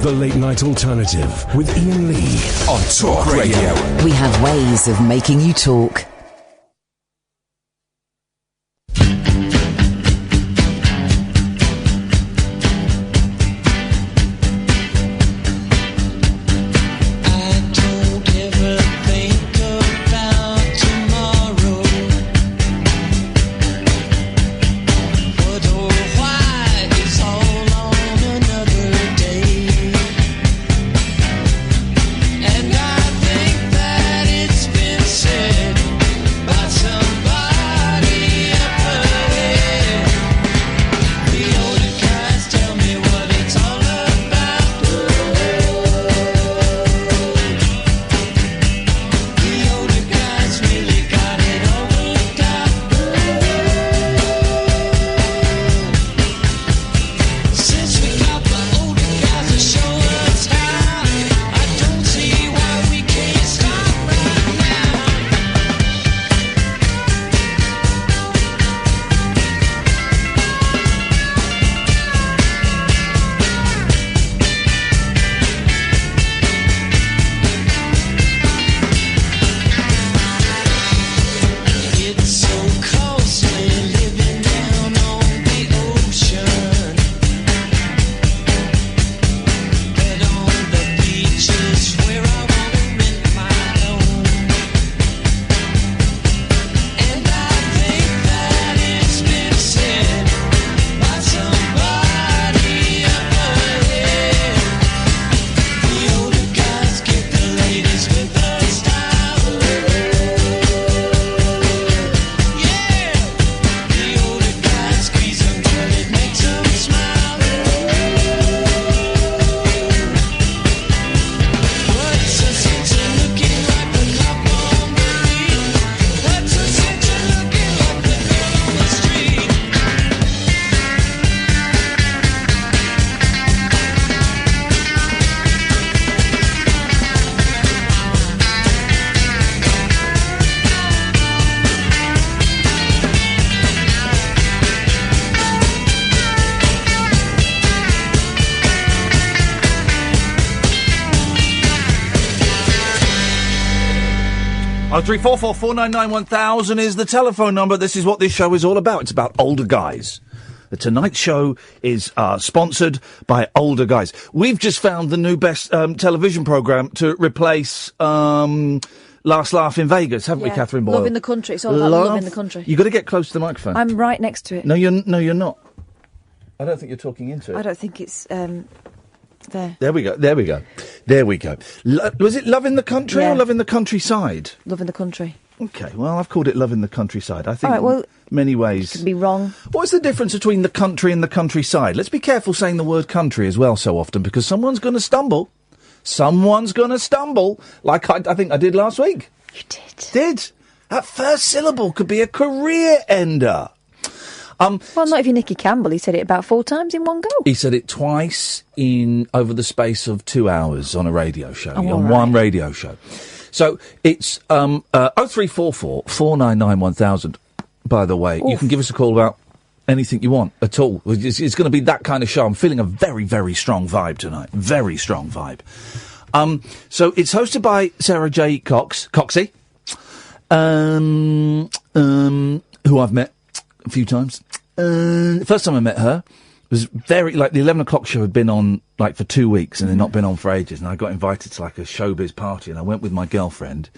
The Late Night Alternative with Iain Lee on Talk Radio. We have ways of making you talk. Oh, 344-499-1000 is the telephone number. This is what this show is all about. It's about older guys. The Tonight Show is sponsored by older guys. We've just found the new best television programme to replace Last Laugh in Vegas, haven't we, Catherine Boyle? Love in the Country. It's all about love in the country. You've got to get close to the microphone. I'm right next to it. No, you're not. I don't think you're talking into it. I don't think it's there. There we go. Was it Love in the Country or Love in the Countryside? Love in the Country. Okay, well, I've called it Love in the Countryside. I think in many ways... Could be wrong. What's the difference between the country and the countryside? Let's be careful saying the word country as well so often, because someone's going to stumble. Like I think I did last week. You did. That first syllable could be a career ender. Well, not if you're Nicky Campbell. He said it about 4 times in one go. He said it twice over the space of 2 hours on a radio show, one radio show. So it's 0344 499 1000. By the way, you can give us a call about anything you want at all. It's going to be that kind of show. I'm feeling a very, very strong vibe tonight. Very strong vibe. So it's hosted by Sarah J. Coxey, who I've met a few times. The first time I met her was the 11 o'clock show had been on for 2 weeks and had not been on for ages, and I got invited to a showbiz party, and I went with my girlfriend,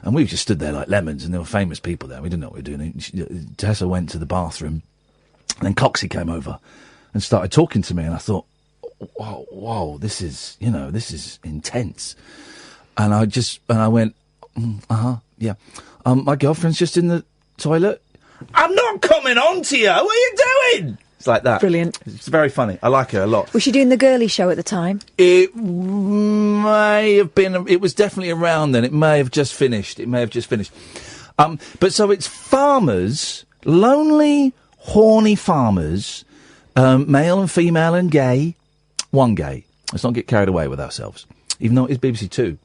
and we just stood there like lemons, and there were famous people there. We didn't know what we were doing. Tessa went to the bathroom, and then Coxey came over and started talking to me, and I thought, whoa, this is intense. And I went, yeah. My girlfriend's just in the toilet. I'm not coming on to you. What are you doing? It's like that. Brilliant. It's very funny. I like her a lot. Was she doing the girly show at the time? It may have been. It was definitely around then. It may have just finished. But so it's farmers, lonely, horny farmers, male and female and gay. One gay. Let's not get carried away with ourselves. Even though it is BBC Two.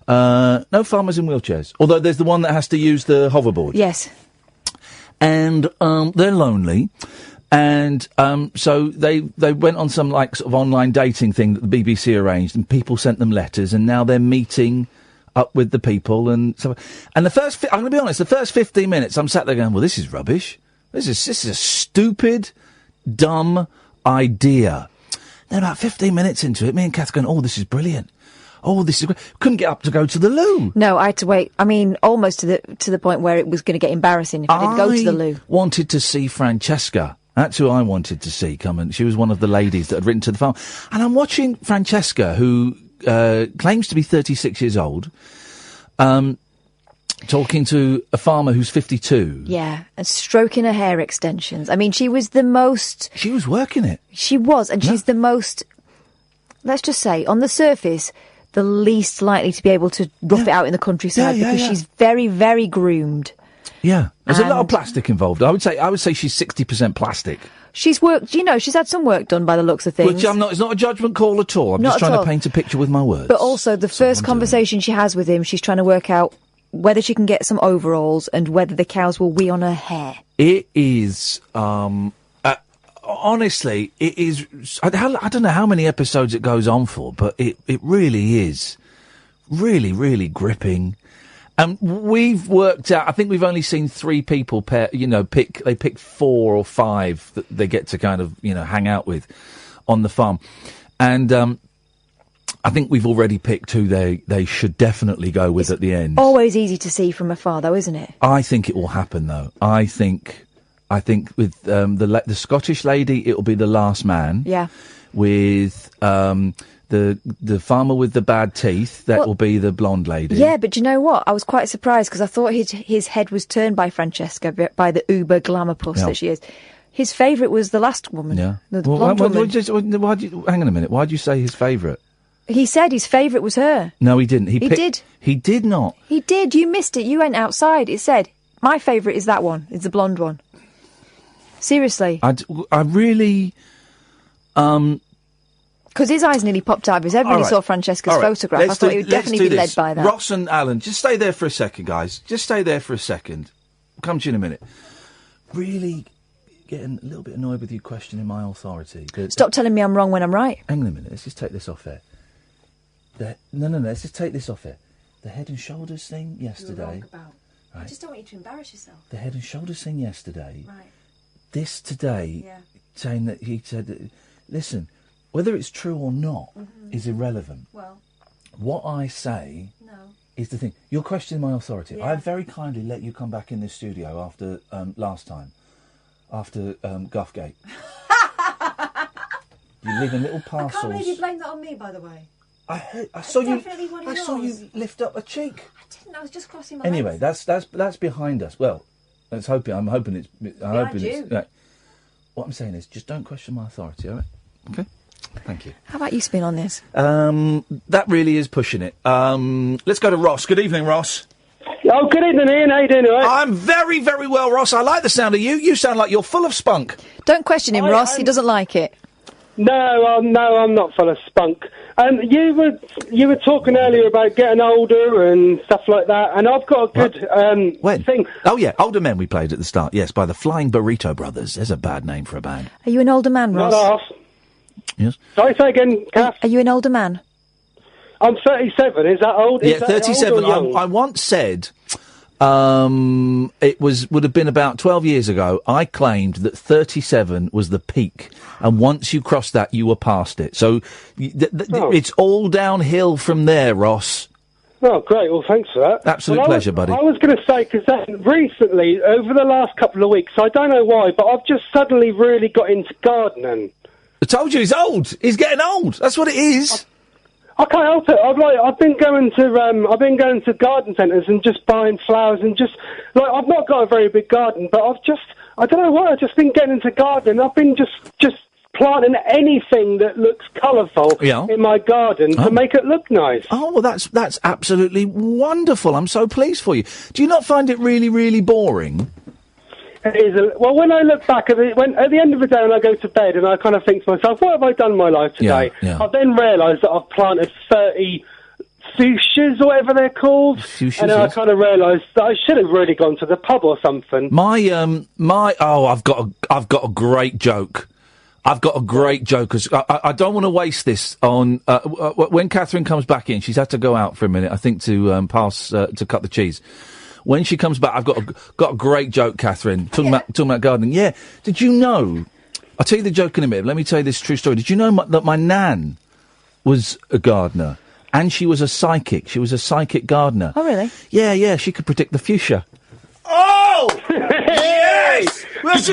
No farmers in wheelchairs. Although there's the one that has to use the hoverboard. Yes. And they're lonely. And so they went on some like sort of online dating thing that the BBC arranged, and people sent them letters, and now they're meeting up with the people and so. And I'm going to be honest, the first 15 minutes, I'm sat there going, well, this is rubbish. This is a stupid, dumb idea. Then about 15 minutes into it, me and Kath going, oh, this is brilliant. Oh, this is great. Couldn't get up to go to the loo. No, I had to wait. I mean, almost to the point where it was going to get embarrassing if I didn't go to the loo. Wanted to see Francesca. That's who I wanted to see come in. She was one of the ladies that had written to the farm. And I'm watching Francesca, who claims to be 36 years old, talking to a farmer who's 52. Yeah, and stroking her hair extensions. I mean, she was the most... She was working it. She was, and she's the most, let's just say, on the surface, the least likely to be able to rough it out in the countryside because she's very, very groomed. Yeah, there's a lot of plastic involved. I would say she's 60% plastic. She's worked, she's had some work done by the looks of things. Which it's not a judgment call at all. I'm Not just at trying all. to paint a picture with my words. But also, the first conversation she has with him, she's trying to work out whether she can get some overalls and whether the cows will wee on her hair. It is, honestly, it is, I don't know how many episodes it goes on for, but it really is really, really gripping. We've worked out, I think we've only seen 3 people they pick 4 or 5 that they get to kind of, hang out with on the farm. And, I think we've already picked who they should definitely go with at the end. Always easy to see from afar, though, isn't it? I think it will happen, though. I think with the Scottish lady, it will be the last man. Yeah. With the farmer with the bad teeth, that will be the blonde lady. Yeah, but do you know what? I was quite surprised because I thought his head was turned by Francesca, by the uber glamour puss that she is. His favourite was the last woman. Yeah. The blonde woman. Hang on a minute. Why did you say his favourite? He said his favourite was her. No, he didn't. He did. He did not. He did. You missed it. You went outside. It said, my favourite is that one. It's the blonde one. Seriously. I really... Because his eyes nearly popped out of his head when he saw Francesca's photograph. I thought he would definitely be led by that. Ross and Alan, just stay there for a second, guys. Just stay there for a second. I'll come to you in a minute. Really getting a little bit annoyed with you questioning my authority. Stop telling me I'm wrong when I'm right. Hang on a minute. Let's just take this off here. No. Let's just take this off here. The Head and Shoulders thing yesterday. You're wrong about. Right. I just don't want you to embarrass yourself. The Head and Shoulders thing yesterday. Right. This today, saying that he said, listen, whether it's true or not is irrelevant. Well, what I say is the thing. You're questioning my authority. Yeah. I very kindly let you come back in this studio after last time, after Guffgate. You leaving little parcels. I can't believe you blamed that on me, by the way. I saw you. I saw you lift up a cheek. I didn't. I was just crossing my Anyway, legs. that's behind us. Well, I'm hoping it's. Right. What I'm saying is, just don't question my authority. All right? Okay. Thank you. How about you spin on this? That really is pushing it. Let's go to Ross. Good evening, Ross. Oh, good evening, Ian. How you doing, all right? I'm very, very well, Ross. I like the sound of you. You sound like you're full of spunk. Don't question him, Ross. He doesn't like it. No, I'm not full of spunk. You were talking earlier about getting older and stuff like that, and I've got a good thing. Oh, yeah, Older Men we played at the start, yes, by the Flying Burrito Brothers. There's a bad name for a band. Are you an older man, Ross? Not half. Yes. Sorry, say again, Kath. Are you an older man? I'm 37. Is that old? Yeah, 37. I once said... it would have been about 12 years ago. I claimed that 37 was the peak, and once you crossed that, you were past it. So it's all downhill from there, Ross. Oh, great. Well, thanks for that. Absolute pleasure, buddy. I was going to say, because recently, over the last couple of weeks, I don't know why, but I've just suddenly really got into gardening. I told you he's old. He's getting old. That's what it is. I can't help it. I've been going to garden centres and just buying flowers and just I've not got a very big garden, but I don't know why, I've just been getting into gardening. I've been just planting anything that looks colourful in my garden to make it look nice. Oh, well, that's absolutely wonderful. I'm so pleased for you. Do you not find it really, really boring? It is. Well, when I look back at the end of the day, when I go to bed and I kind of think to myself, what have I done in my life today? Yeah. I then realise that I've planted 30 fuchsias or whatever they're called. Fuchsias, and then yes. I kind of realised that I should have really gone to the pub or something. I've got a great joke. I've got a great joke, 'cause I don't want to waste this on, when Catherine comes back in, she's had to go out for a minute, I think, to cut the cheese. When she comes back, I've got a great joke, Catherine, talking about gardening. Yeah. Did you know, I'll tell you the joke in a minute, let me tell you this true story. Did you know that my nan was a gardener? And she was a psychic. She was a psychic gardener. Oh, really? Yeah, she could predict the future. Oh! Yes! Ross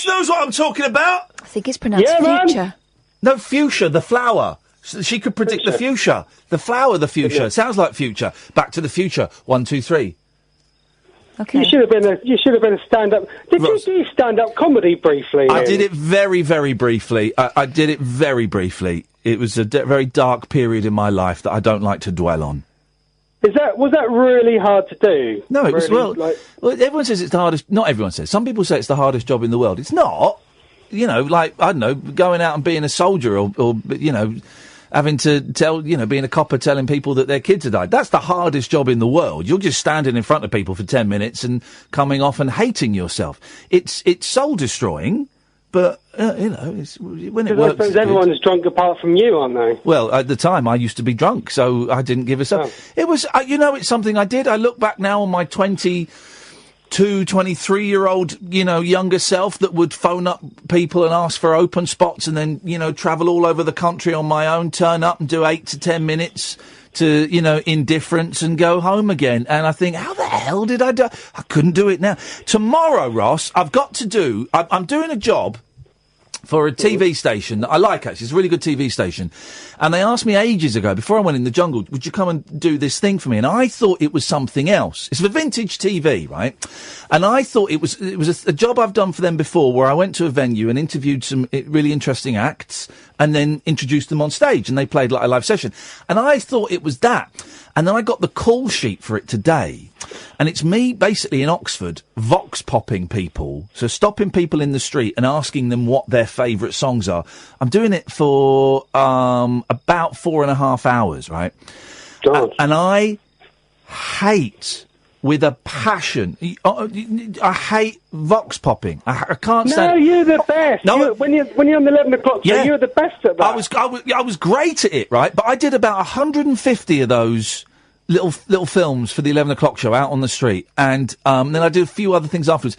knows what I'm talking about. I think it's pronounced future. No, fuchsia, the flower. She could predict the fuchsia. The flower, the fuchsia. Sounds like future. Back to the Future. 1, 2, 3. Okay. You should have been a stand-up. Did you do stand-up comedy briefly? I did it very, very briefly. I did it very briefly. It was a very dark period in my life that I don't like to dwell on. Was that really hard to do? No, it was, really, well, everyone says it's the hardest... Not everyone says. Some people say it's the hardest job in the world. It's not. You know, like, I don't know, going out and being a soldier or you know, having to being a copper telling people that their kids have died. That's the hardest job in the world. You're just standing in front of people for 10 minutes and coming off and hating yourself. It's soul-destroying, but, when it works... I suppose everyone's drunk apart from you, aren't they? Well, at the time, I used to be drunk, so I didn't give a up. It was, it's something I did. I look back now on my 23-year-old, younger self that would phone up people and ask for open spots and then, travel all over the country on my own, turn up and do 8 to 10 minutes to, indifference and go home again. And I think, how the hell did I do? I couldn't do it now. Tomorrow, Ross, I'm doing a job for a TV station that I like, actually. It's a really good TV station. And they asked me ages ago, before I went in the jungle, would you come and do this thing for me? And I thought it was something else. It's for vintage TV, right? And I thought it was a job I've done for them before, where I went to a venue and interviewed some really interesting acts and then introduced them on stage, and they played like a live session. And I thought it was that. And then I got the call sheet for it today. And it's me, basically, in Oxford, vox-popping people. So stopping people in the street and asking them what their favourite songs are. I'm doing it for about 4.5 hours, right? And I hate, with a passion, I hate vox-popping. I can't stand it. No, you're the best. No, when you're on the 11 o'clock show, you're the best at that. I was great at it, right? But I did about 150 of those little films for the 11 o'clock show out on the street, and then I did a few other things afterwards.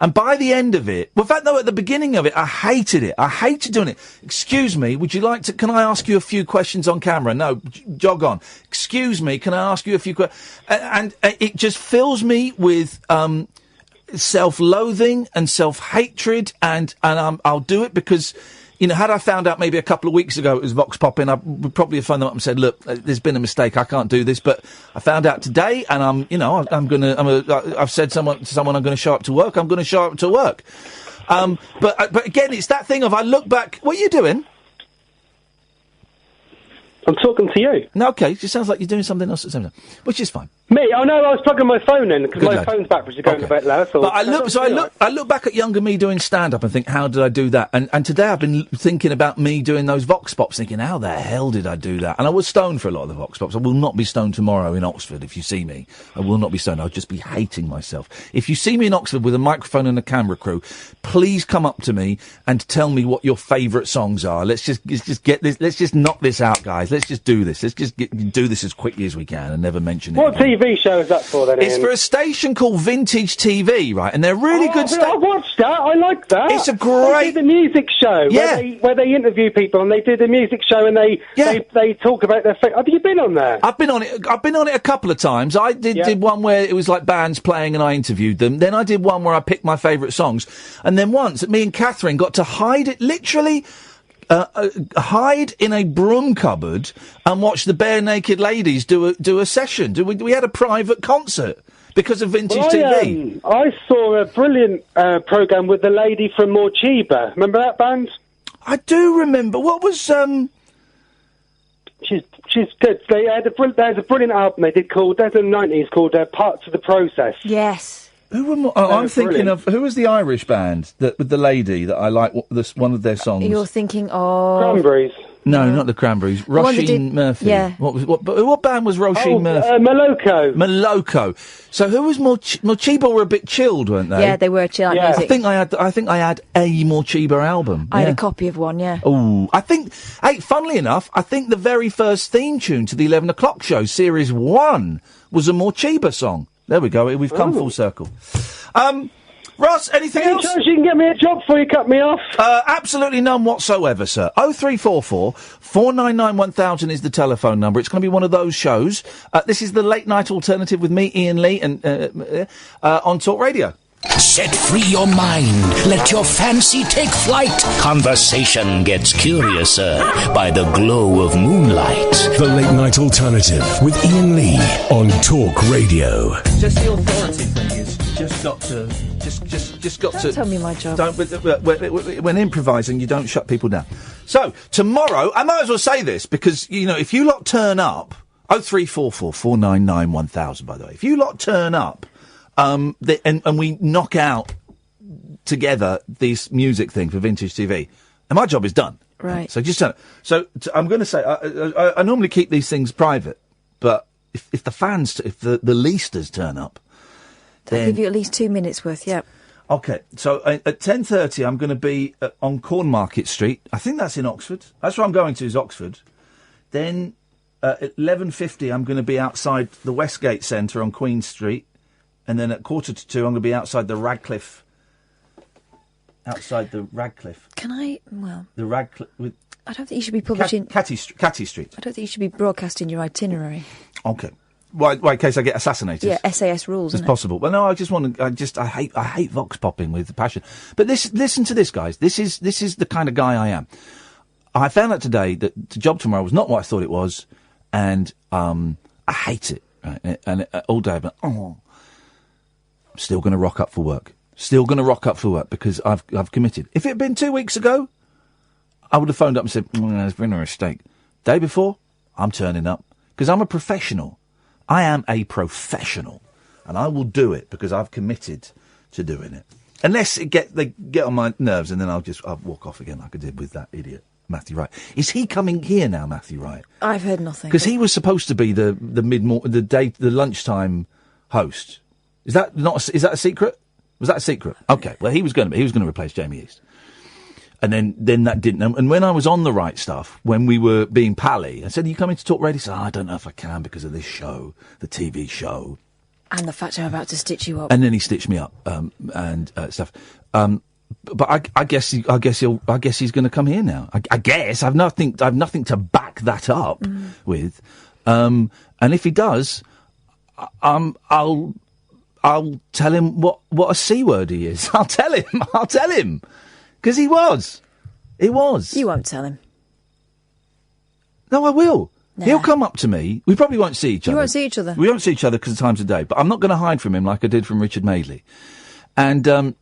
And by the end of it, well, in fact, no, at the beginning of it, I hated it. I hated doing it. Excuse me, can I ask you a few questions on camera? No, jog on. Excuse me, can I ask you a few questions? And it just fills me with self-loathing and self-hatred, and I'll do it because... had I found out maybe a couple of weeks ago it was Vox Popping, I would probably have phoned them up and said, look, there's been a mistake, I can't do this. But I found out today, and I've said to someone I'm going to show up to work, I'm going to show up to work. But again, it's that thing of, I look back, what are you doing? I'm talking to you. No, okay, it just sounds like you're doing something else at the same time, which is fine. Me? Oh, no, I was plugging my phone in, because my phone's backwards, you're going a bit low. But I look back at younger me doing stand-up and think, how did I do that? And today I've been thinking about me doing those Vox Pops, thinking, how the hell did I do that? And I was stoned for a lot of the Vox Pops. I will not be stoned tomorrow in Oxford if you see me. I will not be stoned. I'll just be hating myself. If you see me in Oxford with a microphone and a camera crew, please come up to me and tell me what your favourite songs are. Let's just get this. Let's just knock this out, guys. Let's just do this. Let's just do this as quickly as we can and never mention it. What TV show is that for then, It's Ian? for a station called Vintage TV, right? And they're really good. I watched that. I like that. It's a great... They did the music show. Yeah. Where they interview people and they do the music show and they talk about their... Have you been on there? I've been on it a couple of times. I did one where it was like bands playing and I interviewed them. Then I did one where I picked my favourite songs. And then once, me and Catherine got to hide it, literally... hide in a broom cupboard and watch the Bare Naked Ladies do a session. We had a private concert because of Vintage TV. I saw a brilliant programme with the lady from Morcheeba. Remember that band? I do remember. What was She's good. There's a brilliant album they did there's a 90s called Parts of the Process. Yes. I'm thinking of, who was the Irish band with the lady that I like, one of their songs? You're thinking of... Cranberries. No, not the Cranberries. Roisin Murphy. Yeah. What band was Roisin Murphy? Moloko. Moloko. So who was Mochiba were a bit chilled, weren't they? Yeah, they were chill Yeah. music. I think I had a Mochiba album. I had a copy of one, yeah. Oh, I think, funnily enough, I think the very first theme tune to the 11 o'clock show, Series 1, was a Mochiba song. There we go, we've come full circle. Ross, anything else? Any chance you can get me a job before you cut me off? Absolutely none whatsoever, sir. 0344 499 1000 is the telephone number. It's going to be one of those shows. This is the late night alternative with me, Iain Lee, and on Talk Radio. Set free your mind. Let your fancy take flight. Conversation gets curiouser by the glow of moonlight. The late night alternative with Iain Lee on Talk Radio. Just the authority thing is just got to. Just got Don't to. tell me my job. When improvising, you don't shut people down. So tomorrow, I might as well say this because if you lot turn up, 0344 499 1000. By the way, if you lot turn up, and we knock out together this music thing for Vintage TV, and my job is done. Right. So just turn up. So I'm going to say I normally keep these things private, but if the fans, if the leasters turn up. I'll give you at least 2 minutes worth, yep. OK, so at 10:30 I'm going to be on Cornmarket Street. I think that's in Oxford. That's where I'm going to, is Oxford. Then at 11:50 I'm going to be outside the Westgate Centre on Queen Street. And then at 1:45 I'm going to be outside the Radcliffe. Can I, well... The Radcliffe... I don't think you should be publishing... Catty Street. I don't think you should be broadcasting your itinerary. OK. Why, in case I get assassinated? Yeah, SAS rules, It's possible. Well, no, I just want to... I hate vox popping with passion. But listen to this, guys. This is the kind of guy I am. I found out today that the job tomorrow was not what I thought it was, and I hate it. Right? And all day I've been, I'm still going to rock up for work. Because I've committed. If it had been 2 weeks ago, I would have phoned up and said, there's been a mistake. Day before, I'm turning up. Because I'm a professional. I am a professional, and I will do it because I've committed to doing it. Unless they get on my nerves, and then I'll walk off again like I did with that idiot Matthew Wright. Is he coming here now, Matthew Wright? I've heard nothing. Because he was supposed to be the lunchtime host. Is that a secret? Was that a secret? Okay. Well, he was going to replace Jamie East. And then that didn't. And when I was on the right stuff, when we were being pally, I said, "Are you coming to Talk Radio?" He said, I don't know if I can because of this show, the TV show. And the fact I'm about to stitch you up. And then he stitched me up, and stuff. But I guess he's going to come here now. I guess I've nothing to back that up with. And if he does, I'll tell him what a C word he is. I'll tell him. Because he was. You won't tell him. No, I will. Nah. He'll come up to me. We probably won't see each other. You won't see each other. We won't see each other because of times of day. But I'm not going to hide from him like I did from Richard Madeley. And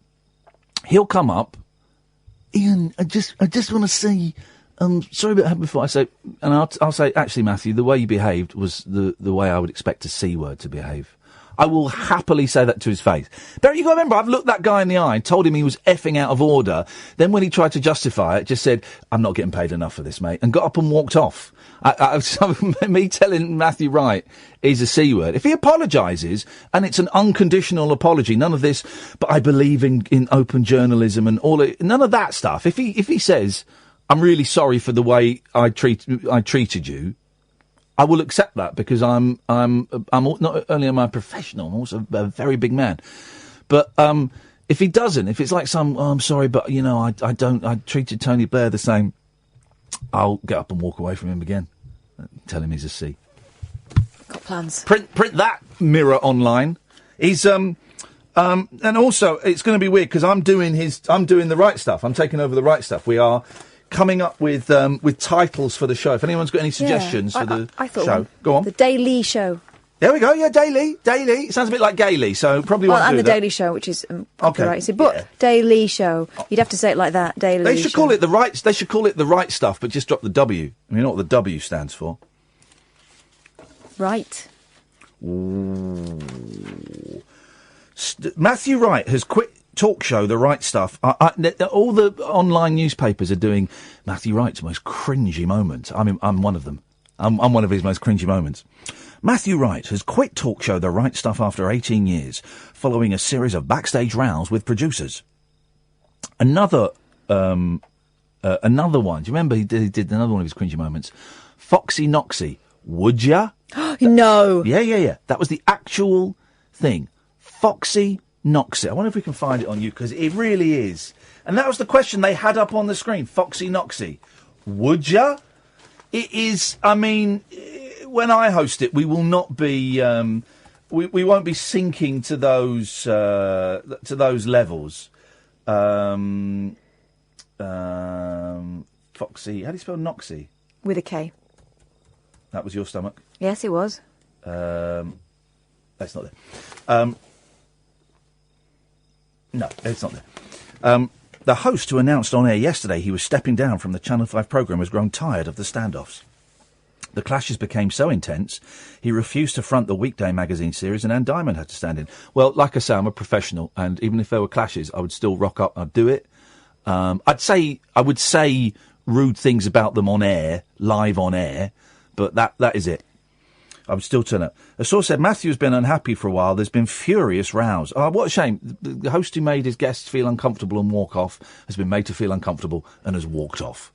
he'll come up. Iain, I just want to say, sorry about what happened before. I say, and I'll say, actually, Matthew, the way you behaved was the way I would expect a C word to behave. I will happily say that to his face. But you got to remember, I've looked that guy in the eye and told him he was effing out of order. Then when he tried to justify it, just said, I'm not getting paid enough for this, mate, and got up and walked off. So me telling Matthew Wright is a C word. If he apologises, and it's an unconditional apology, none of this, but I believe in open journalism and all it, none of that stuff. If he says, I'm really sorry for the way I treated you, I will accept that because I'm not only am I a professional, I'm also a very big man. But if he doesn't, if it's like I'm sorry, but I treated Tony Blair the same, I'll get up and walk away from him again. Tell him he's a C. Got plans. Print that mirror online. He's and also it's going to be weird because I'm doing the right stuff. I'm taking over the right stuff. We are coming up with titles for the show. If anyone's got any suggestions for the show, go on. The Daily Show. There we go. Yeah, Daily. It sounds a bit like Gaily, so probably won't do and the that. Daily Show, which is okay. Right. But Daily Show, you'd have to say it like that. Daily. They should call it the right. They should call it the right stuff, but just drop the W. I mean, you know what the W stands for? Right. Ooh. Matthew Wright has quit talk show, The Right Stuff, all the online newspapers are doing Matthew Wright's most cringy moments. I'm one of them. I'm one of his most cringy moments. Matthew Wright has quit talk show The Right Stuff after 18 years, following a series of backstage rows with producers. Another one. Do you remember he did another one of his cringy moments? Foxy Noxy. Would ya? No. Yeah. That was the actual thing. Foxy Noxy. I wonder if we can find it on you, because it really is. And that was the question they had up on the screen. Foxy Noxy. Would ya? It is, I mean, when I host it, we will not be, we won't be sinking to those levels. Foxy, how do you spell Noxy? With a K. That was your stomach? Yes, it was. That's not there. No, it's not there. The host, who announced on air yesterday he was stepping down from the Channel 5 programme, has grown tired of the standoffs. The clashes became so intense, he refused to front the weekday magazine series, and Anne Diamond had to stand in. Well, like I say, I'm a professional, and even if there were clashes, I would still rock up. I'd do it. I would say rude things about them on air, live on air, but that is it. I would still turn up. A source said Matthew's been unhappy for a while. There's been furious rows. Oh, what a shame. The host who made his guests feel uncomfortable and walk off has been made to feel uncomfortable and has walked off.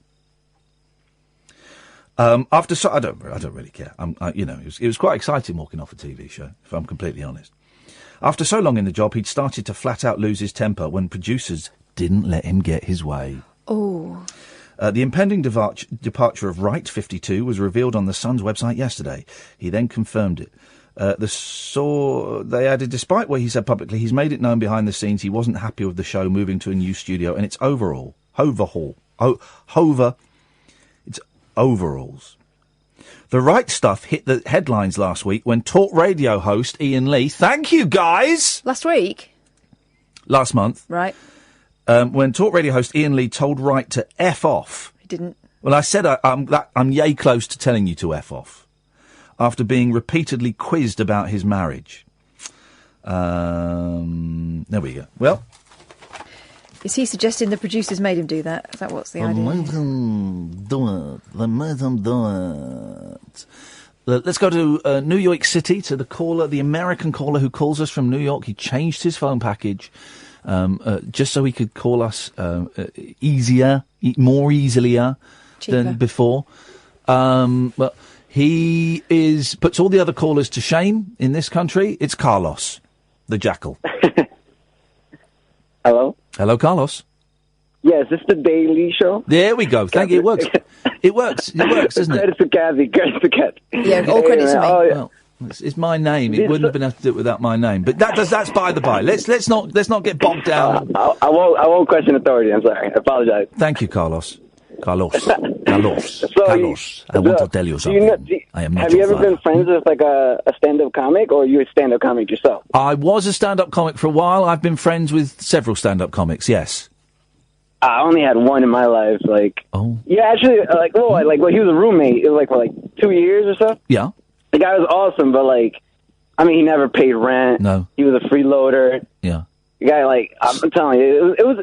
I don't really care. It was quite exciting walking off a TV show, if I'm completely honest. After so long in the job, he'd started to flat out lose his temper when producers didn't let him get his way. Oh. The impending departure of Wright, 52, was revealed on the Sun's website yesterday. He then confirmed it. They added, despite what he said publicly, he's made it known behind the scenes he wasn't happy with the show moving to a new studio and its overalls. The Right Stuff hit the headlines last week when talk radio host Iain Lee, thank you guys! Last month. Right. When talk radio host Iain Lee told Wright to F off. He didn't. Well, I said I'm yay close to telling you to F off, after being repeatedly quizzed about his marriage. There we go. Well, is he suggesting the producers made him do that? Is that what's the idea? They made him do it. Let's go to New York City, to the caller, the American caller who calls us from New York. He changed his phone package just so he could call us more easily than before. But he puts all the other callers to shame in this country. It's Carlos, the jackal. Hello? Hello, Carlos. Yeah, is this the Daily Show? There we go. Thank you. It works. It works, doesn't it? Credit to Kathy. Yeah, all credits to me. Well, it's my name. It wouldn't have been able to do it without my name. But that's by the by. Let's not get bogged down. I won't question authority. I'm sorry. I apologize. Thank you, Carlos. Carlos. I want to tell you something. I am not Have you ever been friends with like a stand-up comic, or are you a stand-up comic yourself? I was a stand-up comic for a while. I've been friends with several stand-up comics. Yes. I only had one in my life. Yeah, actually, he was a roommate. It was for 2 years or so. Yeah. The guy was awesome, but he never paid rent. No. He was a freeloader. Yeah. The guy, I'm telling you, he was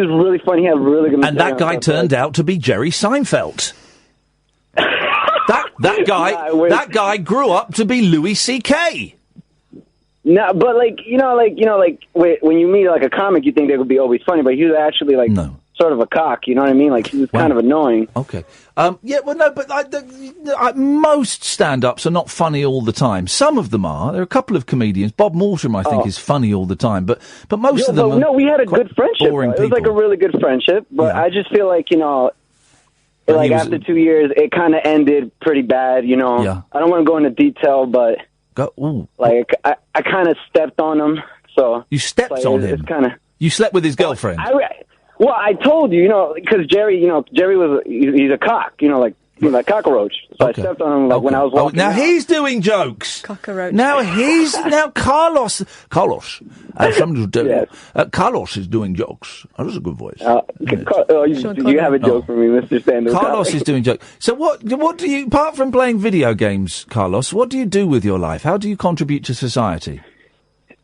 really funny. He had really good material. And that guy turned out to be Jerry Seinfeld. that guy grew up to be Louis C.K. No, but when you meet a comic, you think they would be always funny, but he was actually sort of a cock. You know what I mean? He was kind of annoying. Okay. Most stand-ups are not funny all the time. Some of them are. There are a couple of comedians. Bob Mortimer, I think, is funny all the time, but most of them. No, we had a good friendship. It was a really good friendship, but I just feel after 2 years, it kind of ended pretty bad. Yeah. I don't want to go into detail, but. I kind of stepped on him, so... You stepped on him? You slept with his girlfriend? I told you, because Jerry, he's a cock, like cockroach. So I stepped on him when I was walking now out. He's doing jokes. Cockroach. Now Carlos, I have something to tell you. Carlos is doing jokes. Oh, that's a good voice. You have a joke for me, Mr. Stand-up Carlos is doing jokes. So what do you, apart from playing video games, Carlos, what do you do with your life? How do you contribute to society?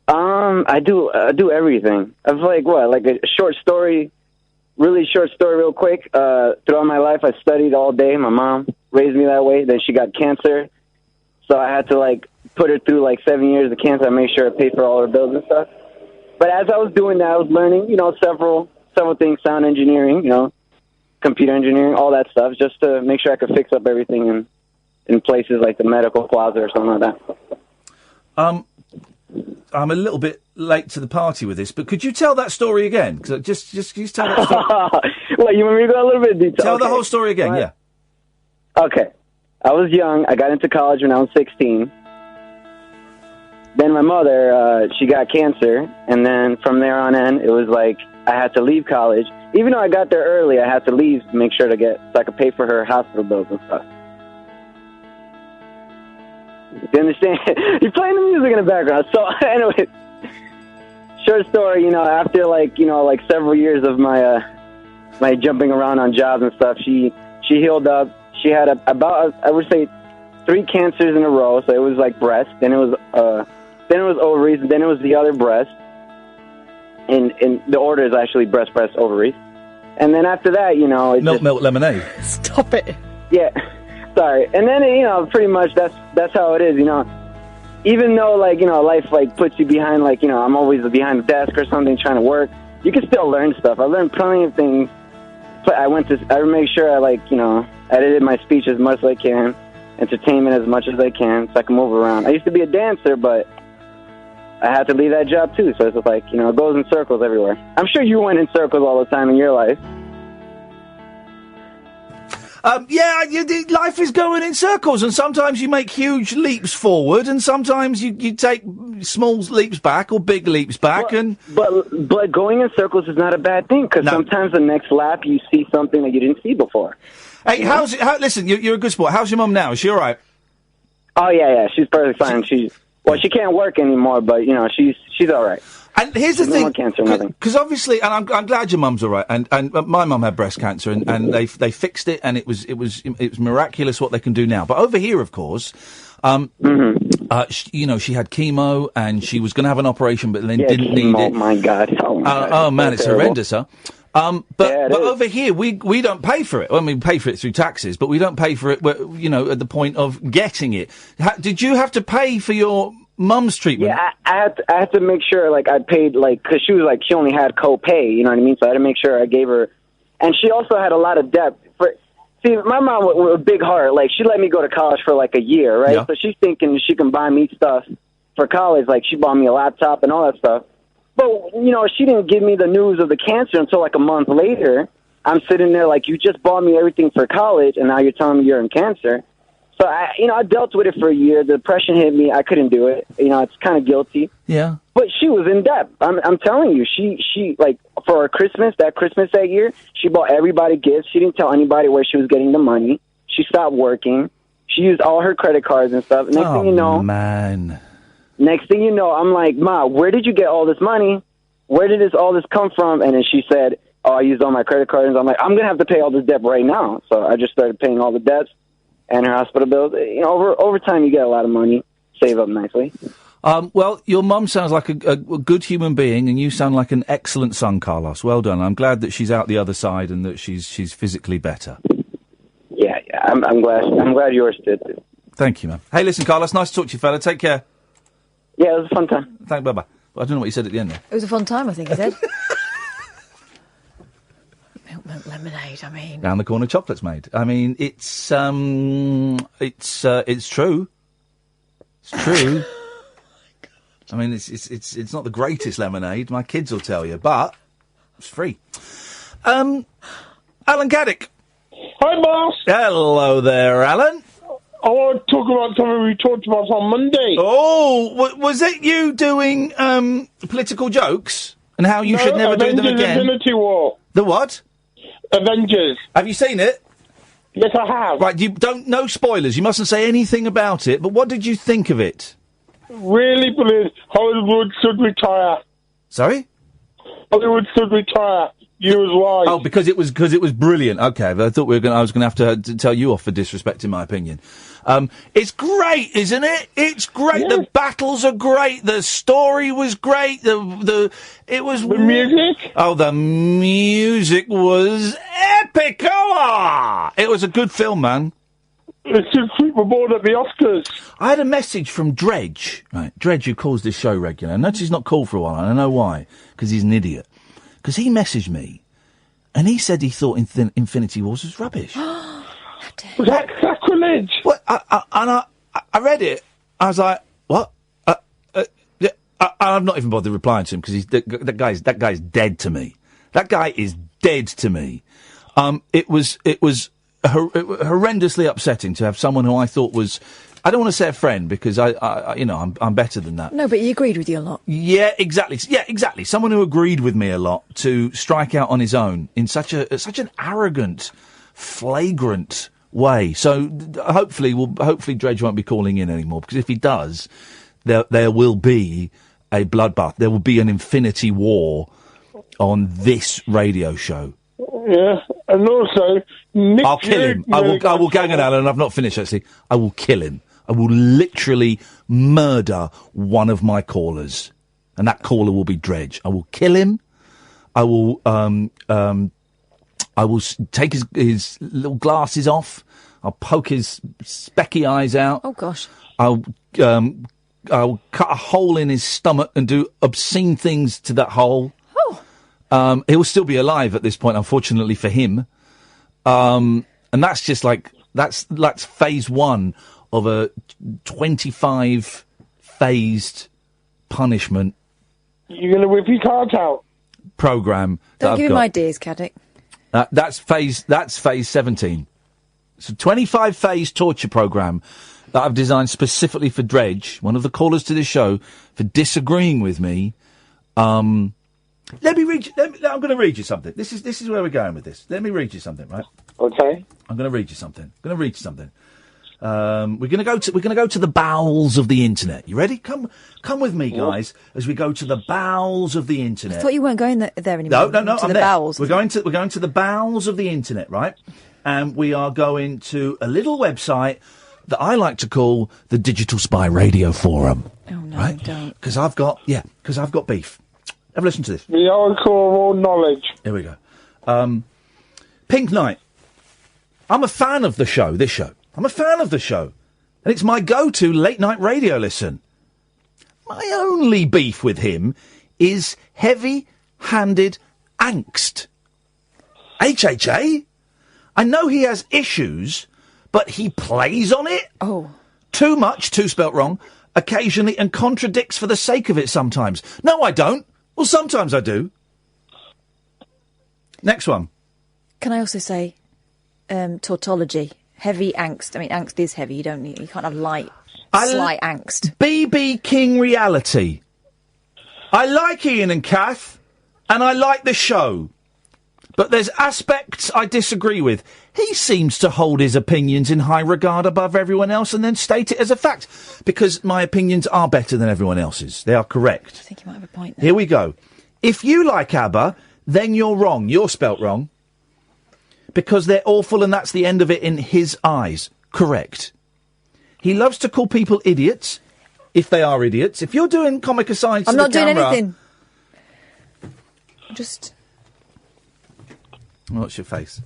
I do everything. I've like a short story, really short story, real quick. Throughout my life, I studied all day. My mom raised me that way. Then she got cancer, so I had to like put her through like 7 years of cancer. I made sure I paid for all her bills and stuff. But as I was doing that, I was learning, several things: sound engineering, computer engineering, all that stuff, just to make sure I could fix up everything in places like the medical closet or something like that. I'm a little bit late to the party with this, but could you tell that story again? Just tell that story. Well, you want me to go a little bit in detail? Tell the whole story again, yeah. Okay. I was young. I got into college when I was 16. Then my mother, she got cancer, and then from there on in, it was like I had to leave college. Even though I got there early, I had to leave to make sure so I could pay for her hospital bills and stuff. You understand? You're playing the music in the background. So, anyway, short story, after like several years of my jumping around on jobs and stuff, she healed up. She had about I would say 3 cancers in a row. So it was like breast, then it was ovaries, and then it was the other breast. And the order is actually breast, ovaries. And then after that, milk lemonade. Stop it. Yeah. Sorry. And then, pretty much that's how it is, Even though, life, puts you behind, I'm always behind the desk or something trying to work, you can still learn stuff. I learned plenty of things. I make sure I, edited my speech as much as I can, entertainment as much as I can, so I can move around. I used to be a dancer, but I had to leave that job, too. So it's just it goes in circles everywhere. I'm sure you went in circles all the time in your life. Life is going in circles, and sometimes you make huge leaps forward, and sometimes you take small leaps back or big leaps back. But going in circles is not a bad thing, because sometimes the next lap you see something that you didn't see before. Hey, listen, you're a good sport. How's your mum now? Is she all right? Oh yeah, she's perfectly fine. She can't work anymore, but she's all right. And here's the thing, no cancer, nothing. Because obviously, and I'm glad your mum's all right. And my mum had breast cancer, and they fixed it, and it was miraculous what they can do now. But over here, of course, she had chemo, and she was going to have an operation, but then didn't need it. Oh my God! Oh man, it's horrendous, huh? But over here, we don't pay for it. Well, I mean, we pay for it through taxes, but we don't pay for it, at the point of getting it. Did you have to pay for your mum's treatment? Yeah, I had to make sure, I paid, because she was, she only had co-pay, you know what I mean? So I had to make sure I gave her, and she also had a lot of debt. See, my mom with a big heart, she let me go to college for, a year, right? Yeah. So she's thinking she can buy me stuff for college, she bought me a laptop and all that stuff. But, she didn't give me the news of the cancer until, a month later. I'm sitting there you just bought me everything for college, and now you're telling me you're in cancer. So, I dealt with it for a year. The depression hit me. I couldn't do it. It's kind of guilty. Yeah. But she was in debt. I'm telling you. She for her Christmas that year, she bought everybody gifts. She didn't tell anybody where she was getting the money. She stopped working. She used all her credit cards and stuff. Next thing you know, man. Next thing you know, I'm like, Ma, where did you get all this money? Where did all this come from? And then she said, I used all my credit cards. I'm like, I'm going to have to pay all this debt right now. So I just started paying all the debts and her hospital bills. Over time, you get a lot of money, save up nicely. Well, your mum sounds like a good human being, and you sound like an excellent son, Carlos. Well done. I'm glad that she's out the other side and that she's physically better. Yeah. I'm glad yours did. Thank you, man. Hey, listen, Carlos, nice to talk to you, fella. Take care. Yeah, it was a fun time. Bye-bye. Well, I don't know what you said at the end there. It was a fun time, I think he said. Milk lemonade, I mean. Round the corner chocolate's made. I mean, it's true. It's true. I mean, it's not the greatest lemonade, my kids will tell you, but it's free. Alan Caddick. Hi, boss. Hello there, Alan. I want to talk about something we talked about on Monday. Oh, was it you doing political jokes and how you should never do them again? Infinity War. The what? Avengers. Have you seen it? Yes, I have. Right, no spoilers. You mustn't say anything about it. But what did you think of it? Really believe Hollywood should retire. Sorry? Hollywood should retire. You was why. Oh, because it was brilliant. Okay, but I thought I was going to have to tell you off for disrespecting my opinion. It's great, isn't it? It's great. Yeah. The battles are great. The story was great. The music. Oh, the music was epic. It was a good film, man. It's a quick report at the Oscars. I had a message from Dredge. Right, Dredge, who calls this show regular. I noticed he's not called for a while. And I know why. Because he's an idiot. Because he messaged me, and he said he thought Infinity Wars was rubbish. Was that sacrilege? Well, I read it. I was like, what? Yeah, I'm not even bothered replying to him because that guy's dead to me. That guy is dead to me. It was horrendously upsetting to have someone who I thought was. I don't want to say a friend because I'm better than that. No, but he agreed with you a lot. Yeah, exactly. Yeah, exactly. Someone who agreed with me a lot to strike out on his own in such an arrogant, flagrant way. So hopefully Dredge won't be calling in anymore because if he does, there will be a bloodbath. There will be an infinity war on this radio show. Yeah, and also I'll kill him. I will gang on Alan. I've not finished actually. I will kill him. I will literally murder one of my callers, and that caller will be Dredge. I will kill him. I will take his little glasses off. I'll poke his specky eyes out. Oh gosh. I'll cut a hole in his stomach and do obscene things to that hole. Oh. He'll still be alive at this point, unfortunately for him. And that's just like that's phase one of a 25 phased punishment. You're going to whip your cards out. Program. Don't give him ideas, Caddick. That's phase 17. It's a 25 phase torture program that I've designed specifically for Dredge, one of the callers to this show, for disagreeing with me. Let me read you, I'm going to read you something. This is where we're going with this. Let me read you something, right? Okay. I'm going to read you something. We're going to go to the bowels of the internet. You ready? Come with me, guys, as we go to the bowels of the internet. I thought you weren't going there anymore. No. I'm there. Bowels. We're going to the bowels of the internet, right? And we are going to a little website that I like to call the Digital Spy Radio Forum. Oh no, right? Don't. Because I've got beef. Have a listen to this. The oracle of all knowledge. Here we go. Pink Night. I'm a fan of the show. This show. I'm a fan of the show. And it's my go-to late-night radio listen. My only beef with him is heavy-handed angst. HHA? I know he has issues, but he plays on it. Oh. Too much, too spelt wrong, occasionally, and contradicts for the sake of it sometimes. No, I don't. Well, sometimes I do. Next one. Can I also say tautology? Heavy angst. I mean, angst is heavy. You can't have light, slight angst. BB King reality. I like Ian and Kath, and I like the show. But there's aspects I disagree with. He seems to hold his opinions in high regard above everyone else and then state it as a fact. Because my opinions are better than everyone else's. They are correct. I think you might have a point there. Here we go. If you like ABBA, then you're wrong. You're spelt wrong. Because they're awful and that's the end of it in his eyes. Correct. He loves to call people idiots, if they are idiots. If you're doing comic asides to the camera... I'm not doing anything. Just... What's your face?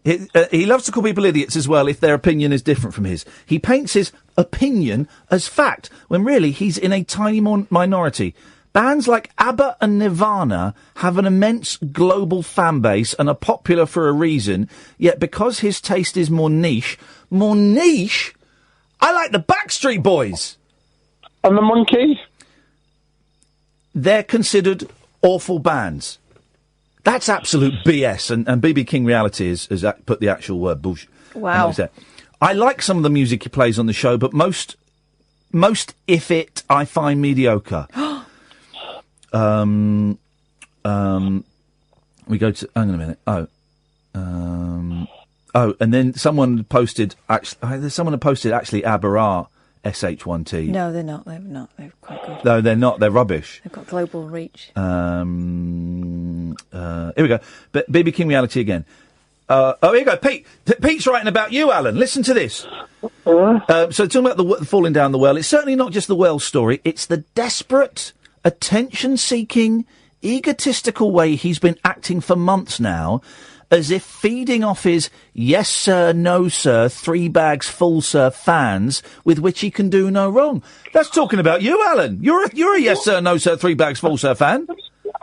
He loves to call people idiots as well if their opinion is different from his. He paints his opinion as fact, when really he's in a tiny minority. Bands like ABBA and Nirvana have an immense global fan base and are popular for a reason, yet because his taste is more niche, I like the Backstreet Boys. And the Monkees? They're considered awful bands. That's absolute BS, and BB King Reality has put the actual word bullshit. Wow. I like some of the music he plays on the show, but most if it I find mediocre. We go to... Hang on a minute. And then someone posted... Actually, ABBA are SH1T. No, they're not. They're not. They're quite good. No, they're not. They're rubbish. They've got global reach. Here we go. BB King reality again. Here you go. Pete's writing about you, Alan. Listen to this. So talking about the falling down the well, it's certainly not just the well story. It's the desperate, attention-seeking, egotistical way he's been acting for months now, as if feeding off his yes sir, no sir, 3 bags full sir fans, with which he can do no wrong. That's talking about you, Alan. You're a yes sir, no sir, 3 bags full sir fan. If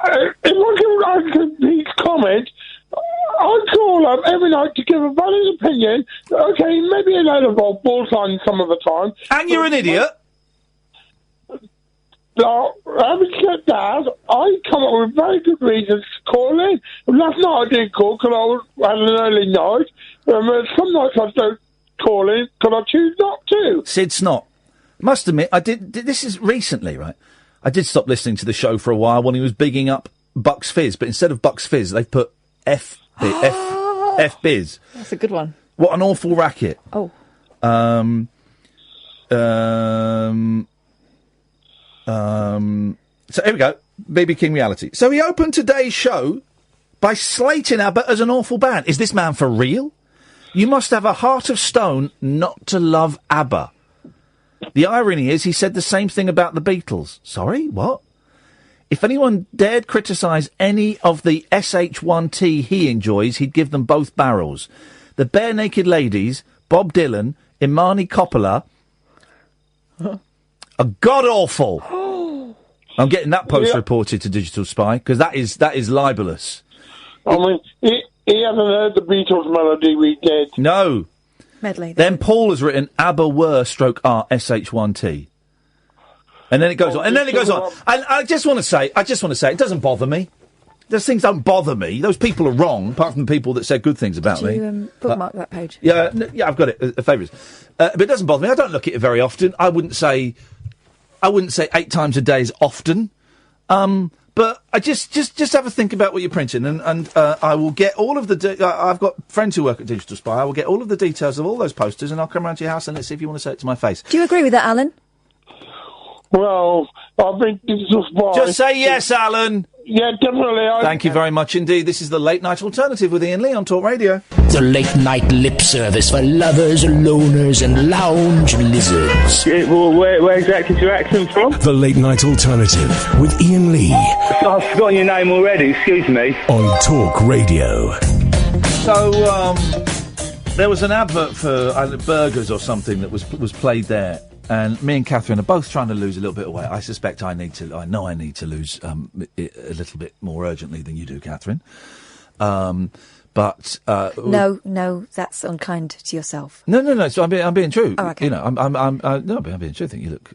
I can Pete's comment, I call up every night to give a valid opinion. Okay, maybe a load of bullshine some of the time. And you're an idiot. Having said that, I come up with very good reasons to call in. Last night I didn't call because I had an early night. Some nights I don't call in because I choose not to. Sid Snot. Must admit, I did. This is recently, right? I did stop listening to the show for a while when he was bigging up Bucks Fizz, but instead of Bucks Fizz, they put F Biz. That's a good one. What an awful racket. Oh. So here we go. BB King reality. So he opened today's show by slating ABBA as an awful band. Is this man for real? You must have a heart of stone not to love ABBA. The irony is he said the same thing about the Beatles. Sorry, what? If anyone dared criticise any of the SH1T he enjoys, he'd give them both barrels. The Bare Naked Ladies, Bob Dylan, Imani Coppola are god-awful. I'm getting that post reported to Digital Spy, because that is libelous. I mean, he hasn't heard the Beatles melody we did. No. Medley. Then Paul has written ABBA were /R SH1T. And then it goes on. And then it goes on. And I just want to say, it doesn't bother me. Those things don't bother me. Those people are wrong, apart from the people that said good things about me. Did you bookmark that page? Yeah, I've got it, favourites. But it doesn't bother me. I don't look at it very often. I wouldn't say 8 times a day is often. But I just have a think about what you're printing, and I will get all of the... I've got friends who work at Digital Spy. I will get all of the details of all those posters, and I'll come round to your house and let's see if you want to say it to my face. Do you agree with that, Alan? Well, I think Digital Spy... Just say yes, Alan! Yeah, definitely. Thank you very much indeed. This is the Late Night Alternative with Iain Lee on Talk Radio. The late night lip service for lovers, loners, and lounge lizards. Yeah, well, where exactly is your accent from? The Late Night Alternative with Iain Lee. I've forgotten your name already, excuse me. On Talk Radio. So, there was an advert for burgers or something that was played there. And me and Catherine are both trying to lose a little bit of weight. I suspect I know I need to lose it a little bit more urgently than you do, Catherine. No, that's unkind to yourself. No. So I'm being true. Oh, okay. You know, I'm being true. I think you look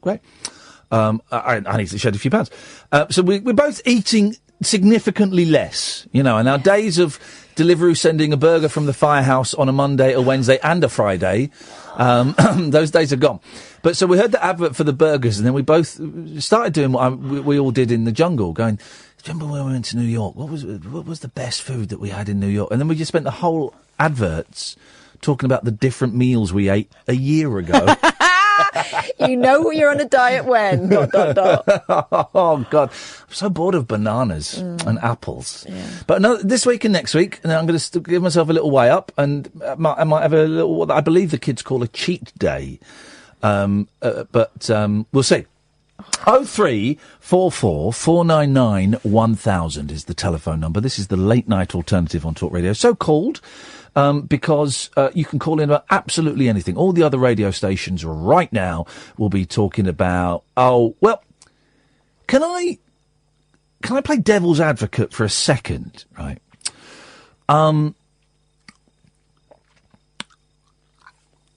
great. I need to shed a few pounds. So we're both eating significantly less, you know, and our days of Deliveroo sending a burger from the firehouse on a Monday, a Wednesday and a Friday, those days are gone. But so we heard the advert for the burgers, and then we both started doing what we all did in the jungle, going, do you remember when we went to New York? What was the best food that we had in New York? And then we just spent the whole adverts talking about the different meals we ate a year ago. You know you're on a diet when... ... Oh, God. I'm so bored of bananas and apples. Yeah. But no, this week and next week, and I'm going to give myself a little way up, and I might have a little, what I believe the kids call a cheat day. But we'll see. 0344 499 1000 is the telephone number. This is the Late Night Alternative on Talk Radio. So called because you can call in about absolutely anything. All the other radio stations right now will be talking about, can I play devil's advocate for a second, right?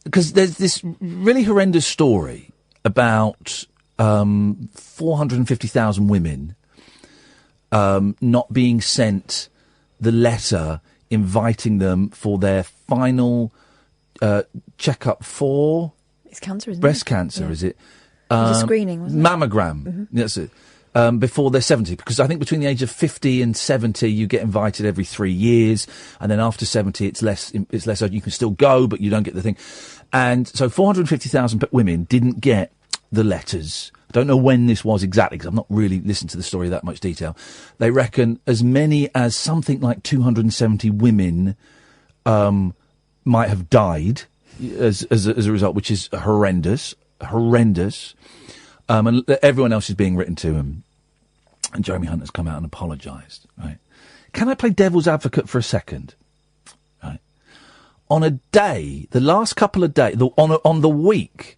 Because there's this really horrendous story about 450,000 women not being sent the letter inviting them for their final checkup for... It's cancer, isn't breast it? cancer, yeah. is it? It was a screening, wasn't it? Mammogram. Mm-hmm. That's it. before they're 70, because I think between the age of 50 and 70 you get invited every 3 years, and then after 70 it's less, you can still go, but you don't get the thing. And so 450,000 women didn't get the letters. I don't know when this was exactly, because I've not really listened to the story in that much detail. They reckon as many as something like 270 women might have died as a result, which is horrendous. And everyone else is being written to him. And Jeremy Hunt has come out and apologised, right? Can I play devil's advocate for a second? Right. On a day, the last couple of days, on the week,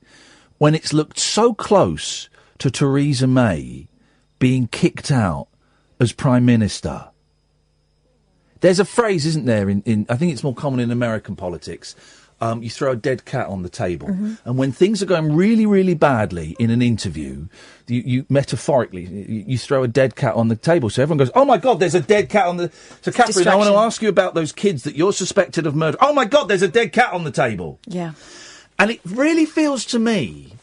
when it's looked so close to Theresa May being kicked out as Prime Minister. There's a phrase, isn't there, in I think it's more common in American politics. You throw a dead cat on the table. Mm-hmm. And when things are going really, really badly in an interview, you metaphorically, you throw a dead cat on the table. So everyone goes, oh my God, there's a dead cat on the... So Catherine, I want to ask you about those kids that you're suspected of murder. Oh my God, there's a dead cat on the table. Yeah. And it really feels to me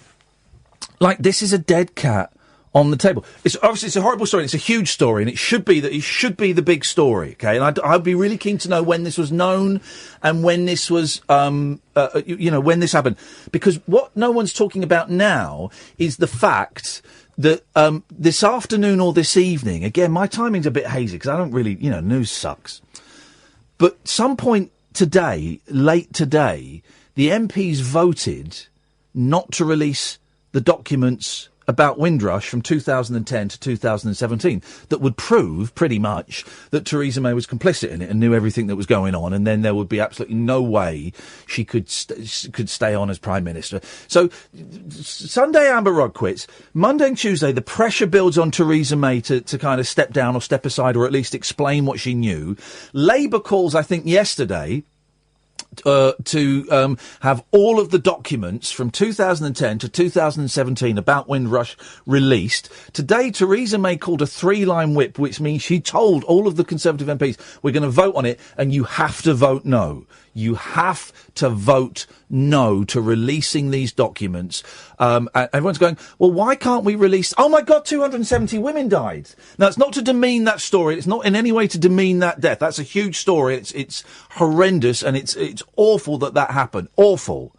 like this is a dead cat on the table. It's a horrible story. It's a huge story, and it should be the big story. Okay, and I'd be really keen to know when this was known and when this was, when this happened, because what no one's talking about now is the fact that this afternoon or this evening. Again, my timing's a bit hazy because I don't really, news sucks. But some point today, late today, the MPs voted not to release the documents about Windrush from 2010 to 2017 that would prove pretty much that Theresa May was complicit in it and knew everything that was going on, and then there would be absolutely no way she could stay on as Prime Minister. So Sunday Amber Rudd quits. Monday and Tuesday the pressure builds on Theresa May to kind of step down or step aside or at least explain what she knew. Labour calls, I think, yesterday to have all of the documents from 2010 to 2017 about Windrush released. Today, Theresa May called a 3-line whip, which means she told all of the Conservative MPs, we're going to vote on it, and you have to vote no. You have to vote no to releasing these documents. And everyone's going, well, why can't we release... Oh, my God, 270 women died. Now, it's not to demean that story. It's not in any way to demean that death. That's a huge story. It's horrendous, and it's awful that happened. Awful.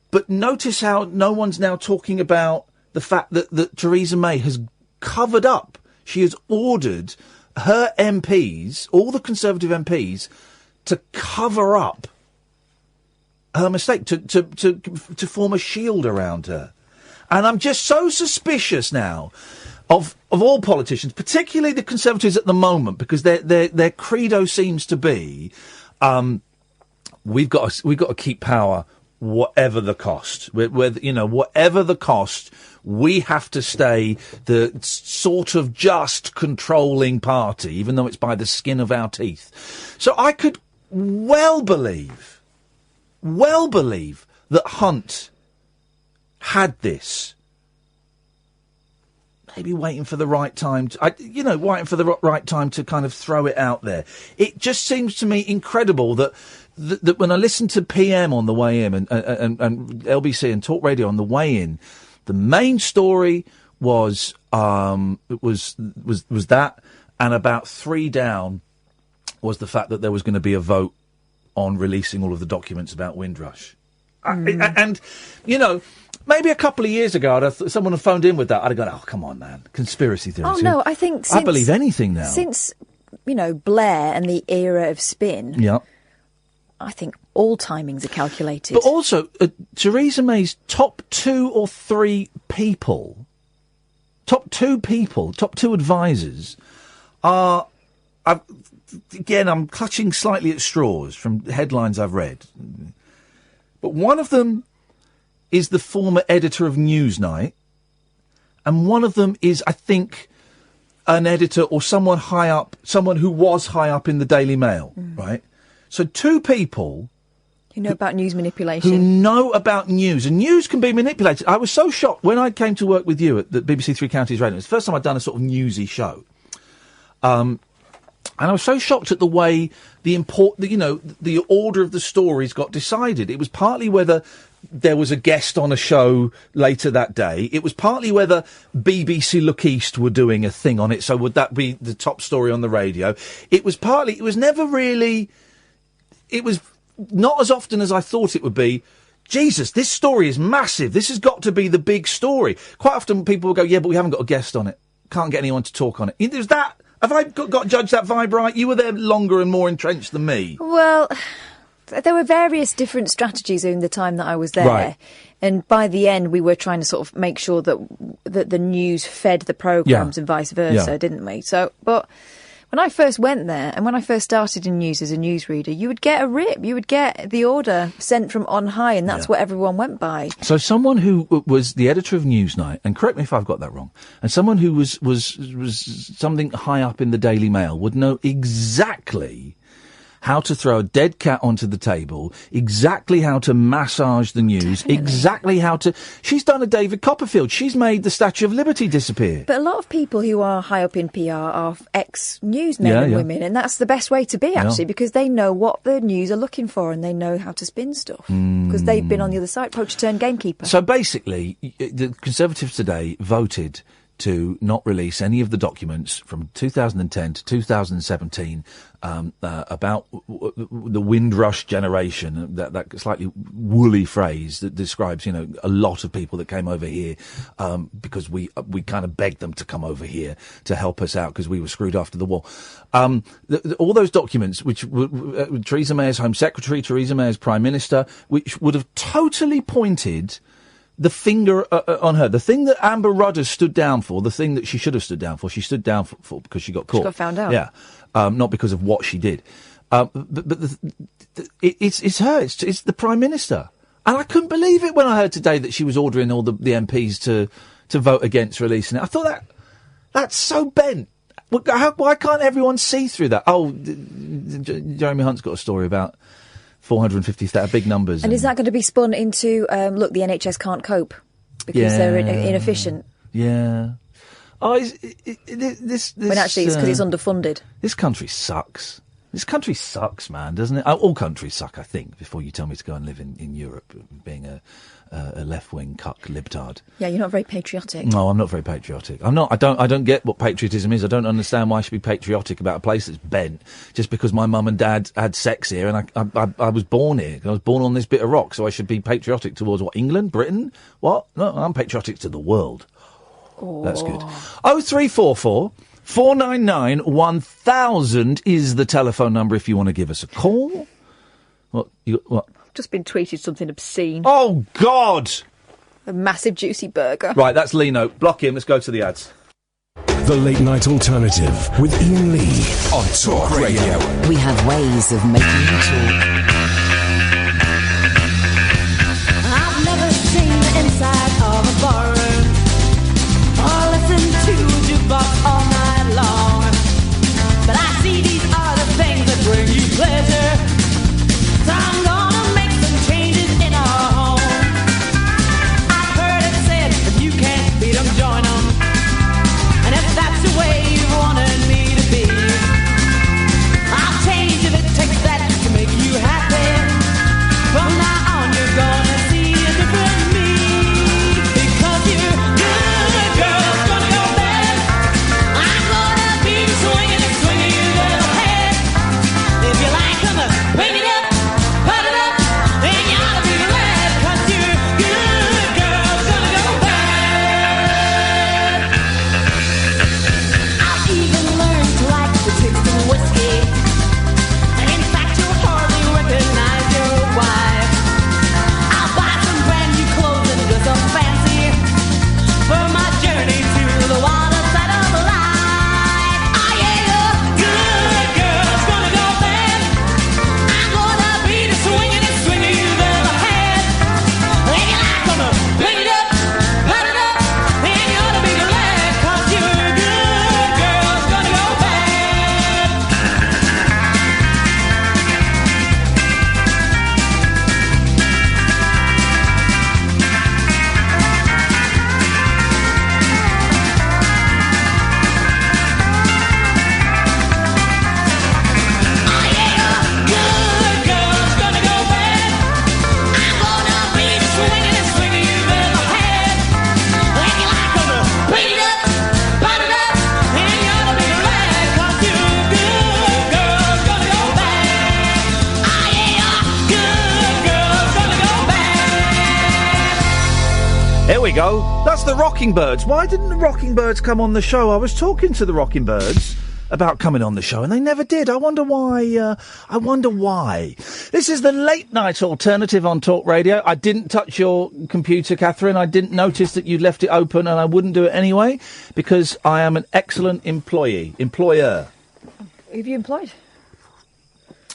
But notice how no one's now talking about the fact that Theresa May has covered up. She has ordered her MPs, all the Conservative MPs, to cover up her mistake, to form a shield around her. And I'm just so suspicious now of all politicians, particularly the Conservatives at the moment, because their credo seems to be, we've got to keep power whatever the cost. Whatever the cost, we have to stay the sort of just controlling party, even though it's by the skin of our teeth. So I could well believe that Hunt had this. Maybe waiting for the right time, waiting for the right time to kind of throw it out there. It just seems to me incredible that when I listen to PM on the way in and LBC and Talk Radio on the way in, the main story was that, and about 3 down was the fact that there was going to be a vote on releasing all of the documents about Windrush. And maybe a couple of years ago, someone had phoned in with that. I'd have gone, oh, come on, man. Conspiracy theories. Oh, no, I think I believe anything now. Since, Blair and the era of spin, yeah, I think all timings are calculated. But also, Theresa May's top 2 or 3 people, top 2 advisors are... Again, I'm clutching slightly at straws from headlines I've read. But one of them is the former editor of Newsnight, and one of them is, I think, an editor or someone who was high up in the Daily Mail, right? So 2 people... Who know about news manipulation. Who know about news. And news can be manipulated. I was so shocked when I came to work with you at the BBC Three Counties Radio. It was the first time I'd done a sort of newsy show. And I was so shocked at the way the order of the stories got decided. It was partly whether there was a guest on a show later that day. It was partly whether BBC Look East were doing a thing on it. So would that be the top story on the radio? It was never really, it was not as often as I thought it would be. Jesus, this story is massive. This has got to be the big story. Quite often people will go, yeah, but we haven't got a guest on it. Can't get anyone to talk on it. There's that. Have I got judged that vibe right? You were there longer and more entrenched than me. Well, there were various different strategies in the time that I was there. Right. And by the end, we were trying to sort of make sure that the news fed the programmes and vice versa, didn't we? So, but when I first went there and when I first started in news as a newsreader, you would get a rip. You would get the order sent from on high, and that's what everyone went by. So someone who was the editor of Newsnight, and correct me if I've got that wrong, and someone who was something high up in the Daily Mail would know exactly how to throw a dead cat onto the table, exactly how to massage the news, exactly how to... She's done a David Copperfield. She's made the Statue of Liberty disappear. But a lot of people who are high up in PR are ex-newsmen and women, and that's the best way to be, actually, because they know what the news are looking for and they know how to spin stuff, because they've been on the other side, poacher turned gamekeeper. So basically, the Conservatives today voted to not release any of the documents from 2010 to 2017 about the Windrush generation, that slightly woolly phrase that describes, a lot of people that came over here because we kind of begged them to come over here to help us out because we were screwed after the war. All those documents, which Theresa May as Home Secretary, Theresa May as Prime Minister, which would have totally pointed the finger on her. The thing that Amber Rudders stood down for, the thing that she should have stood down for, she stood down for because she got caught. She got found out. Yeah. Not because of what she did. It's her. It's the Prime Minister. And I couldn't believe it when I heard today that she was ordering all the MPs to vote against releasing it. I thought that's so bent. Why can't everyone see through that? Oh, Jeremy Hunt's got a story about 450,000, big numbers. And is that going to be spun into, look, the NHS can't cope because they're inefficient? Yeah. Oh, this when actually it's because it's underfunded. This country sucks. This country sucks, man, doesn't it? All countries suck, I think, before you tell me to go and live in Europe, being a left-wing cuck libtard. Yeah, you're not very patriotic. No, I'm not very patriotic. I'm not. I don't get what patriotism is. I don't understand why I should be patriotic about a place that's bent just because my mum and dad had sex here and I was born here. I was born on this bit of rock, so I should be patriotic towards what? England? Britain? What? No, I'm patriotic to the world. Oh. That's good. 0344 499 1000 is the telephone number if you want to give us a call. What? Just been tweeted something obscene. Oh, God! A massive juicy burger. Right, that's Lino. Block him. Let's go to the ads. The Late Night Alternative with Iain Lee on Talk Radio. We have ways of making you talk. I've never seen the inside of a barroom or listened to a jukebox all night long. But I see these are the things that bring you pleasure. So I'm gonna make some changes in our home. I've heard it said if you can't beat them, join them. And if that's the way you wanted me to be, I'll change if it takes that to make you happy. Here we go. That's the Rocking Birds. Why didn't the Rocking Birds come on the show? I was talking to the Rocking Birds about coming on the show, and they never did. I wonder why. This is the late night alternative on Talk Radio. I didn't touch your computer, Catherine. I didn't notice that you'd left it open, and I wouldn't do it anyway, because I am an excellent employer. Who have you employed?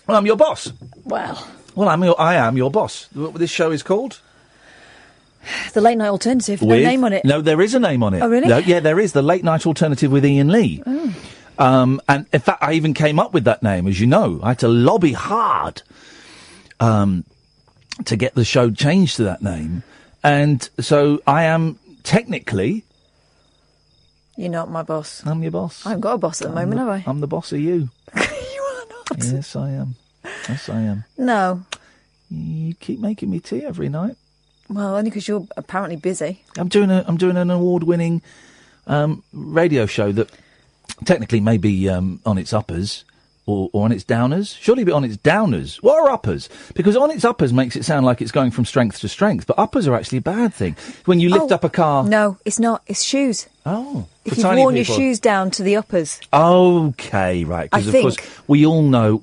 Well, I'm your boss. Well, I am your boss. What this show is called? The Late Night Alternative. No name on it. No, there is a name on it. Oh, really? No, yeah, there is. The Late Night Alternative with Iain Lee. Oh. And in fact, I even came up with that name, as you know. I had to lobby hard to get the show changed to that name. And so I am technically... You're not my boss. I'm your boss. I haven't got a boss at the moment, have I? I'm the boss of you. You are not. Yes, I am. Yes, I am. No. You keep making me tea every night. Well, only because you're apparently busy. I'm doing an award-winning radio show that technically may be on its uppers or on its downers. Surely be on its downers. What are uppers? Because on its uppers makes it sound like it's going from strength to strength, but uppers are actually a bad thing. When you lift up a car... No, it's not. It's shoes. Oh. If you've worn your shoes down to the uppers. Okay, right. Because, of course, we all know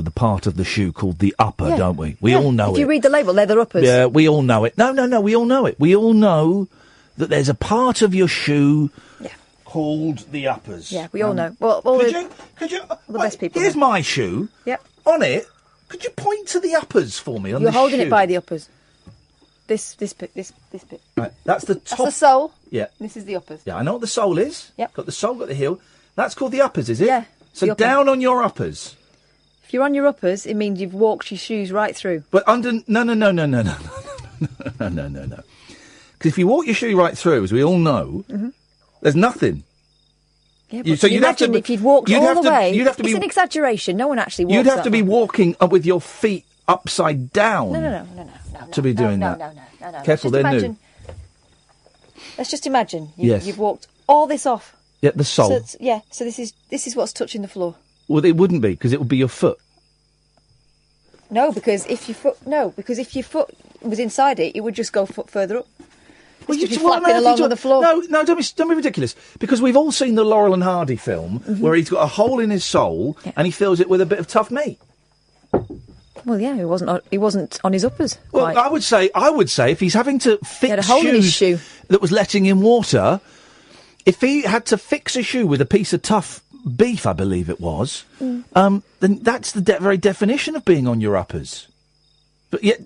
the part of the shoe called the upper, don't we? We all know it. If you read the label, they're the uppers. Yeah, we all know it. No, we all know it. We all know that there's a part of your shoe called the uppers. Yeah, we all know. Well, could you? The best people. Here's my shoe. Yep. On it, could you point to the uppers for me? You're holding it by the uppers. This bit. Right, that's the top. That's the sole. Yeah. This is the uppers. Yeah, I know what the sole is. Yep. Got the sole, got the heel. That's called the uppers, is it? Yeah. So down on your uppers. If you're on your uppers, it means you've walked your shoes right through. But under... No. Because if you walk your shoe right through, as we all know, there's nothing. Yeah, but you'd imagine if you'd walked all the way... It's an exaggeration. No one actually walks You'd have to be way. walking with your feet upside down. No. To be doing that. No. Careful, they're new. Let's just imagine you've walked all this off. Yeah, the sole. So this is what's touching the floor. Well, it wouldn't be, because it would be your foot. No, because if your foot was inside it, it would just go further up. Well, you're flapping along on the floor. No, don't be ridiculous. Because we've all seen the Laurel and Hardy film where he's got a hole in his sole and he fills it with a bit of tough meat. Well, yeah, he wasn't on his uppers. Well, I would say if he's having to fix he had a hole in his shoe that was letting in water, if he had to fix a shoe with a piece of tough beef, I believe it was, then that's the very definition of being on your uppers. But yet,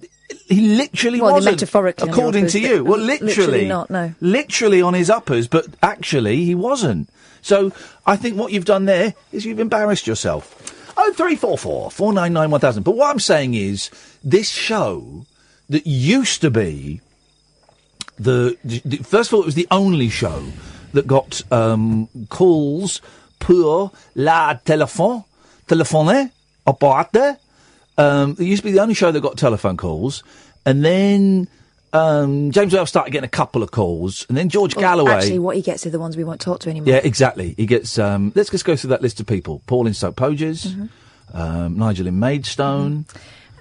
he literally wasn't, metaphorically according to you. Well, literally not, no. Literally on his uppers, but actually he wasn't. So I think what you've done there is you've embarrassed yourself. 0344 499 1000. But what I'm saying is, this show that used to be first of all, it was the only show that got calls pour la téléphoner opérateur. It used to be the only show that got telephone calls, and then James Whale started getting a couple of calls, and then George Galloway. Actually, what he gets are the ones we won't talk to anymore. Yeah, exactly. He gets. Let's just go through that list of people: Paul in Stoke Poges, Nigel in Maidstone,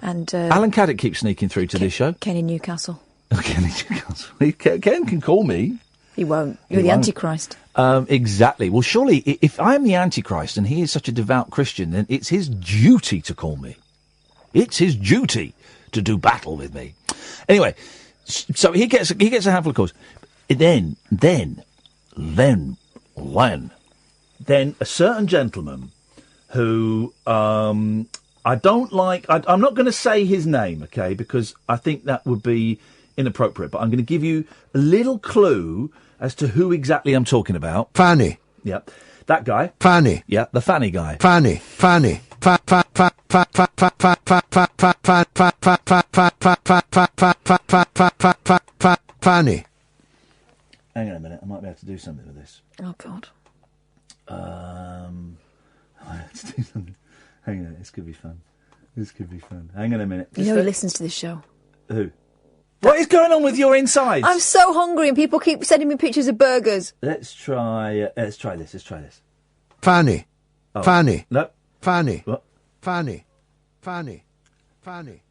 and Alan Caddick keeps sneaking through to this show. Ken in Newcastle. Ken in Newcastle. Ken can call me. He won't. You're the Antichrist. Exactly. Well, surely, if I'm the Antichrist and he is such a devout Christian, then it's his duty to call me. It's his duty to do battle with me. Anyway, so he gets a handful of calls. Then a certain gentleman who I don't like. I'm not going to say his name, okay, because I think that would be inappropriate. But I'm going to give you a little clue as to who exactly I'm talking about. Fanny. Yeah, that guy. Fanny. Yeah, the Fanny guy. Fanny. Fanny. Fanny. Hang on a minute, I might be able to do something with this. Oh God. I have to do something. Hang on, this could be fun. Hang on a minute. You know he listens to this show. Who? What is going on with your insides? I'm so hungry and people keep sending me pictures of burgers. Let's try this. Fanny. Oh. Fanny. No. Fanny. What? Fanny. Fanny. Fanny.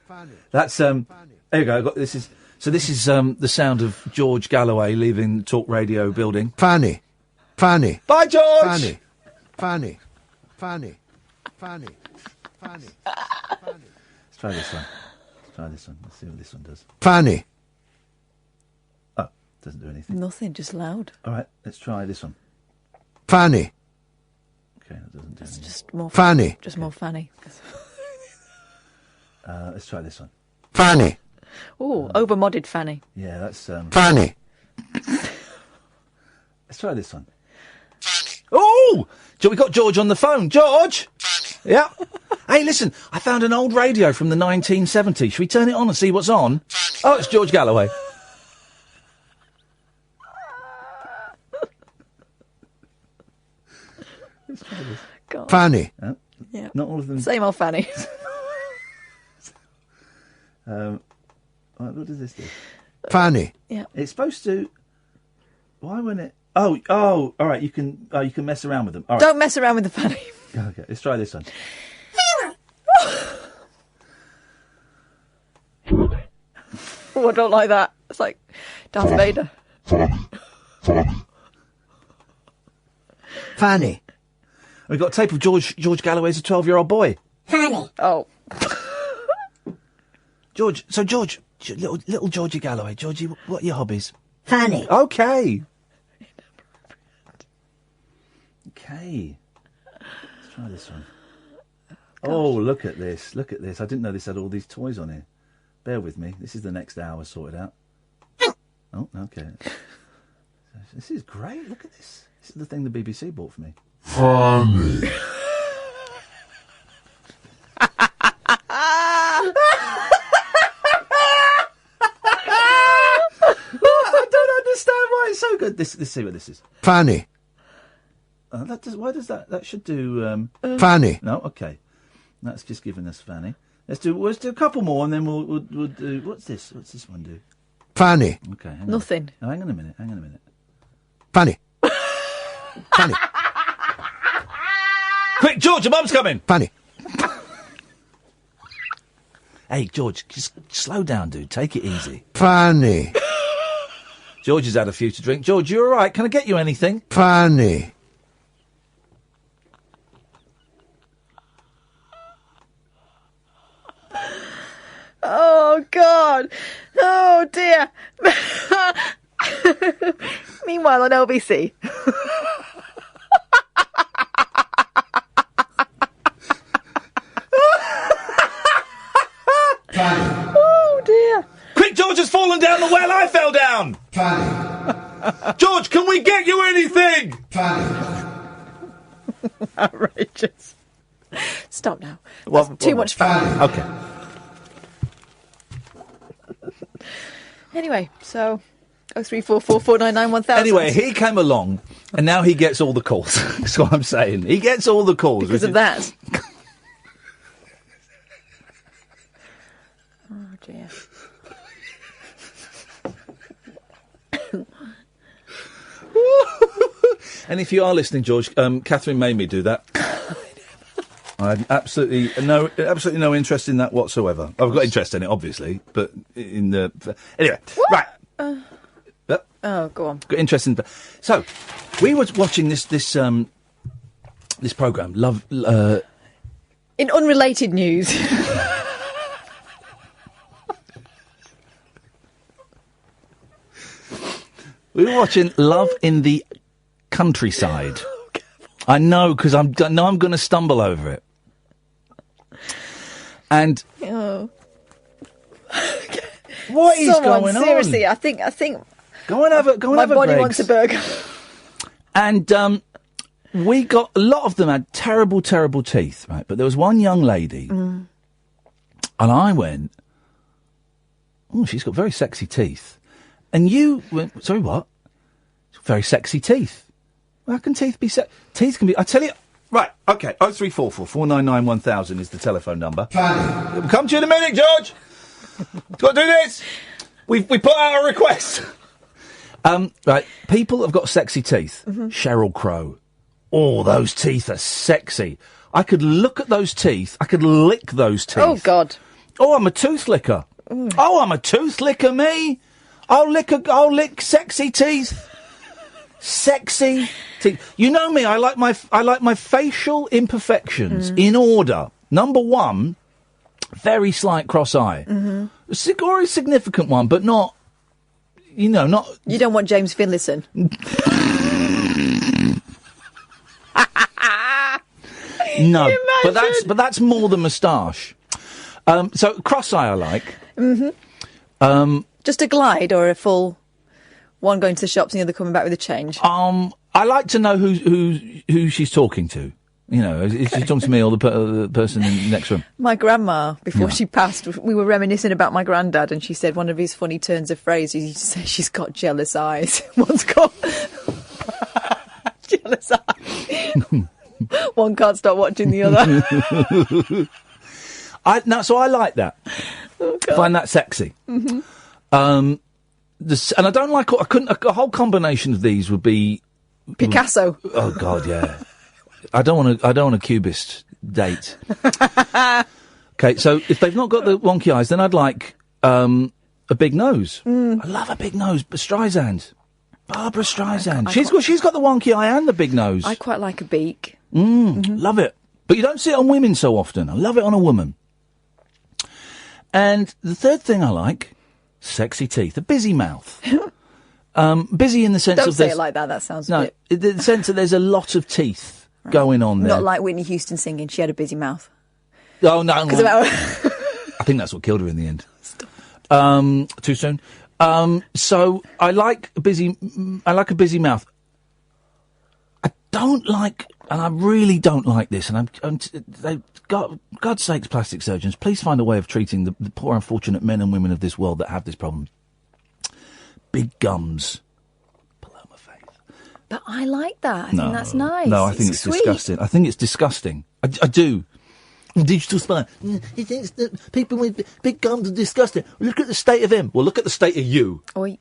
Fanny. That's, there you go. This is So this is the sound of George Galloway leaving the Talk Radio building. Fanny. Fanny. Bye, George! Fanny. Fanny. Fanny. Fanny. Fanny. Fanny. Let's try this one. Let's see what this one does. Fanny. Oh, doesn't do anything. Nothing, just loud. All right, let's try this one. Fanny. Okay, that doesn't do anything. Just more Fanny. Just more Fanny. Let's try this one. Fanny. Oh, over-modded Fanny. Yeah, that's... Fanny. Let's try this one. Fanny. Oh! We got George on the phone. George! Fanny. Yeah. Hey, listen, I found an old radio from the 1970s. Should we turn it on and see what's on? Fanny. Oh, it's George Galloway. Let's try this. God. Fanny. Yeah. Not all of them. Same old Fanny. What does this do? Fanny. Yeah. It's supposed to... Why wouldn't it... Oh, all right, you can mess around with them. All right. Don't mess around with the Fanny. Okay, let's try this one. Oh, I don't like that. It's like Darth Vader. Fanny. We've got a tape of George Galloway as a 12-year-old boy. Fanny. Oh. George, little Georgie Galloway. Georgie, what are your hobbies? Fanny. Okay. Okay. Let's try this one. Oh, look at this. Look at this. I didn't know this had all these toys on here. Bear with me. This is the next hour sorted out. Oh, okay. This is great. Look at this. This is the thing the BBC bought for me. Fanny. I don't understand why it's so good. Let's see what this is. Fanny. Why does that? That should do. Fanny. No, okay. That's just giving us Fanny. Let's do a couple more, and then we'll do. What's this? What's this one do? Fanny. Okay. Nothing. No, hang on a minute. Fanny. Fanny. Quick, George, your mum's coming. Fanny. Hey, George, just slow down, dude. Take it easy. Fanny. George has had a few to drink. George, you all right? Can I get you anything? Fanny. Oh, God. Oh, dear. Meanwhile on LBC. Oh, dear. Quick, George has fallen down the well. I fell down. Fanny. George, can we get you anything? Fanny. Outrageous. Stop now. What, Too much fun. Okay. Anyway, so 03444991000. Anyway, he came along, and now he gets all the calls. That's what I'm saying. He gets all the calls. Because of that. Oh, dear. And if you are listening, George, Catherine made me do that. I had absolutely no interest in that whatsoever. I've got interest in it, obviously, but in the... Anyway, what? Right. Oh, go on. Got interest in... So, we were watching this programme, Love... In unrelated news. We were watching Love in the Countryside. I know, because I know I'm going to stumble over it. And Oh. what is going on? Seriously, I think. Go and have a my body Greggs. wants a burger. And we got a lot of them had terrible, terrible teeth, right? But there was one young lady, and I went, "Oh, she's got very sexy teeth." And you went, "Sorry, what?" Very sexy teeth. How can teeth be teeth can be? I tell you. Right, okay, 03444991000 is the telephone number. Fanny. We'll come to you in a minute, George. Got to do this. We put out a request. Right, people have got sexy teeth. Sheryl Crow. Oh, those teeth are sexy. I could look at those teeth. I could lick those teeth. Oh, God. Oh, I'm a tooth licker. Oh, I'm a tooth licker, me. I'll lick sexy teeth. Sexy teeth. You know me. I like my facial imperfections in order. Number one, very slight cross eye. Or a significant one, but not. Not. You don't want James Finlayson. No, but that's more than moustache. So cross eye I like. Just a glide or a full one going to the shops and the other coming back with a change. I like to know who she's talking to. Is she talking to me or the person in the next room? My grandma, before she passed, we were reminiscing about my granddad, and she said one of his funny turns of phrase is he said she's got jealous eyes. One's got jealous eyes. One can't stop watching the other. So I like that. Oh, find that sexy. And I don't like. A whole combination of these would be Picasso. Oh God, yeah. I don't want a cubist date. Okay, so if they've not got the wonky eyes, then I'd like a big nose. I love a big nose. But Streisand, Barbara Streisand, she's got the wonky eye and the big nose. I quite like a beak. Love it. But you don't see it on women so often. I love it on a woman. And the third thing I like, sexy teeth, a busy mouth. Busy in the sense Don't of say it like that. That sounds a bit... in the sense that there's a lot of teeth going on there. Not like Whitney Houston singing. She had a busy mouth. Oh no! Because I think that's what killed her in the end. Too soon. So I like a busy mouth. I don't like, and I really don't like this. And God's sakes, plastic surgeons, please find a way of treating the poor, unfortunate men and women of this world that have this problem. Big gums. But I like that. I think that's nice. No, I think it's disgusting. I think it's disgusting. I do. Digital spy. He thinks that people with big gums are disgusting. Look at the state of him. Well, look at the state of you. Oi.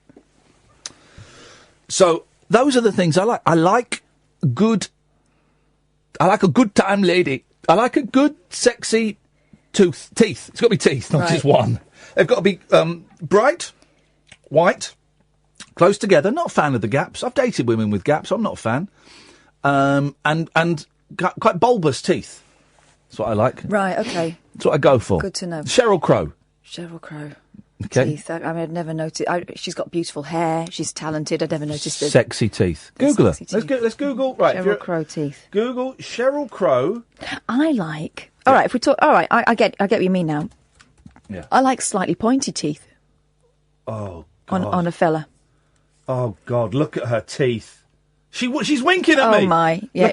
So those are the things I like. I like a good time lady. I like a good, sexy teeth. It's got to be teeth, not just one. They've got to be bright, white, close together. Not a fan of the gaps. I've dated women with gaps. I'm not a fan. And quite bulbous teeth. That's what I like. Right, okay. That's what I go for. Good to know. Sheryl Crow. Okay. Teeth. I'd never noticed. She's got beautiful hair. She's talented. I'd never noticed it. Sexy teeth. Google her. Let's Google. Right. Sheryl Crow teeth. Google Sheryl Crow. I like. All right. If we talk. All right. I get what you mean now. Yeah. I like slightly pointy teeth. Oh. God. On a fella. Oh God! Look at her teeth. She's winking at me. Oh my! Yeah.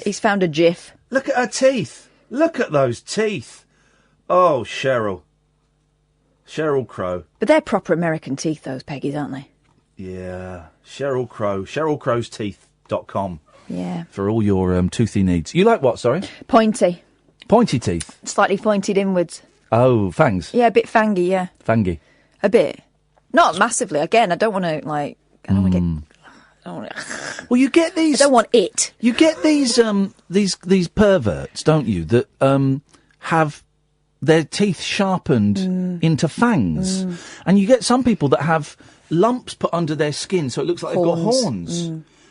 He's found a GIF. Look at her teeth. Look at those teeth. Oh, Sheryl Crow. But they're proper American teeth, those Peggy's, aren't they? Yeah. Sheryl Crow. SherylCrowsTeeth.com. Yeah. For all your toothy needs. You like what, sorry? Pointy. Pointy teeth? Slightly pointed inwards. Oh, fangs? Yeah, a bit fangy, yeah. Fangy? A bit. Not massively. Again, I don't want to, I don't want to get... Well, you get these... I don't want it. You get these perverts, don't you, that have their teeth sharpened into fangs. And you get some people that have lumps put under their skin so it looks like they've got horns.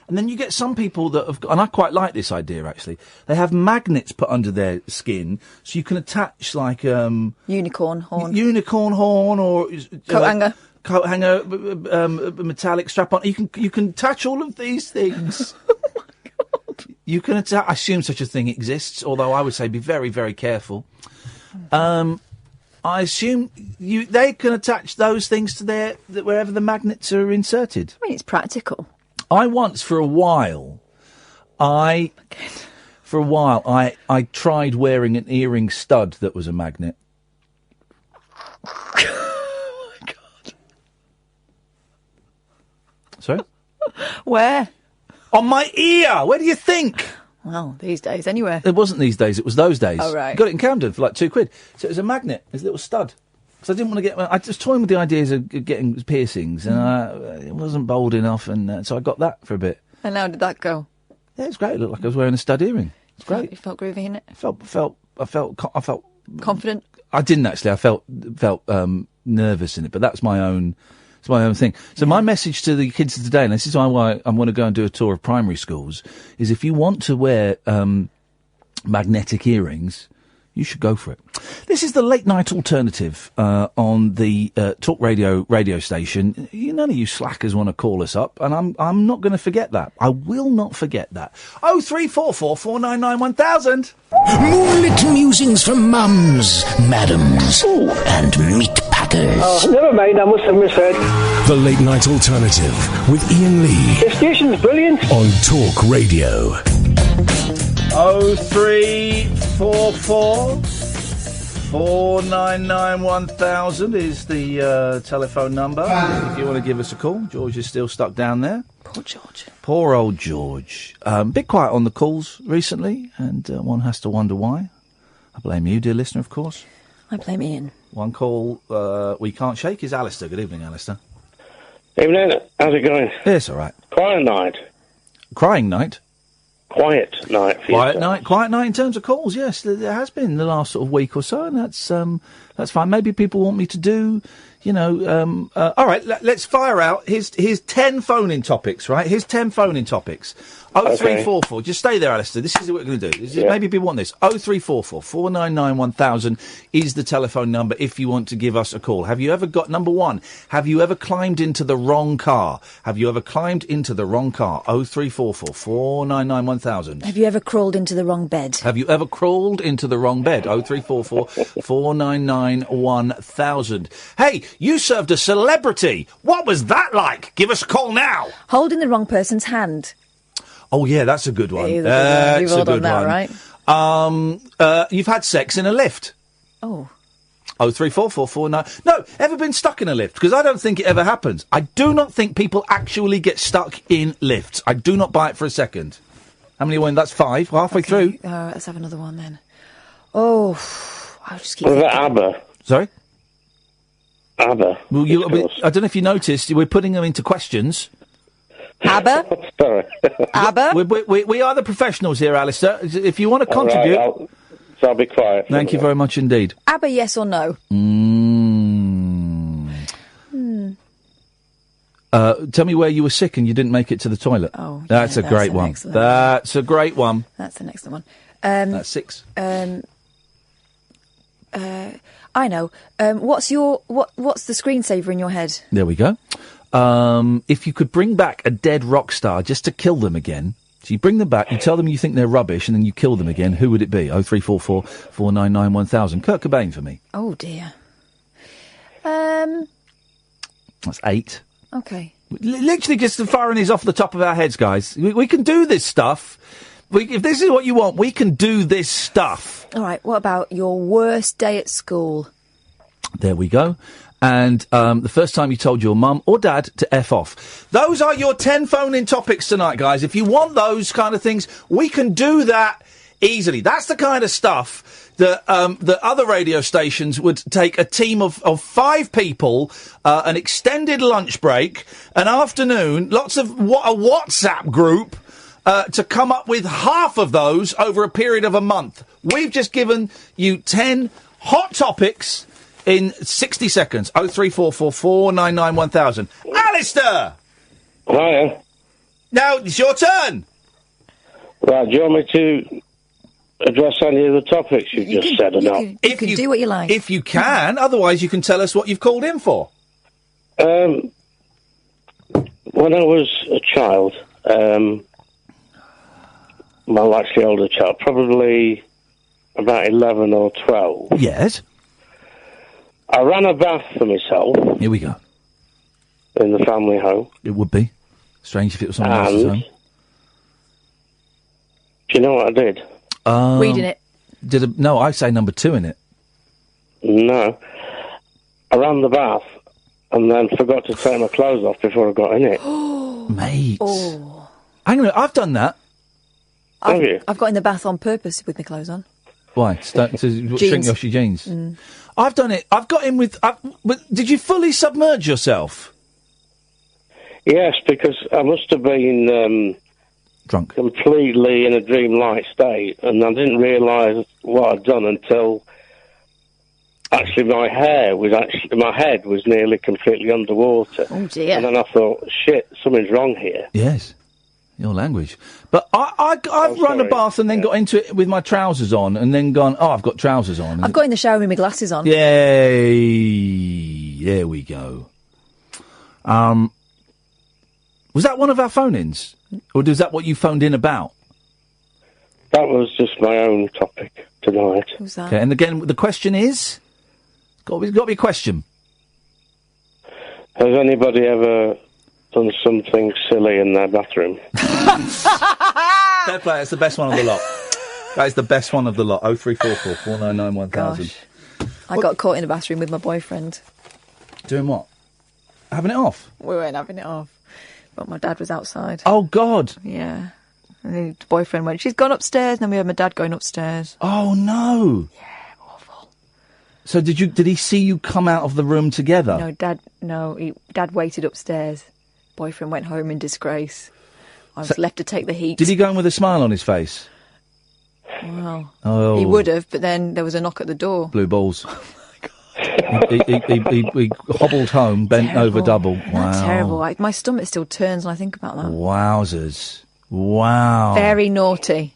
And then you get some people that have... And I quite like this idea, actually. They have magnets put under their skin so you can attach, like... unicorn horn. Unicorn horn or... Coat hanger. Coat hanger, metallic strap-on. You can attach all of these things. Oh, my God. You can attach... I assume such a thing exists, although I would say be very, very careful. I assume they can attach those things to wherever the magnets are inserted. I mean, it's practical. I once, for a while, I tried wearing an earring stud that was a magnet. Oh, my God. Sorry? Where? On my ear! Where do you think? Well, these days, anywhere. It wasn't these days, it was those days. Oh, right. Got it in Camden for like £2. So it was a magnet, it was a little stud. Because I didn't want to I was toying with the ideas of getting piercings, and it wasn't bold enough, and so I got that for a bit. And how did that go? Yeah, it's great. It looked like I was wearing a stud earring. It's great. You felt groovy in it? I felt confident? I didn't actually. I felt nervous in it. But that's my own. It's my own thing. So my message to the kids of today, and this is why I want to go and do a tour of primary schools, is if you want to wear magnetic earrings, you should go for it. This is the late night alternative on the Talk radio station. None of you slackers want to call us up, and I'm not going to forget that. I will not forget that. 0344 499 1000. Moonlit musings from mums, madams, and meat packers. Oh, never mind, I must have misheard. The Late Night Alternative with Iain Lee. The station's brilliant. On Talk Radio. 0344 499 1000 is the telephone number. If you want to give us a call. George is still stuck down there. Poor George. Poor old George. Bit quiet on the calls recently, and one has to wonder why. I blame you, dear listener, of course. I blame Ian. One call we can't shake is Alistair. Good evening, Alistair. Evening. How's it going? Yeah, it's all right. Quiet night. Crying night? Quiet night. For Quiet yourself. night. Quiet night in terms of calls, yes. There has been the last sort of week or so, and that's fine. Maybe people want me to do, all right, let's fire out. Here's 10 phone-in topics, right? Here's 10 phone-in topics. 0344. Just stay there, Alistair. This is what we're going to do. Maybe people want this. 0344 499 1000 is the telephone number if you want to give us a call. Have you ever got, number one, have you ever climbed into the wrong car? Have you ever climbed into the wrong car? 0344 499 1000. Have you ever crawled into the wrong bed? Have you ever crawled into the wrong bed? 0344 499 1000. Hey, you served a celebrity. What was that like? Give us a call now. Holding the wrong person's hand. Oh, yeah, that's a good one. You've That's all a good done that, one. right? You've had sex in a lift. Oh. 0344 499. No, ever been stuck in a lift? Because I don't think it ever happens. I do not think people actually get stuck in lifts. I do not buy it for a second. How many went? That's 5. Halfway through. Let's have another one then. Oh, I'll just keep. Was that ABBA? Sorry? ABBA. Well, I don't know if you noticed, we're putting them into questions. ABBA? Sorry. ABBA? We are the professionals here, Alistair. If you want to contribute... Right, I'll be quiet. Thank you very much indeed. ABBA, yes or no? Tell me where you were sick and you didn't make it to the toilet. Oh, that's a great one. That's a great one. That's an excellent one. That's 6. I know. What's the screensaver in your head? There we go. If you could bring back a dead rock star just to kill them again, so you bring them back, you tell them you think they're rubbish, and then you kill them again, who would it be? 0344 499 1000. Kurt Cobain for me. Oh, dear. That's 8. Okay. Literally just firing these off the top of our heads, guys. We can do this stuff. If this is what you want, we can do this stuff. All right, what about your worst day at school? There we go. And the first time you told your mum or dad to F off. Those are your 10 phone-in topics tonight, guys. If you want those kind of things, we can do that easily. That's the kind of stuff that other radio stations would take a team of 5 people, an extended lunch break, an afternoon, a WhatsApp group, to come up with half of those over a period of a month. We've just given you 10 hot topics in 60 seconds. 0344 499 1000. Alistair! Hiya. Now, it's your turn. Right, do you want me to address any of the topics you just said or not? You can do what you like. If you can. Otherwise, you can tell us what you've called in for. When I was a child, well, actually older child, probably about 11 or 12. Yes. I ran a bath for myself. Here we go. In the family home. It would be. Strange if it was someone else's home. Do you know what I did? Reading it. No, I say number 2 in it. No. I ran the bath and then forgot to take my clothes off before I got in it. Mate. Oh. Hang on, I've done that. Have you? I've got in the bath on purpose with my clothes on. Why? To shrink your jeans? Mm. I've done it. I've got in with... did you fully submerge yourself? Yes, because I must have been... drunk. Completely in a dreamlike state, and I didn't realise what I'd done until I actually my head was nearly completely underwater. Oh dear! And then I thought, shit, something's wrong here. Yes. Your language. But I've run a bath and then got into it with my trousers on and then gone, I've got trousers on. I've got in the shower with my glasses on. Yay! There we go. Was that one of our phone-ins? Or was that what you phoned in about? That was just my own topic tonight. Who's that? Okay, and again, the question is? It's got to be a question. Has anybody ever done something silly in their bathroom? Fair play, it's the best one of the lot. That is the best one of the lot. 0344 499 1000. Gosh. I got caught in the bathroom with my boyfriend. Doing what? Having it off? We weren't having it off. But my dad was outside. Oh, God. Yeah. And the boyfriend went, she's gone upstairs. And then we had my dad going upstairs. Oh, no. Yeah, awful. So did he see you come out of the room together? Dad waited upstairs. Boyfriend went home in disgrace. I was left to take the heat. Did he go in with a smile on his face? Well, Oh. he would have, but then there was a knock at the door. Blue balls. He hobbled home, bent over double. Wow. That's terrible. My stomach still turns when I think about that. Wowzers. Wow. Very naughty.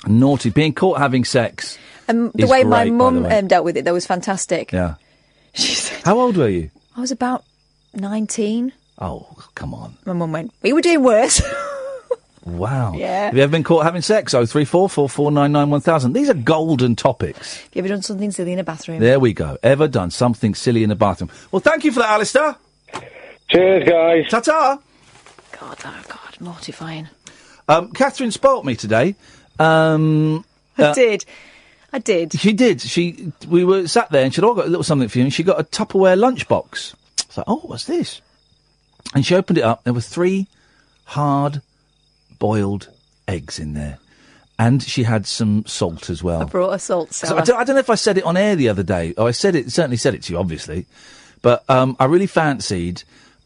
Naughty. Being caught having sex. The way my great, mum by the way. dealt with it, that was fantastic. Yeah. How old were you? I was about 19. Oh, come on. My mum went, we were doing worse. Wow. Yeah. Have you ever been caught having sex? 0344 499 1000. These are golden topics. Have you ever done something silly in a bathroom? There we go. Ever done something silly in a bathroom? Well, thank you for that, Alistair. Cheers, guys. Ta-ta. God, mortifying. Catherine spoilt me today. I did. She did. We were sat there and she'd all got a little something for you and she got a Tupperware lunchbox. It's like, oh, what's this? And she opened it up. There were 3 hard-boiled eggs in there. And she had some salt as well. I brought a salt cellar. So I don't know if I said it on air the other day. Oh, certainly said it to you, obviously. But I really fancied...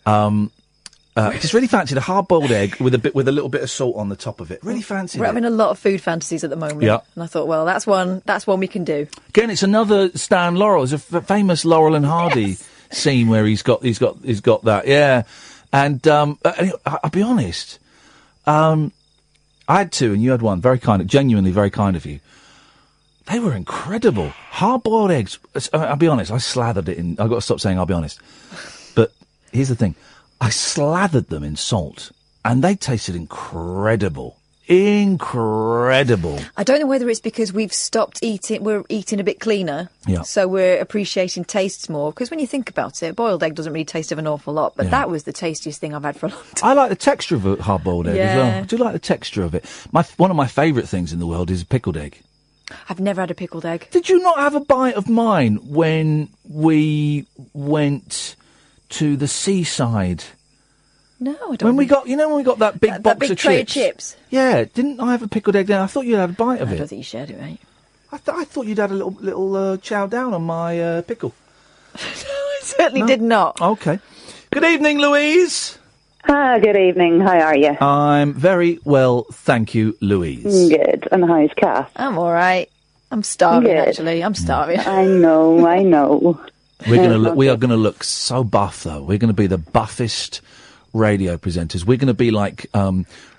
just really fancied a hard-boiled egg with a little bit of salt on the top of it. Really fancied We're it. having a lot of food fantasies at the moment. Yeah. And I thought, well, that's one we can do. Again, it's another Stan Laurel. It's a famous Laurel and Hardy scene where he's got that. Yeah. And I'll be honest. I had 2 and you had 1. Very kind, genuinely very kind of you. They were incredible. Hard-boiled eggs. I'll be honest. I slathered it in. I've got to stop saying I'll be honest. But here's the thing. I slathered them in salt, and they tasted incredible. Incredible. I don't know whether it's because we've stopped eating, we're eating a bit cleaner, Yeah. so we're appreciating tastes more. Because when you think about it, boiled egg doesn't really taste of an awful lot, but that was the tastiest thing I've had for a long time. I like the texture of a hard-boiled egg as well. Yeah. I do like the texture of it. One of my favourite things in the world is a pickled egg. I've never had a pickled egg. Did you not have a bite of mine when we went to the seaside? No, I don't. When we got that big box that big of tray chips. of chips. Yeah, didn't I have a pickled egg there? I thought you had a bite of it. I don't think you shared it, mate. I thought you'd had a little chow down on my pickle. I certainly did not. Okay. Good evening, Louise. Good evening. How are you? I'm very well, thank you, Louise. Good. And how's Kath? I'm all right. I'm starving, Good. actually. I'm starving. I know. We are gonna look so buff, though. We're gonna be the buffest radio presenters. We're gonna be like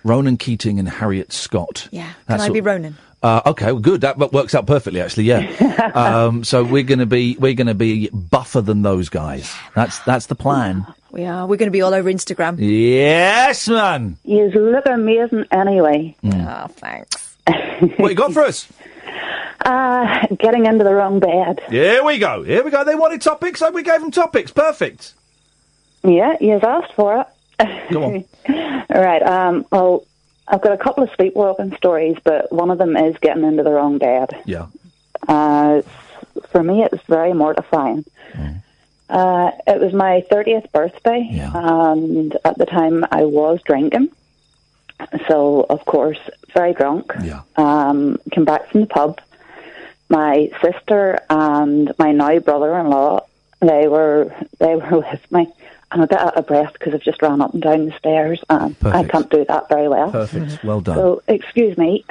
Ronan Keating and Harriet Scott. Yeah. Can I be Ronan? Okay, well, good. That works out perfectly, actually. Yeah. So we're gonna be buffer than those guys. That's the plan. We are. We're going to be all over Instagram. Yes, man. You look amazing anyway. Oh, thanks. What you got for us? Getting into the wrong bed. Here we go. They wanted topics, so we gave them topics. Perfect. Yeah, you've asked for it. Go on. All right. Well, I've got a couple of sleepwalking stories, but one of them is getting into the wrong bed. Yeah. For me, it was very mortifying. It was my 30th birthday, and at the time I was drinking. So, of course, very drunk. Yeah. Came back from the pub. My sister and my now brother-in-law, they were with me. I'm a bit out of breath because I've just ran up and down the stairs, and I can't do that very well. Perfect. Well done. So, excuse me.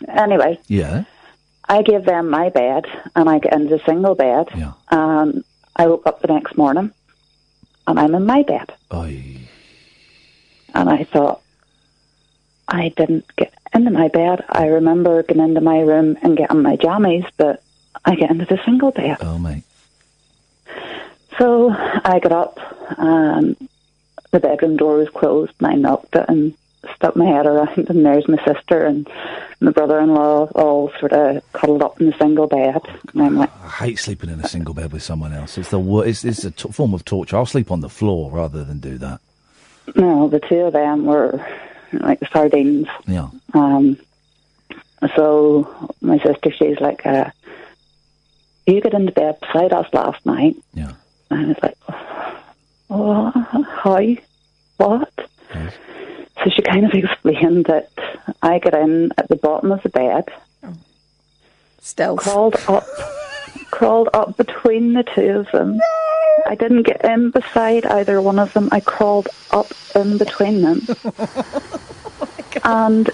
Anyway. Yeah. I gave them my bed, and I get into the single bed, and I woke up the next morning, and I'm in my bed. Oy. And I thought, I didn't get into my bed. I remember getting into my room and getting my jammies, but I get into the single bed. Oh, mate. So I got up, and the bedroom door was closed, and I knocked it and stuck my head around, and there's my sister and my brother-in-law all sort of cuddled up in the single bed. And I'm like, I hate sleeping in a single bed with someone else. It's it's a form of torture. I'll sleep on the floor rather than do that. no, the two of them were like sardines. Yeah. So my sister, she's like, you got into bed beside us last night. Yeah. And I was like, oh, how? What? Yes. So she kind of explained that I got in at the bottom of the bed. Stealth. Crawled up between the two of them. No! I didn't get in beside either one of them. I crawled up in between them. And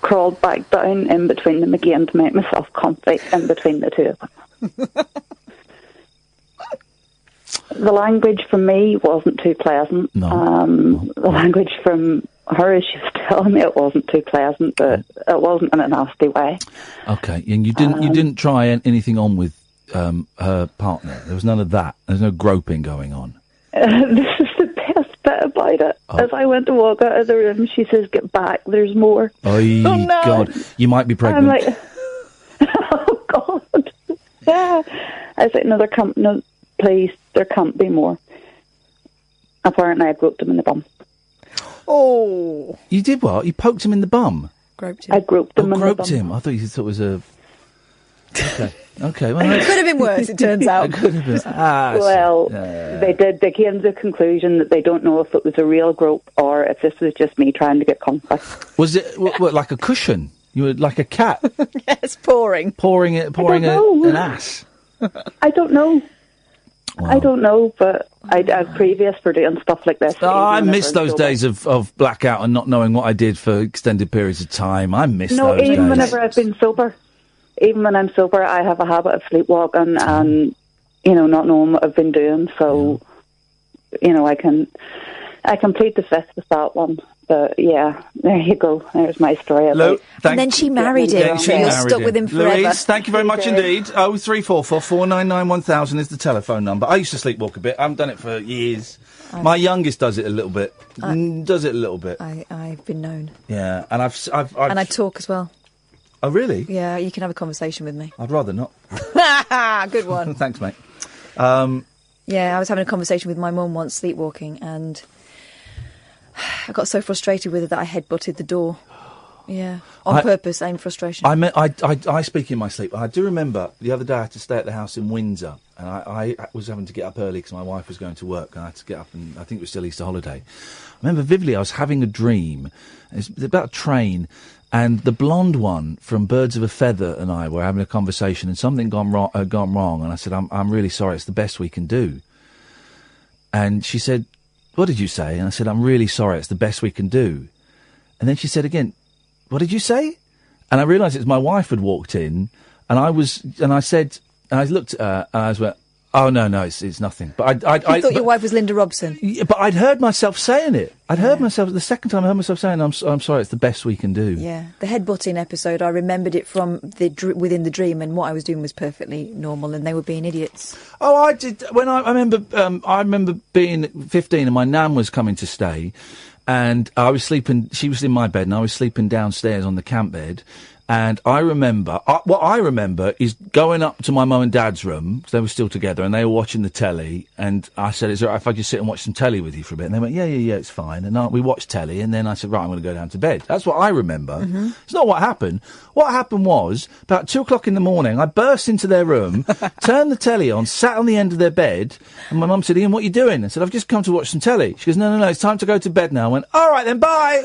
crawled back down in between them again to make myself comfy in between the two of them. The language from me wasn't too pleasant. No. The language from her, she was telling me it wasn't too pleasant, but it wasn't in a nasty way. Okay, and you didn't try anything on with her partner. There was none of that. There's no groping going on. This is the best bit about it. Oh. As I went to walk out of the room, she says, "Get back, there's more." Oh, no. God, you might be pregnant. I'm like, oh God. Yeah. I said, no, please, there can't be more. Apparently I groped him in the bum. Oh. You did what? You poked him in the bum? Groped him. I groped him in the bum. Groped him. I thought you thought it was a... Okay. Well, it could have been worse, it turns out. It could have been. They came to the conclusion that they don't know if it was a real grope or if this was just me trying to get comfort. Was it what, like a cushion? You were like a cat? Yes, pouring an ass. I don't know. Wow. I don't know, but I'm previous for doing stuff like this. I miss those days of blackout and not knowing what I did for extended periods of time. I miss those days. No, even whenever I've been sober. Even when I'm sober, I have a habit of sleepwalking and, not knowing what I've been doing. So, I can plead the fifth with that one. But, yeah, there you go. There's my story. And then she married him. So you're stuck with him forever. Louise, thank you very much indeed. 0344 499 1000 is the telephone number. I used to sleepwalk a bit. I haven't done it for years. My youngest does it a little bit. I've been known. Yeah, and I've and I talk as well. Oh, really? Yeah, you can have a conversation with me. I'd rather not. Good one. Thanks, mate. Yeah, I was having a conversation with my mum once, sleepwalking, and I got so frustrated with her that I headbutted the door. Yeah, on purpose, in frustration. I speak in my sleep. I do remember the other day I had to stay at the house in Windsor, and I was having to get up early because my wife was going to work, and I had to get up, and I think it was still Easter holiday. I remember vividly I was having a dream. It's about a train, and the blonde one from Birds of a Feather and I were having a conversation, and something gone wrong, and I said, I'm really sorry, it's the best we can do. And she said, what did you say? And I said, I'm really sorry, it's the best we can do. And then she said again, what did you say? And I realised it was my wife had walked in, and I looked at her, and I was like, oh, no, it's nothing. But I thought your wife was Linda Robson. Yeah, but I'd heard myself saying it. The second time I heard myself saying, I'm sorry, it's the best we can do. Yeah, the headbutting episode, I remembered it from within the dream, and what I was doing was perfectly normal, and they were being idiots. Oh, I did. When I remember being 15, and my nan was coming to stay, and I was sleeping. She was in my bed, and I was sleeping downstairs on the camp bed. And I remember, what I remember is going up to my mum and dad's room, because they were still together, and they were watching the telly, and I said, is it all right if I just sit and watch some telly with you for a bit? And they went, yeah, it's fine. And we watched telly, and then I said, right, I'm going to go down to bed. That's what I remember. Mm-hmm. It's not what happened. What happened was, about 2 o'clock in the morning, I burst into their room, turned the telly on, sat on the end of their bed, and my mum said, Ian, what are you doing? I said, I've just come to watch some telly. She goes, no, it's time to go to bed now. I went, all right then, bye!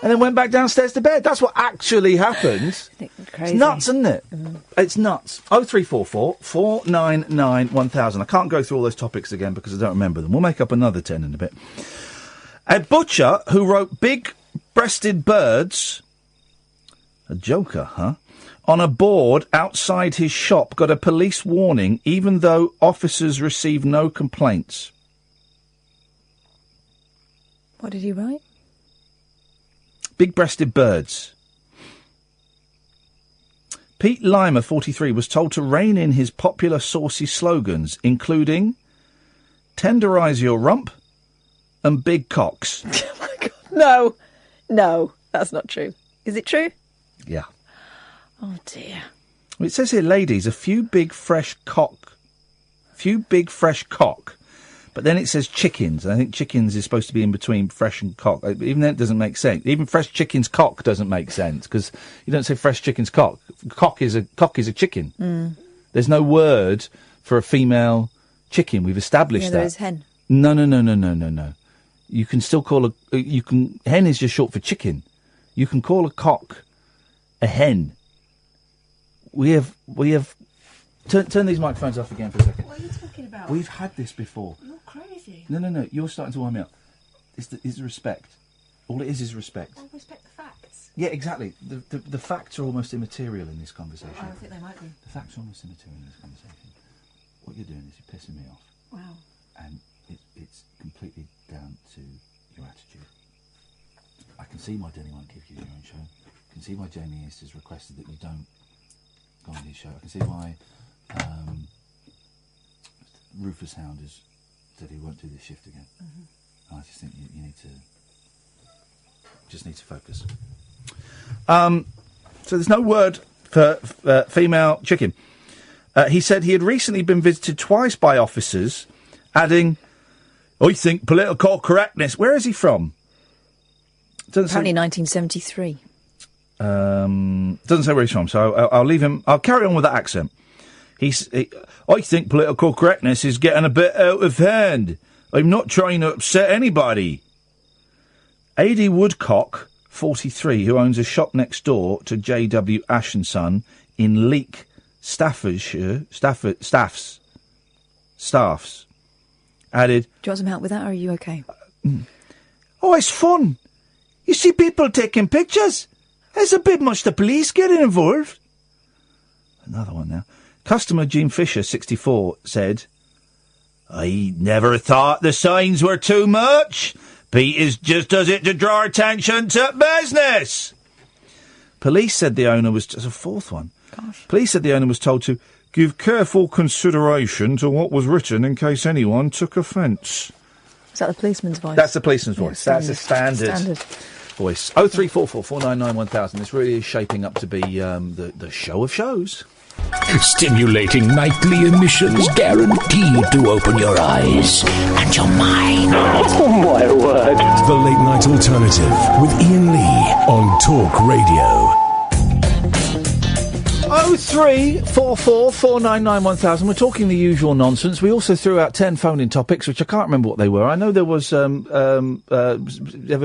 And then went back downstairs to bed. That's what actually happened. It's nuts, isn't it? Mm. It's nuts. 0344 499 1000. I can't go through all those topics again because I don't remember them. We'll make up another 10 in a bit. A butcher who wrote big-breasted birds, a joker, huh, on a board outside his shop got a police warning even though officers received no complaints. What did he write? Big-breasted birds. Pete Limer, 43, was told to rein in his popular saucy slogans, including tenderise your rump and big cocks. Oh, my God. No, that's not true. Is it true? Yeah. Oh, dear. Well, it says here, ladies, a few big fresh cock. But then it says chickens. I think chickens is supposed to be in between fresh and cock. Even then it doesn't make sense. Even fresh chicken's cock doesn't make sense, because you don't say fresh chicken's cock. Cock is a chicken. Mm. There's no word for a female chicken. We've established that. There is hen. No. You can still call hen is just short for chicken. You can call a cock a hen. We have. Turn these microphones off again for a second. What are you talking about? We've had this before. You're crazy. No. You're starting to wind me up. It's respect. All it is respect. Well, respect the facts. Yeah, exactly. The facts are almost immaterial in this conversation. Oh, I think they might be. The facts are almost immaterial in this conversation. What you're doing is you're pissing me off. Wow. And it's completely down to your attitude. I can see why Denny won't give you your own show. I can see why Jamie East has requested that you don't go on his show. I can see why Rufus Hound has said he won't do this shift again. Mm-hmm. I just think you need to focus. So there's no word for female chicken. He said he had recently been visited twice by officers, adding, I think political correctness. Where is he from? Apparently 1973. Doesn't say where he's from, so I'll leave him. I'll carry on with that accent. I think political correctness is getting a bit out of hand. I'm not trying to upset anybody. A.D. Woodcock, 43, who owns a shop next door to J.W. Ash & Son in Leek, Staffs, added, Do you want some help with that, or are you okay? Oh, it's fun. You see people taking pictures. It's a bit much the police getting involved. Another one now. Customer Jean Fisher, 64, said, I never thought the signs were too much. Peters just does it to draw attention to business. Police said the owner was... There's a fourth one. Gosh. Police said the owner was told to give careful consideration to what was written in case anyone took offence. Is that the policeman's voice? That's the policeman's voice. Yeah, That's a standard voice. 0344 499 1000. This really is shaping up to be the show of shows. Stimulating nightly emissions guaranteed to open your eyes and your mind. Oh my word. The Late Night Alternative with Iain Lee on Talk Radio. 0344 499 1000. We're talking the usual nonsense. We also threw out 10 phone-in topics, which I can't remember what they were. I know there was ever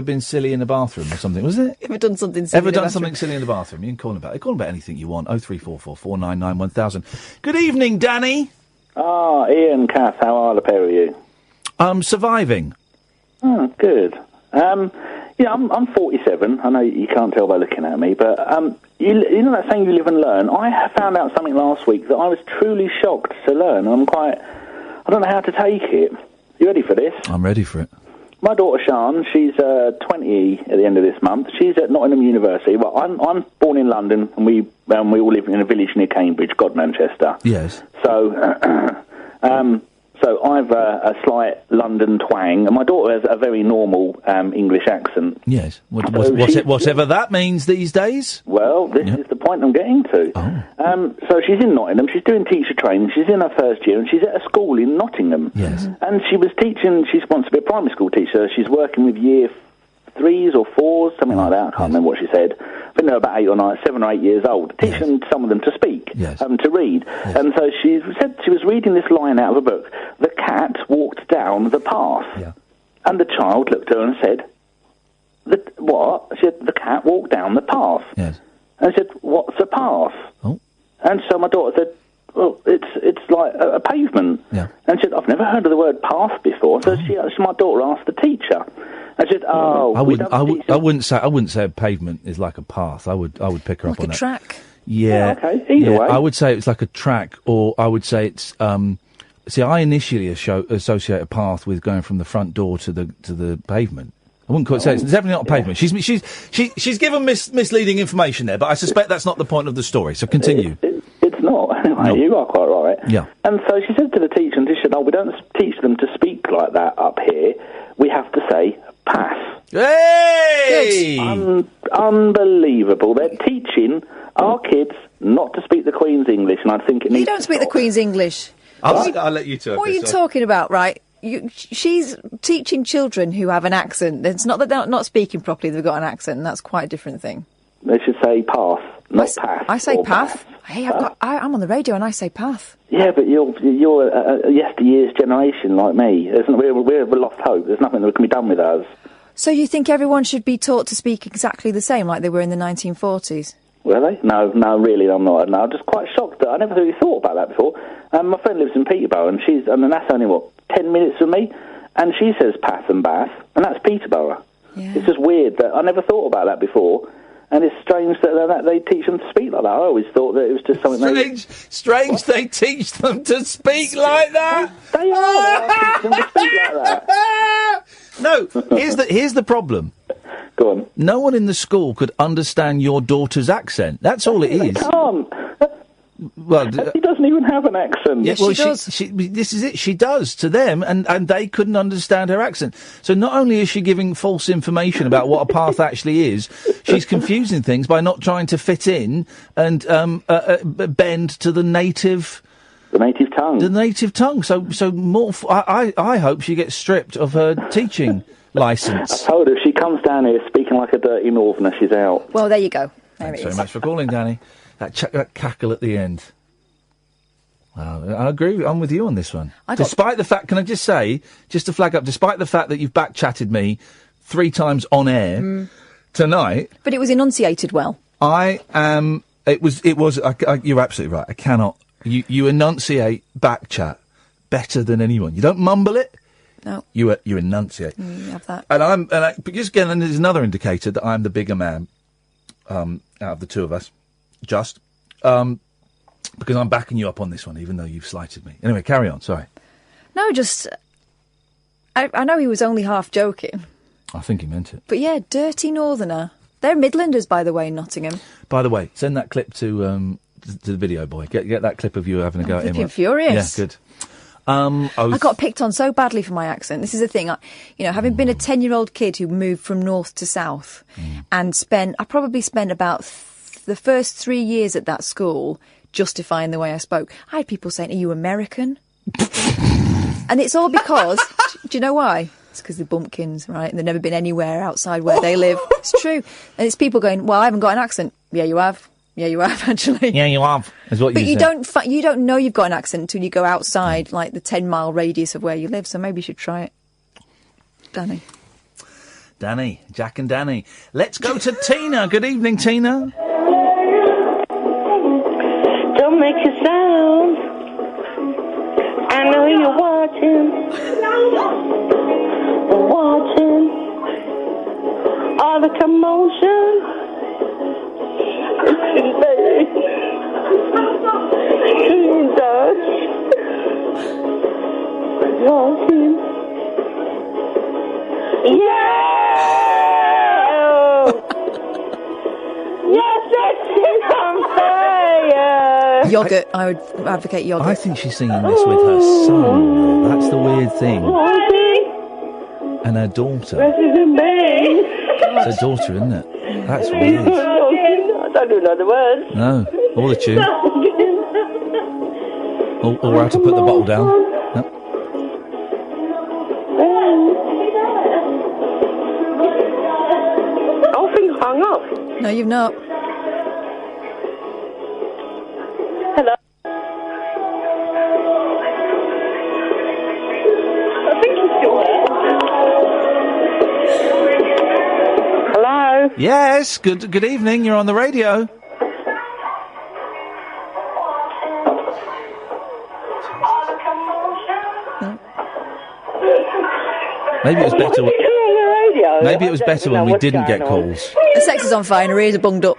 been silly in the bathroom or something, was it? Ever done something silly? Ever done something silly in the bathroom? You can call about anything you want. 0344 499 1000. Good evening, Danny. Ian, Kath, how are the pair of you? Surviving. Oh, good. I'm 47. I know you can't tell by looking at me, but you know that saying, you live and learn? I found out something last week that I was truly shocked to learn. I don't know how to take it. You ready for this? I'm ready for it. My daughter Sian, she's 20 at the end of this month. She's at Nottingham University. Well, I'm born in London, and we all live in a village near Cambridge, Manchester. Yes. So I've a slight London twang, and my daughter has a very normal English accent. Yes. Whatever that means these days? Well, this is the point I'm getting to. Oh. So she's in Nottingham, she's doing teacher training, she's in her first year, and she's at a school in Nottingham. Yes. And she was teaching, she wants to be a primary school teacher, she's working with year 3s or 4s, something like that, I can't remember what she said. I think they're about 7 or 8 years old, teaching some of them to speak, to read. Yes. And so she said she was reading this line out of a book, the cat walked down the path. Yeah. And the child looked at her and said, what? She said, the cat walked down the path. Yes. And I said, what's a path? Oh. And so my daughter said, well, it's like a pavement. Yeah. And she said, I've never heard of the word path before. So my daughter asked the teacher. I said, I wouldn't say a pavement is like a path. I would pick her up on that. Like a track. Yeah. Okay, either way. I would say it's like a track, or I would say it's. See, I initially associate a path with going from the front door to the pavement. I wouldn't quite say it's definitely not a pavement. She's given misleading information there, but I suspect that's not the point of the story. So continue. It's not. Anyway, you are quite right. Yeah. And so she said to the teacher, and she said, we don't teach them to speak like that up here. We have to say pass. Hey! Unbelievable. They're teaching our kids not to speak the Queen's English, and I think it needs You don't speak the Queen's English. I'll let you talk. What are you talking about, right? She's teaching children who have an accent. It's not that they're not speaking properly, they've got an accent, and that's quite a different thing. They should say path, not path. I say path. Hey, I'm on the radio and I say path. Yeah, but you're a yesteryear's generation like me. We're lost hope. There's nothing that can be done with us. So you think everyone should be taught to speak exactly the same like they were in the 1940s? Were they? No, really, I'm not. No, I'm just quite shocked that I never really thought about that before. My friend lives in Peterborough, and that's only, 10 minutes from me, and she says path and bath, and that's Peterborough. Yeah. It's just weird that I never thought about that before, and it's strange that they teach them to speak like that. I always thought that it was just something Strange they teach them to speak like that? They are teaching them to speak like that. No, here's the problem. Go on. No one in the school could understand your daughter's accent. That's all it is. They can't. Well, he doesn't even have an accent. Yes, she does. This is it. She does to them, and they couldn't understand her accent. So not only is she giving false information about what a path actually is, she's confusing things by not trying to fit in and bend to the native tongue. The native tongue. So more. I hope she gets stripped of her teaching licence. I told her if she comes down here speaking like a dirty northerner, she's out. Well, there you go. Thanks very much for calling, Danny. That cackle at the end. Wow, I agree. I'm with you on this one. Despite the fact, can I just say, just to flag up, despite the fact that you've back-chatted me 3 times on air tonight. But it was enunciated well. I am. It was. You're absolutely right. I cannot. You enunciate back-chat better than anyone. You don't mumble it. No. You enunciate. You have that. But just again, and there's another indicator that I'm the bigger man out of the two of us. Just because I'm backing you up on this one, even though you've slighted me. Anyway, carry on. Sorry. No, just I know he was only half joking. I think he meant it. But yeah, dirty northerner. They're Midlanders, by the way, Nottingham. By the way, send that clip to the video boy. Get that clip of you having a go at him. I'm furious. Yeah, good. I got picked on so badly for my accent. This is the thing. Having been a 10-year-old kid who moved from north to south and I probably spent about the first 3 years at that school justifying the way I spoke. I had people saying, "Are you American?" And it's all because, do you know why? It's because they're bumpkins, right? And they've never been anywhere outside where they live. It's true. And it's people going, "Well, I haven't got an accent." Yeah, you have. Yeah, you have, actually. Yeah, you have, is what you said. But you don't know you've got an accent until you go outside, like the 10-mile radius of where you live, so maybe you should try it. Danny, Jack and Danny. Let's go to Tina. Good evening, Tina. Don't make a sound. I know you're watching. All the commotion. Baby. Jesus. Watching. Yeah! Yes, it's on fire! Yoghurt. I would advocate yoghurt. I think she's singing this with her son. That's the weird thing. And her daughter. It's her daughter, isn't it? That's weird. I don't know the words. No, or the tune. Or how to put the bottle down. No. I think I hung up. No, you've not. Hello. I think he's still there. Hello. Yes. Good evening. You're on the radio. Maybe it was better. Maybe it was better when we didn't get calls. The sex is on fire and her ears are bunged up.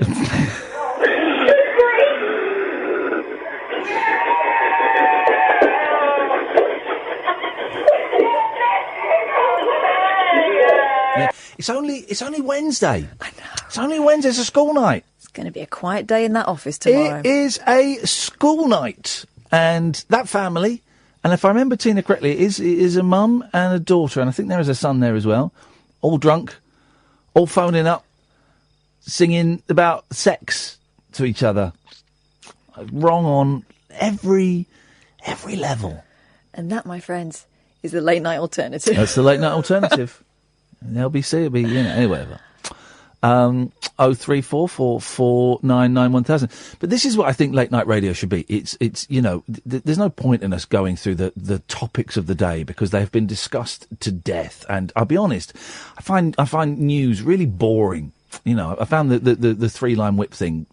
It's only Wednesday. I know. It's only Wednesday. It's a school night. It's going to be a quiet day in that office tomorrow. It is a school night, and that family. And if I remember Tina correctly, it is a mum and a daughter, and I think there is a son there as well. All drunk, all phoning up, singing about sex to each other. Wrong on every level. And that, my friends, is the late night alternative. That's the late night alternative. The LBC will be, whatever. 03444991000. But this is what I think late night radio should be. It's there's no point in us going through the topics of the day because they have been discussed to death. And I'll be honest, I find news really boring. I found the three-line whip thing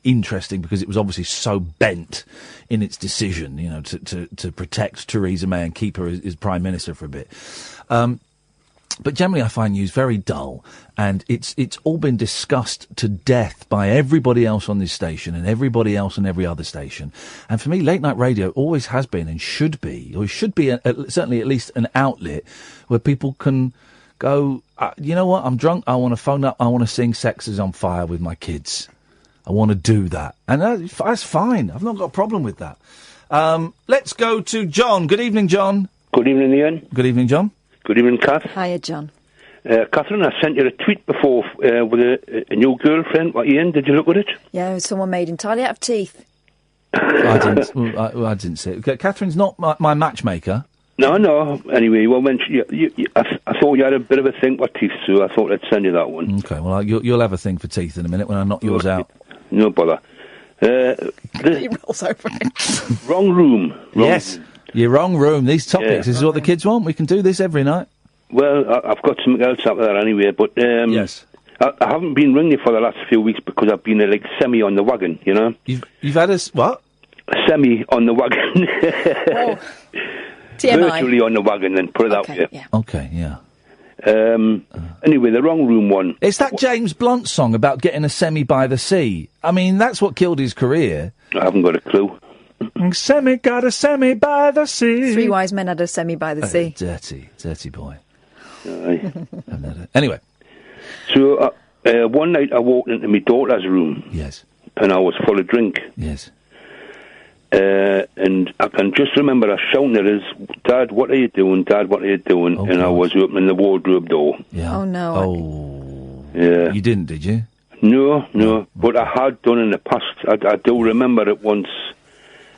interesting because it was obviously so bent in its decision, to protect Theresa May and keep her as Prime Minister for a bit. But generally I find news very dull, and it's all been discussed to death by everybody else on this station and everybody else on every other station. And for me, late night radio always has been and should be certainly at least an outlet where people can go, you know what, I'm drunk, I want to phone up, I want to sing Sex is on Fire with my kids. I want to do that. And that's fine. I've not got a problem with that. Let's go to John. Good evening, John. Good evening, Ian. Good evening, John. Good evening, Kath. Hiya, John. Catherine, I sent you a tweet before with a new girlfriend. Ian, did you look at it? Yeah, it was someone made entirely out of teeth. I didn't see it. Catherine's not my matchmaker. No. Anyway, well, when I thought you had a bit of a thing for teeth, so I thought I'd send you that one. Okay, well, you'll have a thing for teeth in a minute when I knock yours out. No bother. He rolls over. Wrong room. Yes. Your wrong room. These topics. This is what the kids want. We can do this every night. Well, I've got something else up there anyway, but yes. I haven't been ringing you for the last few weeks because I've been semi on the wagon, You've had what? Semi on the wagon. Oh. TMI. Virtually on the wagon, then put it out there. Yeah. Okay, yeah. Anyway, the wrong room one. It's that James Blunt song about getting a semi by the sea. I mean, that's what killed his career. I haven't got a clue. Semi got a semi by the sea. Three wise men had a semi by the sea. Dirty boy. Aye. Anyway. So, one night I walked into my daughter's room. Yes. And I was full of drink. Yes. And I can just remember her shouting at us, "Dad, what are you doing? Dad, what are you doing?" Oh, and I was opening the wardrobe door. Yeah. Oh, no. Oh. Yeah. You didn't, did you? No. But I had done in the past. I do remember it once.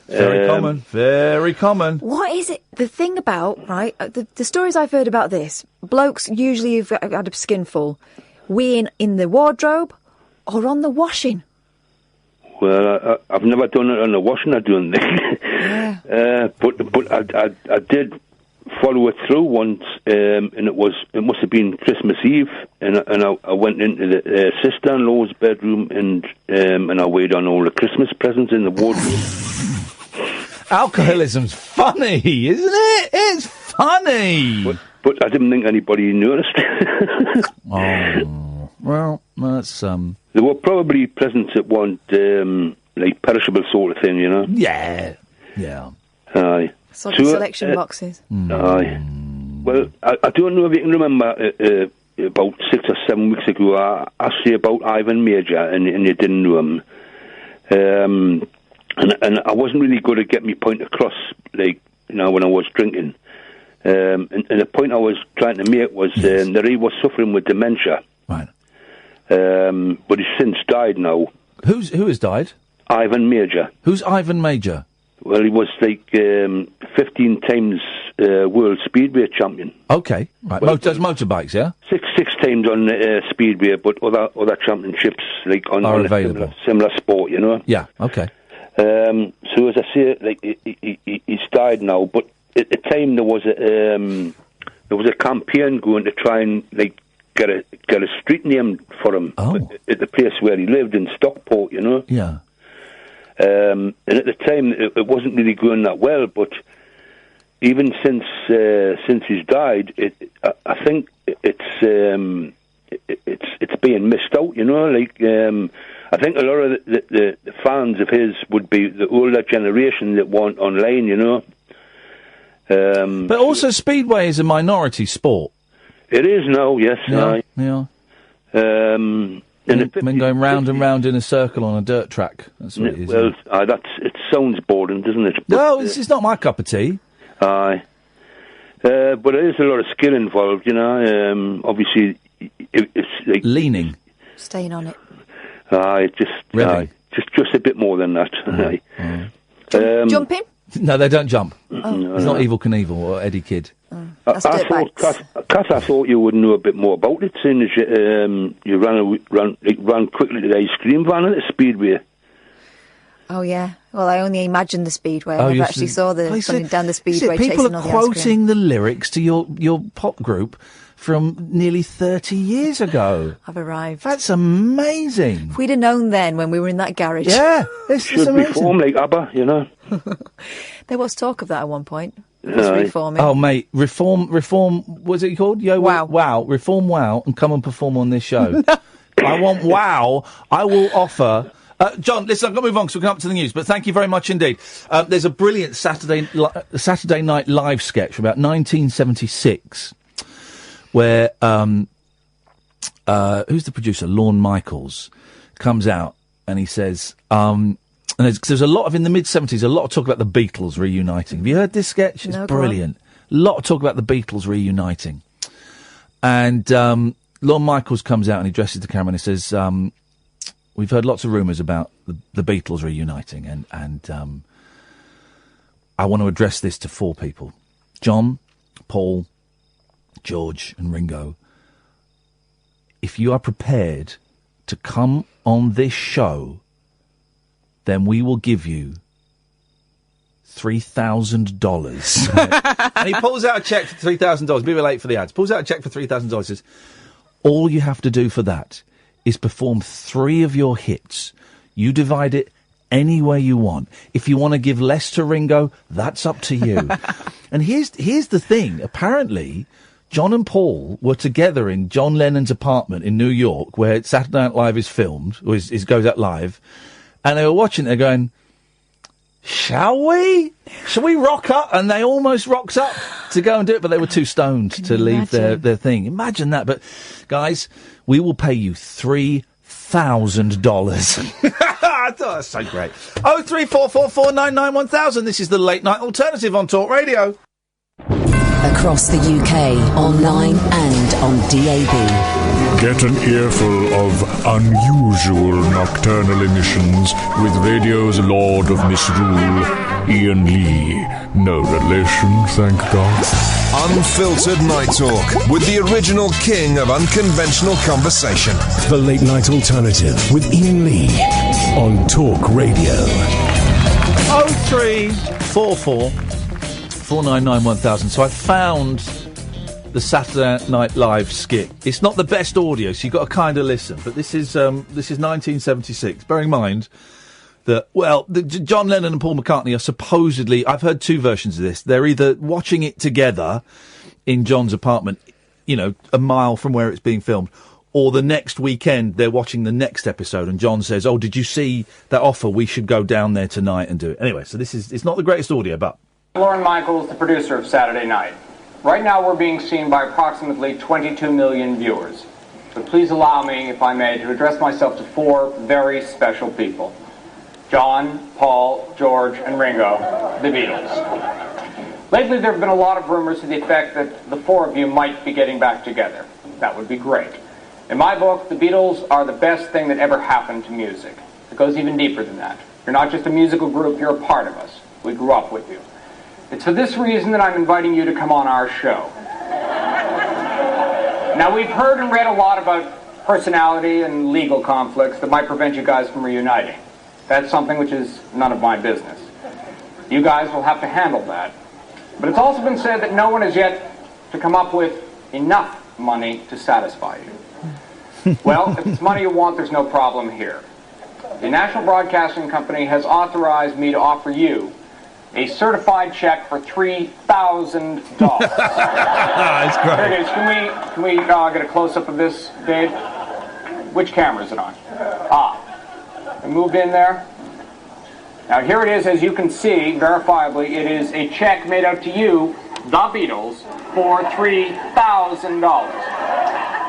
Very common. What is it? The thing about, right, the stories I've heard about this, blokes usually have had a skinful. We in the wardrobe or on the washing? Well, I've never done it on the washing, I don't think. Yeah. But I did follow it through once, and it must have been Christmas Eve, and I went into the sister-in-law's bedroom and I weighed on all the Christmas presents in the wardrobe. Alcoholism's funny, isn't it? It's funny. But I didn't think anybody noticed. Oh, well, that's There were probably presents that weren't perishable sort of thing, Yeah. Aye. Sort of selection boxes. Aye. Well, I don't know if you can remember. About 6 or 7 weeks ago, I asked you about Ivan Major, and you didn't know him. And I wasn't really good at getting my point across, when I was drinking. And the point I was trying to make was that he was suffering with dementia. Right. But he's since died now. Who has died? Ivan Major. Who's Ivan Major? Well, he was 15 times world speedway champion. Okay, right. Well, does motorbikes, yeah? Six times on speedway, but other championships on available. A similar sport, Yeah. Okay. So as I say, he's died now. But at the time there was a campaign going to try and get a street name for him at the place where he lived in Stockport, Yeah. And at the time it wasn't really going that well, but even since he's died, I think it's being missed out. I think a lot of the fans of his would be the older generation that weren't online. But also, speedway is a minority sport. It is now, yes. Yeah. Men going round and round in a circle on a dirt track. That's what it is. Well, it sounds boring, doesn't it? But, no, it's not my cup of tea. Aye. But there is a lot of skill involved, obviously, it's like... Leaning. Staying on it. Just a bit more than that. Jumping? No, they don't jump. Oh. It's not Evel Knievel or Eddie Kidd. I thought you would know a bit more about it, seeing as you ran quickly to the ice cream van at the Speedway. Oh, yeah. Well, I only imagined the Speedway. I never actually saw running down the Speedway chasing all the ice cream. People are quoting the lyrics to your pop group from nearly 30 years ago. I've arrived. That's amazing. If we'd have known then when we were in that garage. Yeah, this is amazing. Should reform like ABBA, There was talk of that at one point. Reforming. Oh, mate, reform, what's it called? Wow. Reform Wow and come and perform on this show. I want Wow. I will offer... John, listen, I've got to move on because we'll come up to the news, but thank you very much indeed. There's a brilliant Saturday Night Live sketch from about 1976 where, who's the producer? Lorne Michaels comes out and he says, and there's a lot of, in the mid-70s, a lot of talk about the Beatles reuniting. Have you heard this sketch? It's brilliant. A lot of talk about the Beatles reuniting. And Lorne Michaels comes out and he addresses the camera and he says, we've heard lots of rumours about the Beatles reuniting, and I want to address this to four people. John, Paul, George and Ringo. If you are prepared to come on this show, then we will give you $3,000. And he pulls out a cheque for $3,000. Be late for the ads. Pulls out a cheque for $3,000. Says, all you have to do for that is perform 3 of your hits. You divide it any way you want. If you want to give less to Ringo, that's up to you. And here's the thing. Apparently, John and Paul were together in John Lennon's apartment in New York, where Saturday Night Live is filmed, or goes out live, and they were watching it, they're going, shall we rock up? And they almost rocked up to go and do it, but they were too stoned to leave their thing. Imagine that. But, guys, we will pay you $3,000. I thought that's so great. 03444991000. This is the Late Night Alternative on Talk Radio. Across the UK, online and on DAB. Get an earful of unusual nocturnal emissions with radio's Lord of Misrule, Iain Lee. No relation, thank God. Unfiltered Night Talk with the original king of unconventional conversation. The Late Night Alternative with Iain Lee on Talk Radio. 03444991000. So I found the Saturday Night Live skit. It's not the best audio, so you've got to kind of listen. But this is 1976. Bearing in mind that, John Lennon and Paul McCartney are supposedly, I've heard 2 versions of this. They're either watching it together in John's apartment, a mile from where it's being filmed, or the next weekend they're watching the next episode and John says, oh, did you see that offer? We should go down there tonight and do it. Anyway, so it's not the greatest audio, but... Lorne Michaels, the producer of Saturday Night. Right now we're being seen by approximately 22 million viewers. But please allow me, if I may, to address myself to 4 very special people. John, Paul, George, and Ringo, the Beatles. Lately there have been a lot of rumors to the effect that the 4 of you might be getting back together. That would be great. In my book, the Beatles are the best thing that ever happened to music. It goes even deeper than that. You're not just a musical group, you're a part of us. We grew up with you. It's for this reason that I'm inviting you to come on our show. Now, we've heard and read a lot about personality and legal conflicts that might prevent you guys from reuniting. That's something which is none of my business. You guys will have to handle that. But it's also been said that no one has yet to come up with enough money to satisfy you. Well, if it's money you want, there's no problem here. The National Broadcasting Company has authorized me to offer you a certified check for $3,000. That's great. There it is. Can we get a close-up of this, Dave? Which camera is it on? I moved in there. Now here it is, as you can see, verifiably, it is a check made out to you, the Beatles, for $3,000.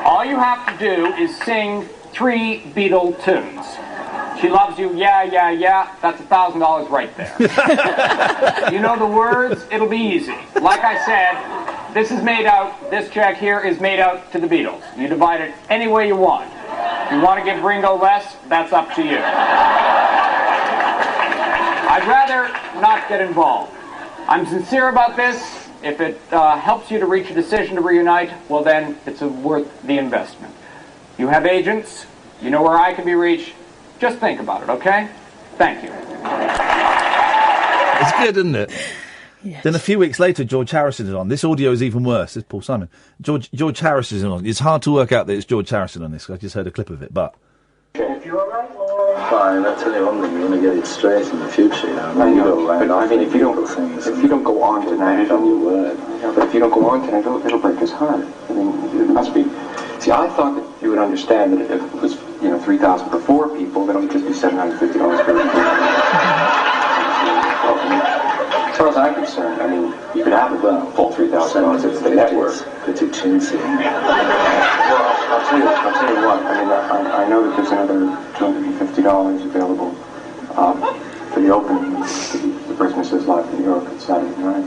All you have to do is sing 3 Beatles tunes. She loves you, yeah, yeah, yeah. That's $1,000 right there. You know the words, it'll be easy. Like I said, this check here is made out to the Beatles. You divide it any way you want. If you want to give Ringo less, that's up to you. I'd rather not get involved. I'm sincere about this. If it helps you to reach a decision to reunite, well then, it's worth the investment. You have agents. You know where I can be reached. Just think about it, okay? Thank you. It's good, isn't it? Yes. Then a few weeks later, George Harrison is on. This audio is even worse. This is Paul Simon. George Harrison is on. It's hard to work out that it's George Harrison on this. I just heard a clip of it, but... Fine, I'll tell you one thing, you want to get it straight in the future, you know. I know, but I mean, if you don't go on tonight, on your word. But if you don't go on tonight, it'll break his heart. I mean, it must be... See, I thought that you would understand that if it was, $3,000 for 4 people, then it would just be $750 per people. As far as I'm concerned, I mean, you could have a full $3,000 if the network. Pretty chintzy. Well, I'll tell you what. I mean, I know that there's another $250 available for the opening. The Christmas is live from New York. It's Saturday night.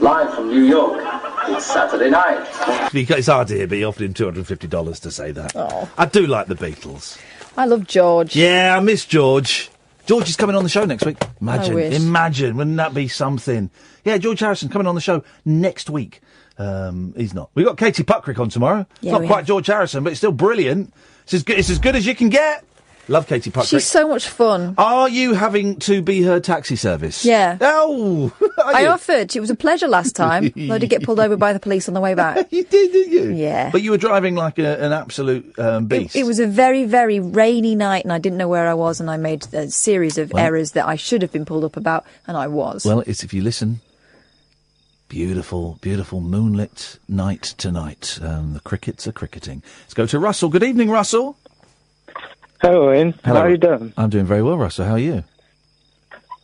Live from New York. It's Saturday night. It's hard to hear, but he offered him $250 to say that. Oh. I do like the Beatles. I love George. Yeah, I miss George. George is coming on the show next week. Imagine, wouldn't that be something? Yeah, George Harrison coming on the show next week. He's not. We've got Katie Puckrick on tomorrow. Yeah, not quite George Harrison, but it's still brilliant. It's as good as you can get. Love Katie Puckrick. She's so much fun. Are you having to be her taxi service? Yeah. Oh! I offered. It was a pleasure last time. I had to get pulled over by the police on the way back. You did, didn't you? Yeah. But you were driving like an absolute beast. It was a very, very rainy night and I didn't know where I was and I made a series of errors that I should have been pulled up about and I was. Well, it's if you listen... Beautiful, beautiful moonlit night tonight. The crickets are cricketing. Let's go to Russell. Good evening, Russell. Hello, Ian. Hello. How are you doing? I'm doing very well, Russell. How are you?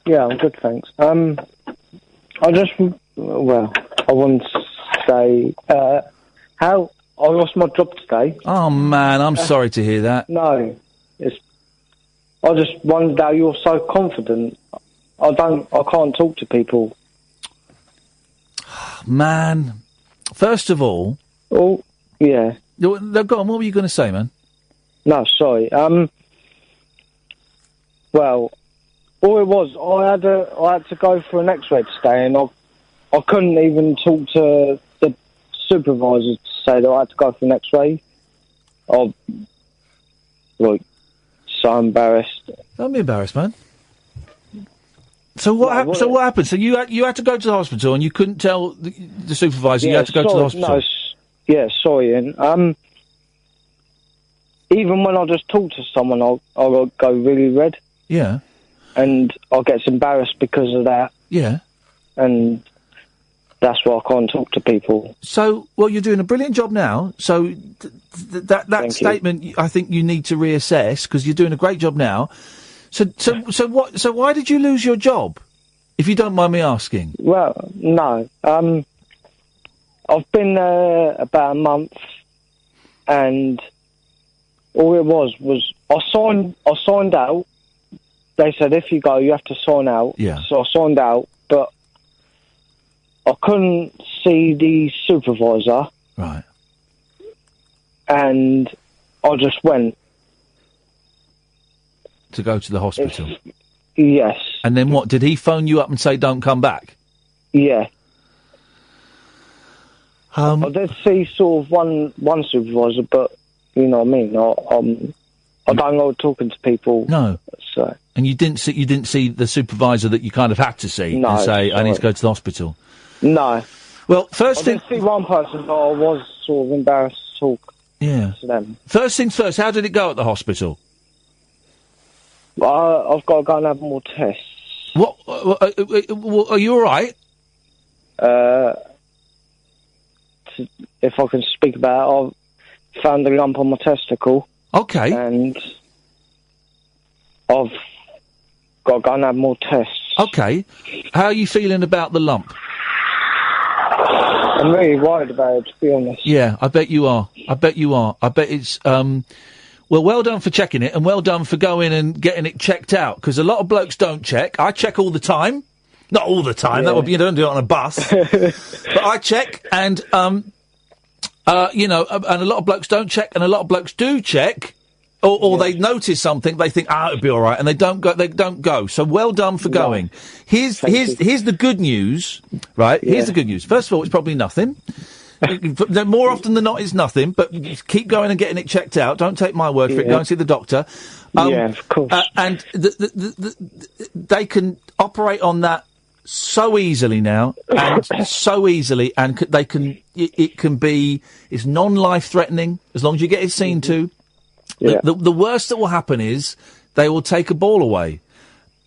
Yeah, I'm good, thanks. I want to say, I lost my job today. Oh, man, I'm sorry to hear that. No, I just wondered how you're so confident. I can't talk to people. Man, first of all... Oh, yeah. Go on, what were you going to say, man? No, sorry. Well, all it was, I had to go for an X-ray today, and I couldn't even talk to the supervisor to say that I had to go for an X-ray. I'm so embarrassed. Don't be embarrassed, man. So what happened? So what happened? So you had to go to the hospital, and you couldn't tell the supervisor you had to go to the hospital. No, sorry, Ian. Even when I just talk to someone, I'll go really red. Yeah. And I'll get embarrassed because of that. Yeah. And that's why I can't talk to people. So, well, you're doing a brilliant job now. So that statement, I think you need to reassess because you're doing a great job now. So why did you lose your job? If you don't mind me asking. Well, no. I've been there about a month, and all it was I signed out. They said if you go, you have to sign out. Yeah. So I signed out, but I couldn't see the supervisor. Right. And I just went. To go to the hospital? Yes. And then what? Did he phone you up and say don't come back? Yeah. I did see sort of one supervisor, but you know what I mean. I don't know talking to people. No. So. And you didn't see the supervisor that you kind of had to see and say I need to go to the hospital. No. Well, I did see one person, but I was sort of embarrassed to talk. Yeah. To them. First things first. How did it go at the hospital? I've got to go and have more tests. What? Are you all right? If I can speak about it, I've found a lump on my testicle. Okay. And I've got to go and have more tests. Okay. How are you feeling about the lump? I'm really worried about it, to be honest. Yeah, I bet you are. I bet it's, well done for checking it, and well done for going and getting it checked out, because a lot of blokes don't check. I check all the time. Not all the time, that would be, you don't do it on a bus. But I check, and, and a lot of blokes don't check, and a lot of blokes do check, or they notice something, they think, it'll be alright, and they don't go. So well done for going. Here's the good news, right? Yeah. Here's the good news. First of all, it's probably nothing. More often than not, it's nothing, but keep going and getting it checked out. Don't take my word for it. Go and see the doctor. Of course. And they can operate on that so easily now, and so easily, and it's non-life threatening as long as you get it seen to. Yeah. The worst that will happen is they will take a ball away,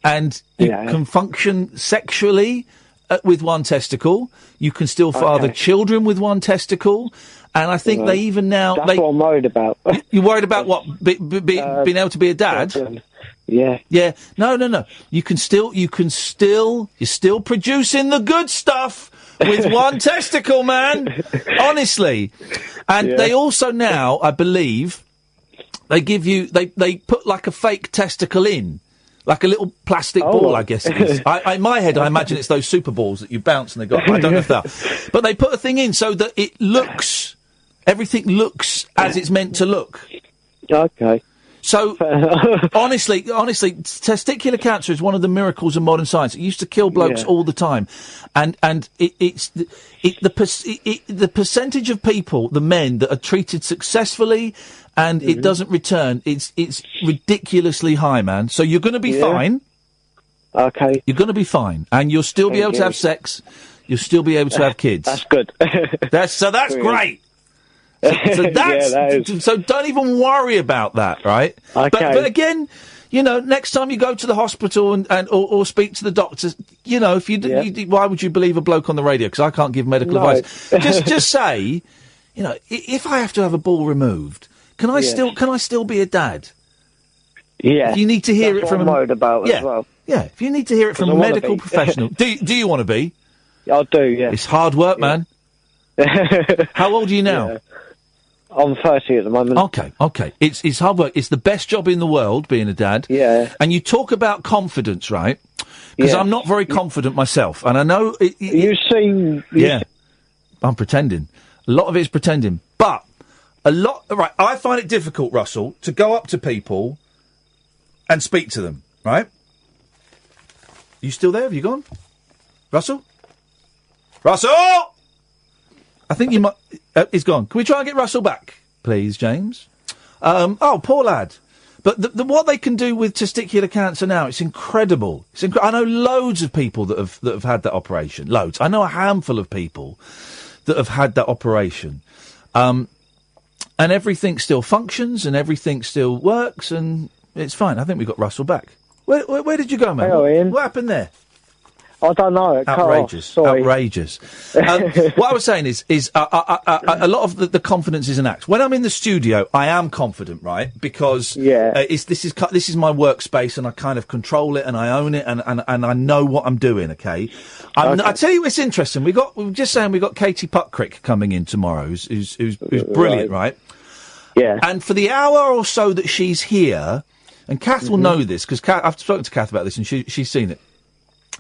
and you can function sexually with one testicle. You can still father children with one testicle, and I think they even now. That's what I'm worried about. You're worried about what? Being able to be a dad? Yeah. Yeah. No. You're still producing the good stuff with one testicle, man. Honestly. And they also now, I believe, they give you, they put like a fake testicle in. Like a little plastic ball, I guess it is. In my head, I imagine it's those super balls that you bounce and they got. I don't know if that. But they put a thing in so that everything looks as it's meant to look. Okay. So, honestly, testicular cancer is one of the miracles of modern science. It used to kill blokes all the time, and the percentage of people, the men that are treated successfully, and it doesn't return. It's ridiculously high, man. So you're going to be fine. Okay. You're going to be fine, and you'll still be able to have sex. You'll still be able to have kids. That's good. That's great. So don't even worry about that, right? Okay. But again, next time you go to the hospital or speak to the doctors, why would you believe a bloke on the radio? Because I can't give medical advice. Just say, if I have to have a ball removed, can I still be a dad? Yeah. If you need to hear it from I'm worried about as well. Yeah. If you need to hear it from a medical professional, do you want to be? I do. Yeah. It's hard work, man. How old are you now? Yeah. I'm 30 at the moment. Okay. It's hard work. It's the best job in the world, being a dad. Yeah. And you talk about confidence, right? Because I'm not very confident myself, and I know... You seem... I'm pretending. A lot of it is pretending. But, right, I find it difficult, Russell, to go up to people and speak to them, right? You still there? Have you gone? Russell? I think you might... he's gone. Can we try and get Russell back, please, James? Poor lad. But what they can do with testicular cancer now, it's incredible. I know loads of people that have had that operation. Loads. I know a handful of people that have had that operation. And everything still functions and everything still works and it's fine. I think we got Russell back. Where did you go, mate? Hello, Ian. What happened there? I don't know. Outrageous. What I was saying is a lot of the confidence is an act. When I'm in the studio, I am confident, right? Because this is my workspace, and I kind of control it, and I own it, and I know what I'm doing. Okay. I tell you, what's interesting. We were just saying we got Katie Putcrick coming in tomorrow, who's brilliant, right? Yeah. And for the hour or so that she's here, and Kath will know this because I've spoken to Kath about this, and she's seen it.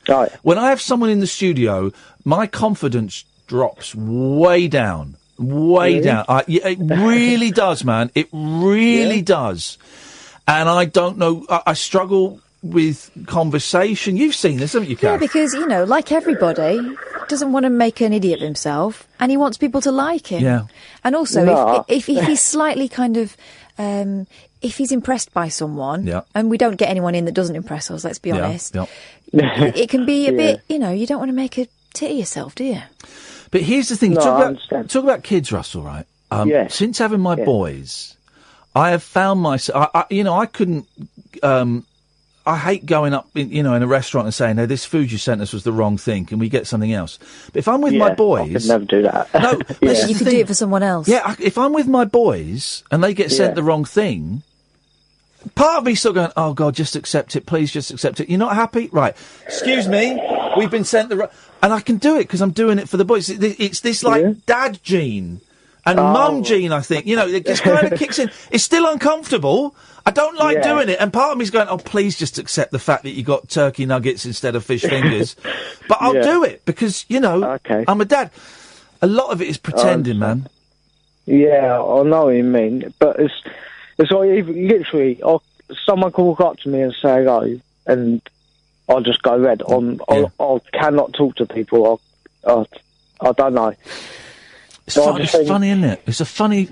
Right. When I have someone in the studio, my confidence drops way down. Down. It really does, man. It really does. And I don't know, I struggle with conversation. You've seen this, haven't you, Kath? Yeah, because, like everybody, doesn't want to make an idiot of himself, and he wants people to like him. Yeah. And also, if he's slightly kind of... if he's impressed by someone, and we don't get anyone in that doesn't impress us, let's be honest, it can be a bit, you don't want to make a tit of yourself, do you? But here's the thing, talk about kids, Russell, right? Since having my boys, I have found myself, I couldn't, I hate going up, in a restaurant and saying, no, this food you sent us was the wrong thing, can we get something else? But if I'm with my boys... I could never do that. No, you could do it for someone else. Yeah, if I'm with my boys and they get sent the wrong thing, part of me still going, oh, God, just accept it. Please just accept it. You're not happy? Right. Excuse me. We've been sent the... And I can do it because I'm doing it for the boys. It's this, dad gene and mum gene, I think. It just kind of kicks in. It's still uncomfortable. I don't like doing it. And part of me's going, oh, please just accept the fact that you got turkey nuggets instead of fish fingers. But I'll do it because, I'm a dad. A lot of it is pretending, man. Yeah, I know what you mean. But it's like, literally, someone can walk up to me and say hello, and I'll just go red. I cannot talk to people. I don't know. It's funny, isn't it? It's a funny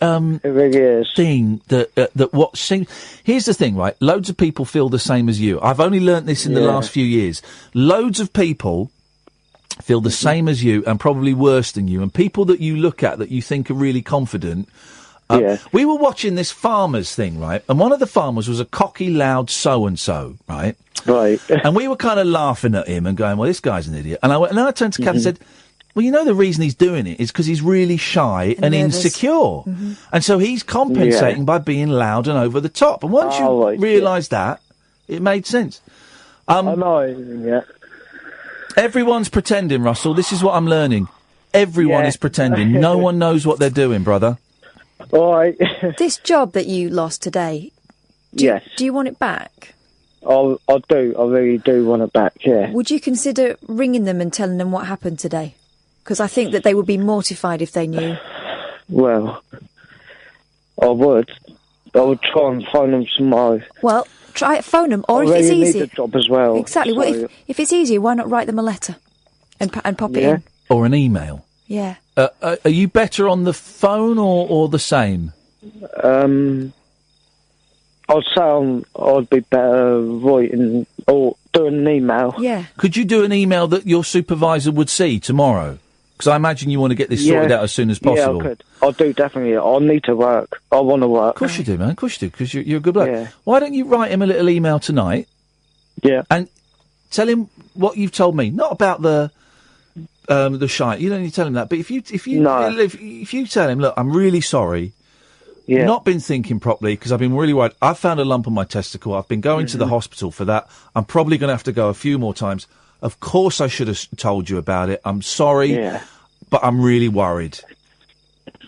it really is. thing that what seems... Here's the thing, right? Loads of people feel the same as you. I've only learnt this in the last few years. Loads of people feel the same as you and probably worse than you. And people that you look at that you think are really confident... We were watching this farmers thing, right? And one of the farmers was a cocky, loud so-and-so, right? Right. And we were kind of laughing at him and going, well, this guy's an idiot. And then I turned to Kath and said... Well, the reason he's doing it is because he's really shy and insecure. And so he's compensating by being loud and over the top. And once you realise that, it made sense. I know, Everyone's pretending, Russell. This is what I'm learning. Everyone is pretending. No one knows what they're doing, brother. All right. This job that you lost today, do you want it back? I do. I really do want it back, yeah. Would you consider ringing them and telling them what happened today? Because I think that they would be mortified if they knew. Well, I would. I would try and phone them tomorrow. Well, try it, phone them, or I if it's really easy. need the job as well. Exactly. So... Well, if it's easier, why not write them a letter and pop it in? Or an email. Yeah. Are you better on the phone or the same? I'd say I'd be better writing or doing an email. Yeah. Could you do an email that your supervisor would see tomorrow? Because I imagine you want to get this sorted out as soon as possible. Yeah, I could. I do, definitely. I need to work. I want to work. Of course you do, man. Of course you do, because you're a good bloke. Yeah. Why don't you write him a little email tonight? Yeah. And tell him what you've told me. Not about the shite. You don't need to tell him that. But if you tell him, look, I'm really sorry. Yeah. Not been thinking properly because I've been really worried. I've found a lump on my testicle. I've been going to the hospital for that. I'm probably going to have to go a few more times. Of course I should have told you about it. I'm sorry, but I'm really worried.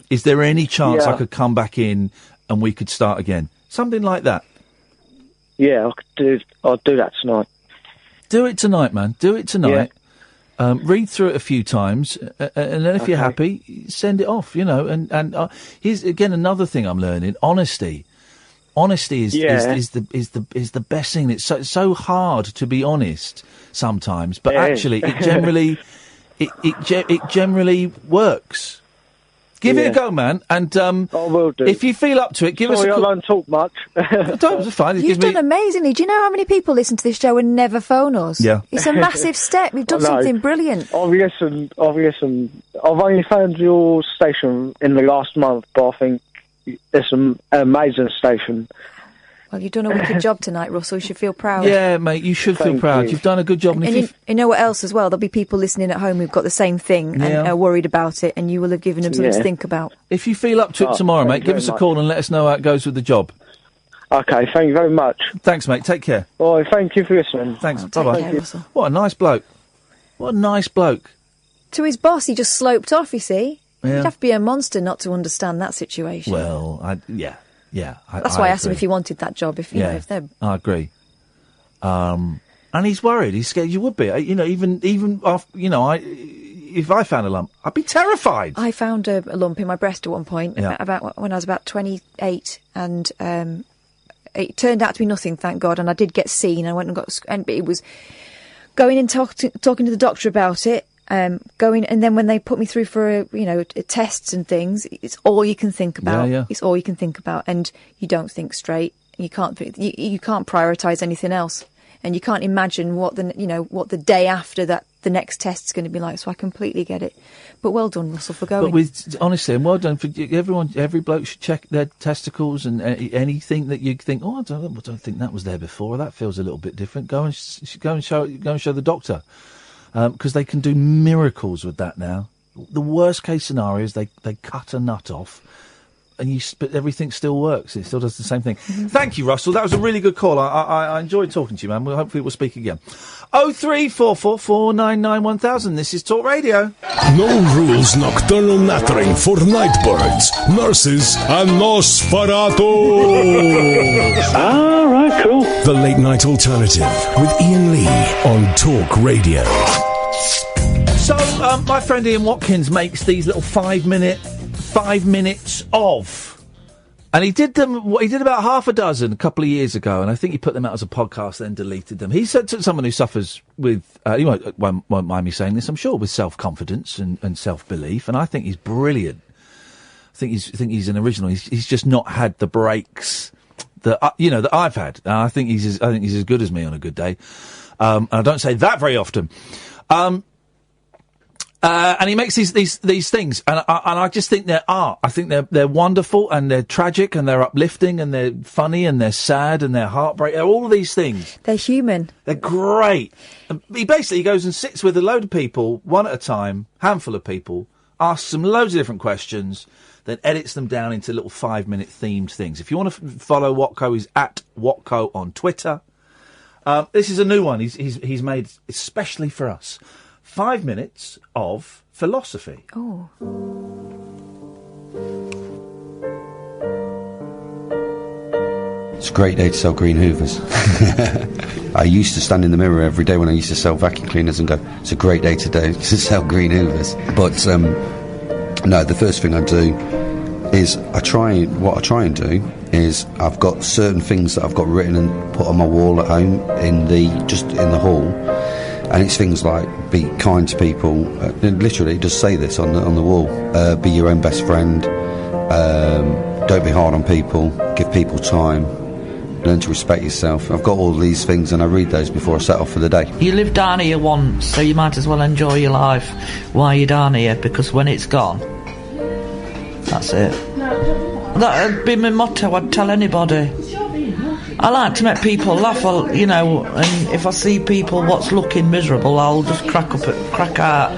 Is there any chance I could come back in and we could start again? Something like that. Yeah, I'll do that tonight. Do it tonight, man. Do it tonight. Yeah. Read through it a few times, and then if you're happy, send it off, And here's, again, another thing I'm learning. Honesty. Honesty is the best thing. It's so hard to be honest sometimes, but actually it generally it generally works. Give it a go, man, and I will do. If you feel up to it, give us a call. I don't talk much. It's fine. You've done amazingly. Do you know how many people listen to this show and never phone us? Yeah, it's a massive step. We've done something brilliant. I've listened. I've only found your station in the last month, but I think it's an amazing station. Well, you've done a wicked job tonight, Russell. You should feel proud. Yeah, mate, you should feel proud. You've done a good job. And you know what else as well? There'll be people listening at home who've got the same thing and are worried about it, and you will have given them something to think about. If you feel up to it tomorrow, mate, give us a call and let us know how it goes with the job. Okay, thank you very much. Thanks, mate. Take care. Oh, thank you for listening. Thanks. Bye-bye. Take care, Russell. What a nice bloke. What a nice bloke. To his boss, he just sloped off, you see. Yeah. You'd have to be a monster not to understand that situation. Well, that's why I asked him if he wanted that job. If they're... I agree. And he's worried. He's scared. You would be. Even after, if I found a lump, I'd be terrified. I found a lump in my breast at one point, about when I was about 28, and it turned out to be nothing, thank God. And I did get seen. I went and and it was going and talking to the doctor about it. And then when they put me through for tests and things, it's all you can think about. Yeah. It's all you can think about, and you don't think straight. You can't prioritise anything else, and you can't imagine what the day after that the next test's going to be like. So I completely get it. But well done, Russell, for going. But honestly, and well done for everyone. Every bloke should check their testicles and anything that you think. Oh, I don't think that was there before. That feels a little bit different. Go and show the doctor. Because they can do miracles with that now. The worst case scenario is they cut a nut off. but everything still works. It still does the same thing. Thank you, Russell. That was a really good call. I enjoyed talking to you, man. Hopefully we'll speak again. 0344 499 1000. This is Talk Radio. No rules nocturnal nattering for nightbirds, nurses, and Nosferatu. All right, cool. The Late Night Alternative with Iain Lee on Talk Radio. So, my friend Ian Watkins makes these little 5 minutes of. And he did about half a dozen a couple of years ago, and I think he put them out as a podcast, then deleted them. He's someone who suffers with, you won't mind me saying this, I'm sure, with self-confidence and self-belief, and I think he's brilliant. I think he's an original. He's just not had the breaks that I've had. I think he's as good as me on a good day. And I don't say that very often. And he makes these things, and I just think they're art. I think they're wonderful, and they're tragic, and they're uplifting, and they're funny, and they're sad, and they're heartbreaking. All of these things. They're human. They're great. And he basically goes and sits with a load of people, one at a time, handful of people, asks them loads of different questions, then edits them down into little 5-minute themed things. If you want to follow Watco, he's at Watco on Twitter. This is a new one he's made especially for us. 5 minutes of philosophy. Oh. It's a great day to sell green hoovers. I used to stand in the mirror every day when I used to sell vacuum cleaners and go, it's a great day today to sell green hoovers. But no, the first thing I do is what I try and do is I've got certain things that I've got written and put on my wall at home in the hall. And it's things like be kind to people. Literally, just say this on the wall. Be your own best friend. Don't be hard on people. Give people time. Learn to respect yourself. I've got all these things, and I read those before I set off for the day. You live down here once, so you might as well enjoy your life while you're down here, because when it's gone, that's it. That'd be my motto. I'd tell anybody. I like to make people laugh, and if I see people what's looking miserable, I'll just crack out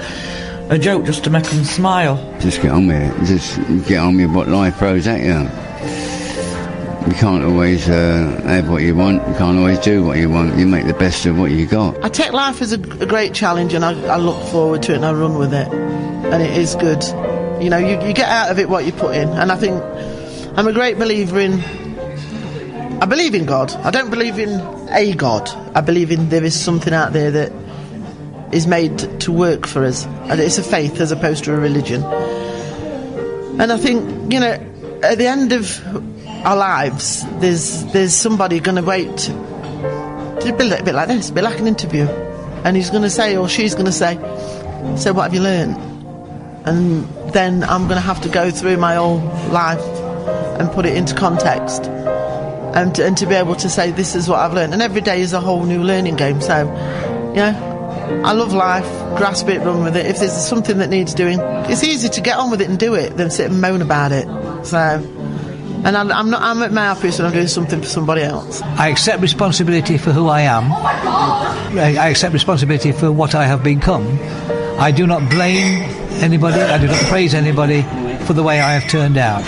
a joke just to make them smile. Just get on with it. Just get on with what life throws at you. You can't always have what you want. You can't always do what you want. You make the best of what you got. I take life as a great challenge, and I look forward to it, and I run with it. And it is good. You get out of it what you put in. And I think I'm a great believer in... I believe in God. I don't believe in a God. I believe in there is something out there that is made to work for us. And it's a faith as opposed to a religion. And I think, at the end of our lives, there's somebody going to wait to be a bit like this, be like an interview. And he's going to say, or she's going to say, so what have you learned? And then I'm going to have to go through my whole life and put it into context. And to be able to say, this is what I've learned. And every day is a whole new learning game. So, I love life, grasp it, run with it. If there's something that needs doing, it's easier to get on with it and do it than sit and moan about it. So, and I'm at my happiest when I'm doing something for somebody else. I accept responsibility for who I am. I accept responsibility for what I have become. I do not blame anybody. I do not praise anybody for the way I have turned out.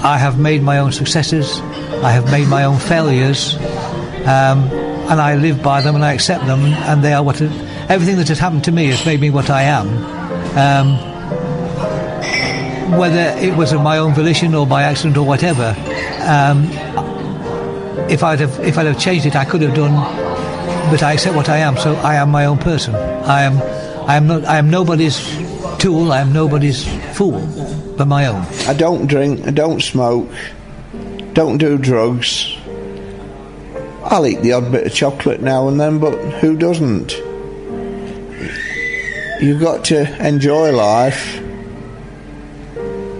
I have made my own successes. I have made my own failures, and I live by them and I accept them, and they are everything that has happened to me has made me what I am. Whether it was of my own volition or by accident or whatever, if I'd have changed it, I could have done. But I accept what I am, so I am my own person. I am nobody's tool. I am nobody's fool, but my own. I don't drink. I don't smoke. Don't do drugs. I'll eat the odd bit of chocolate now and then, but who doesn't? You've got to enjoy life.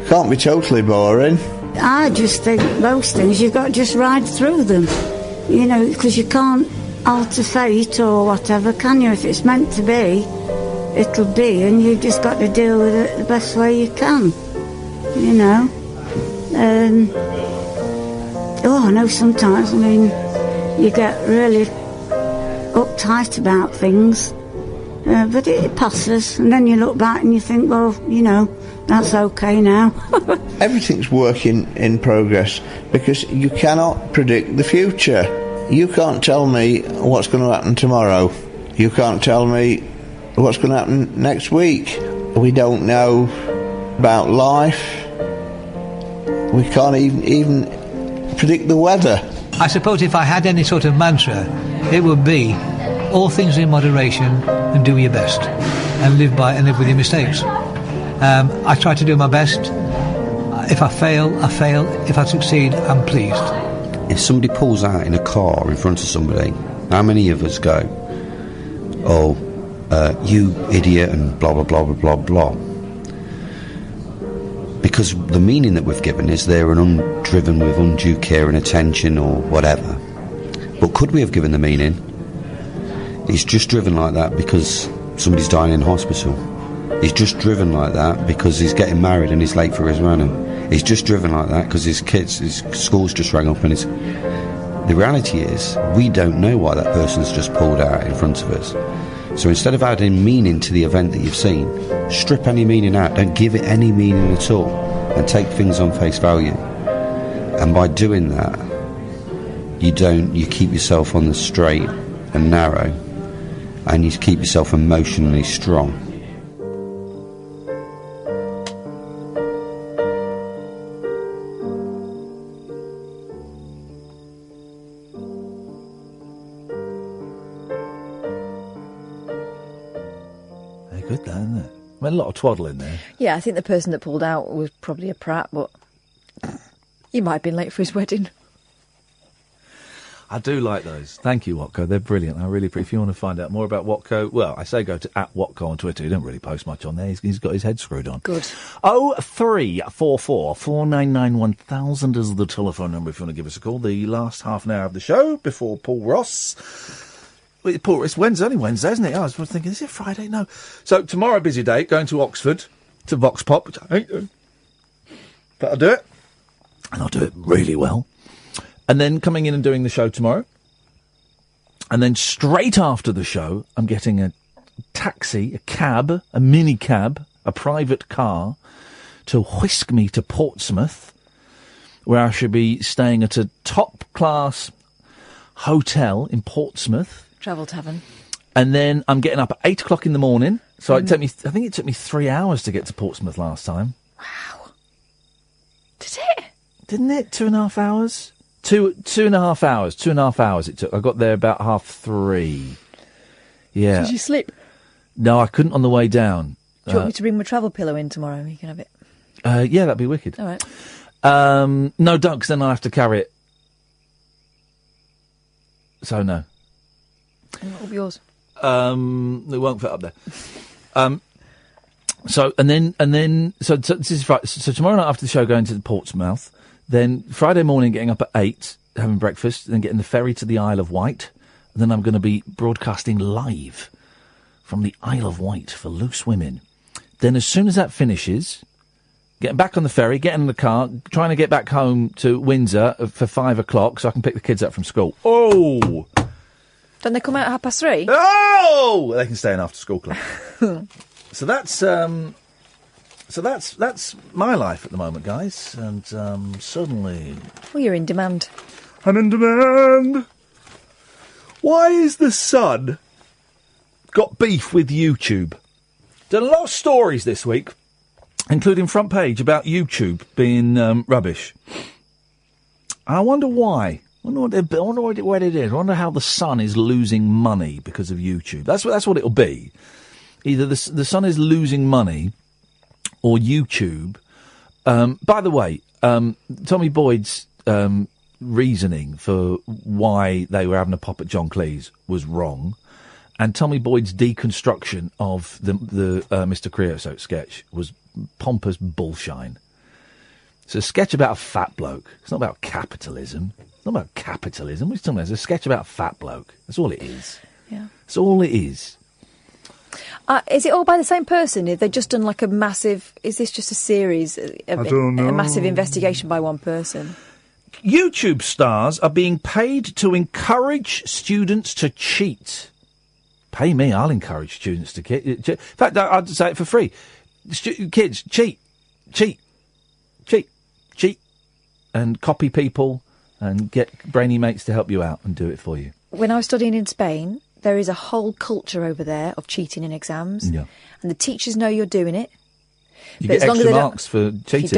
Can't be totally boring. I just think most things you've got to just ride through them, because you can't alter fate or whatever, can you? If it's meant to be, it'll be, and you've just got to deal with it the best way you can, I know sometimes, you get really uptight about things, But it passes, and then you look back and you think, well, you know, that's okay now. Everything's work in progress, because you cannot predict the future. You can't tell me what's going to happen tomorrow. You can't tell me what's going to happen next week. We don't know about life. We can't even predict the weather. I suppose if I had any sort of mantra, it would be all things in moderation and do your best and live with your mistakes. I try to do my best. If I fail, I fail. If I succeed, I'm pleased. If somebody pulls out in a car in front of somebody, how many of us go, oh, you idiot, and blah, blah, blah, blah, blah, blah? Because the meaning that we've given is they're driven with undue care and attention or whatever. But could we have given the meaning, he's just driven like that because somebody's dying in hospital? He's just driven like that because he's getting married and he's late for his wedding. He's just driven like that because his school's just rang up and The reality is, we don't know why that person's just pulled out in front of us. So instead of adding meaning to the event that you've seen, strip any meaning out, don't give it any meaning at all, and take things on face value. And by doing that, you keep yourself on the straight and narrow, and you keep yourself emotionally strong. Good, that, isn't it? I mean, a lot of twaddle in there. Yeah, I think the person that pulled out was probably a prat, but he might have been late for his wedding. I do like those. Thank you, Watco. They're brilliant. I really appreciate. If you want to find out more about Watco, well, I say go to @Watco on Twitter. He don't really post much on there. He's got his head screwed on. Good. 0344 499 1000 is the telephone number if you want to give us a call. The last half an hour of the show before Paul Ross. It's Wednesday, only Wednesday, isn't it? I was thinking, is it Friday? No. So tomorrow, busy day, going to Oxford, to Vox Pop, which I hate doing. But I'll do it. And I'll do it really well. And then coming in and doing the show tomorrow. And then straight after the show, I'm getting a taxi, a cab, a mini cab, a private car, to whisk me to Portsmouth, where I should be staying at a top-class hotel in Portsmouth. Travel tavern. And then I'm getting up at 8 o'clock in the morning. So I think it took me 3 hours to get to Portsmouth last time. Wow. Did it? Didn't it? 2.5 hours? 2.5 hours. 2.5 hours it took. I got there about 3:30. Yeah. Did you sleep? No, I couldn't on the way down. Do you want me to bring my travel pillow in tomorrow? You can have it. Yeah, that'd be wicked. All right. No, don't, because then I'll have to carry it. So, no. And what will be yours? It won't fit up there. So this is Friday. So tomorrow night after the show, going to Portsmouth. Then Friday morning, getting up at 8, having breakfast, then getting the ferry to the Isle of Wight. And then I'm going to be broadcasting live from the Isle of Wight for Loose Women. Then as soon as that finishes, getting back on the ferry, getting in the car, trying to get back home to Windsor for 5 o'clock so I can pick the kids up from school. Oh! Don't they come out at 3:30? Oh! They can stay in after school club. So that's my life at the moment, guys. And suddenly... Well, you're in demand. I'm in demand. Why is the Sun got beef with YouTube? Done a lot of stories this week, including front page, about YouTube being rubbish. And I wonder why. I wonder what it is. I wonder how the Sun is losing money because of YouTube. That's what it'll be. Either the Sun is losing money or YouTube. By the way, Tommy Boyd's reasoning for why they were having a pop at John Cleese was wrong. And Tommy Boyd's deconstruction of the Mr. Creosote sketch was pompous bullshine. It's a sketch about a fat bloke. It's not about capitalism. It's not about capitalism. What are you talking about? It's a sketch about a fat bloke. That's all it is. Yeah. That's all it is. Is it all by the same person? Have they just done like a massive... Is this just a series? A massive investigation by one person? YouTube stars are being paid to encourage students to cheat. Pay me, I'll encourage students to cheat. In fact, I'd say it for free. Kids, cheat, and copy people and get brainy mates to help you out and do it for you. When I was studying in Spain, there is a whole culture over there of cheating in exams. Yeah. And the teachers know you're doing it. You get extra marks for cheating. If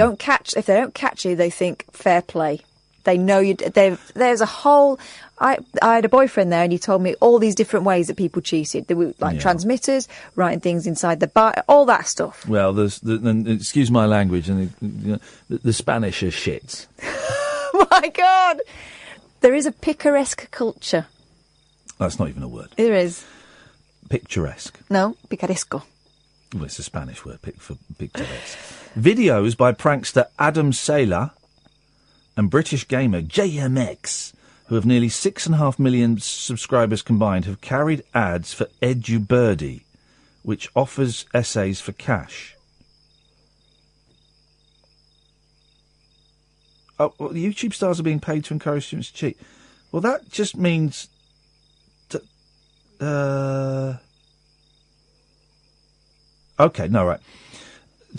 they don't catch you, they think fair play. They know you. There's a whole. I had a boyfriend there, and he told me all these different ways that people cheated. There were transmitters, writing things inside the bar, all that stuff. Well, excuse my language, and the Spanish are shits. My God, there is a picaresque culture. That's not even a word. There is. Picturesque. No, picaresco. Well, it's a Spanish word for picturesque. Videos by prankster Adam Saylor and British gamer JMX, who have nearly 6.5 million subscribers combined, have carried ads for EduBirdie, which offers essays for cash. Oh, well, the YouTube stars are being paid to encourage students to cheat. Well, that just means... Okay, no, right.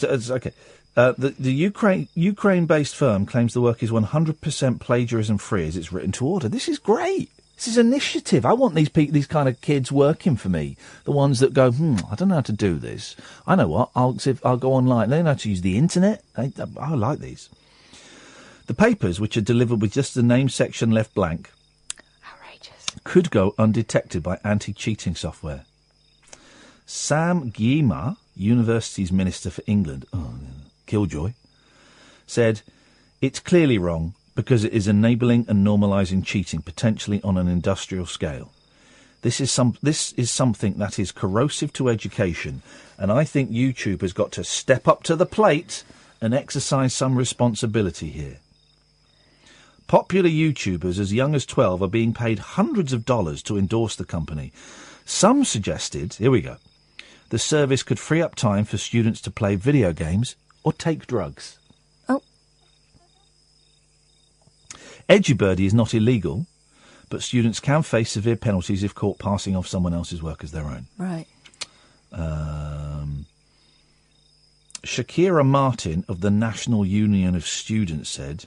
Okay. The Ukraine-based firm claims the work is 100% plagiarism-free as it's written to order. This is great. This is initiative. I want these kind of kids working for me. The ones that go, I don't know how to do this. I know what. I'll go online. They know how to use the internet. I like these. The papers, which are delivered with just the name section left blank, could go undetected by anti-cheating software. Sam Gyimah, University's Minister for England, Killjoy, said, "It's clearly wrong because it is enabling and normalising cheating, potentially on an industrial scale. This is something that is corrosive to education, and I think YouTube has got to step up to the plate and exercise some responsibility here." Popular YouTubers as young as 12 are being paid hundreds of dollars to endorse the company. Some suggested, here we go, the service could free up time for students to play video games or take drugs. Oh. EduBirdie is not illegal, but students can face severe penalties if caught passing off someone else's work as their own. Right. Shakira Martin of the National Union of Students said,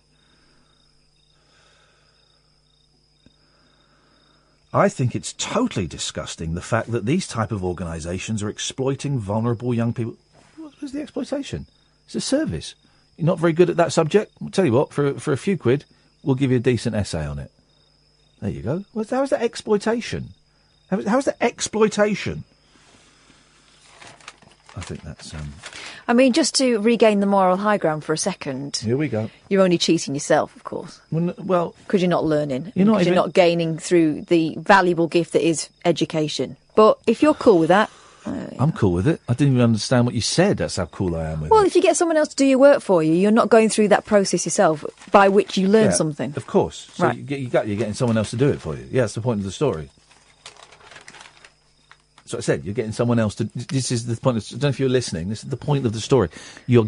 "I think it's totally disgusting the fact that these type of organisations are exploiting vulnerable young people." What is the exploitation? It's a service. You're not very good at that subject? I'll tell you what, for a few quid, we'll give you a decent essay on it. There you go. How is that exploitation? How is that exploitation? I think that's... I mean, just to regain the moral high ground for a second. Here we go. You're only cheating yourself, of course. Well... Because you're not learning. You're not gaining through the valuable gift that is education. But if you're cool with that... I'm cool with it. I didn't even understand what you said. That's how cool I am with it. Well, if you get someone else to do your work for you, you're not going through that process yourself by which you learn something. Of course. So right. you're getting someone else to do it for you. Yeah, that's the point of the story. So I said, you're getting someone else to... This is the point of... I don't know if you're listening. This is the point of the story. You're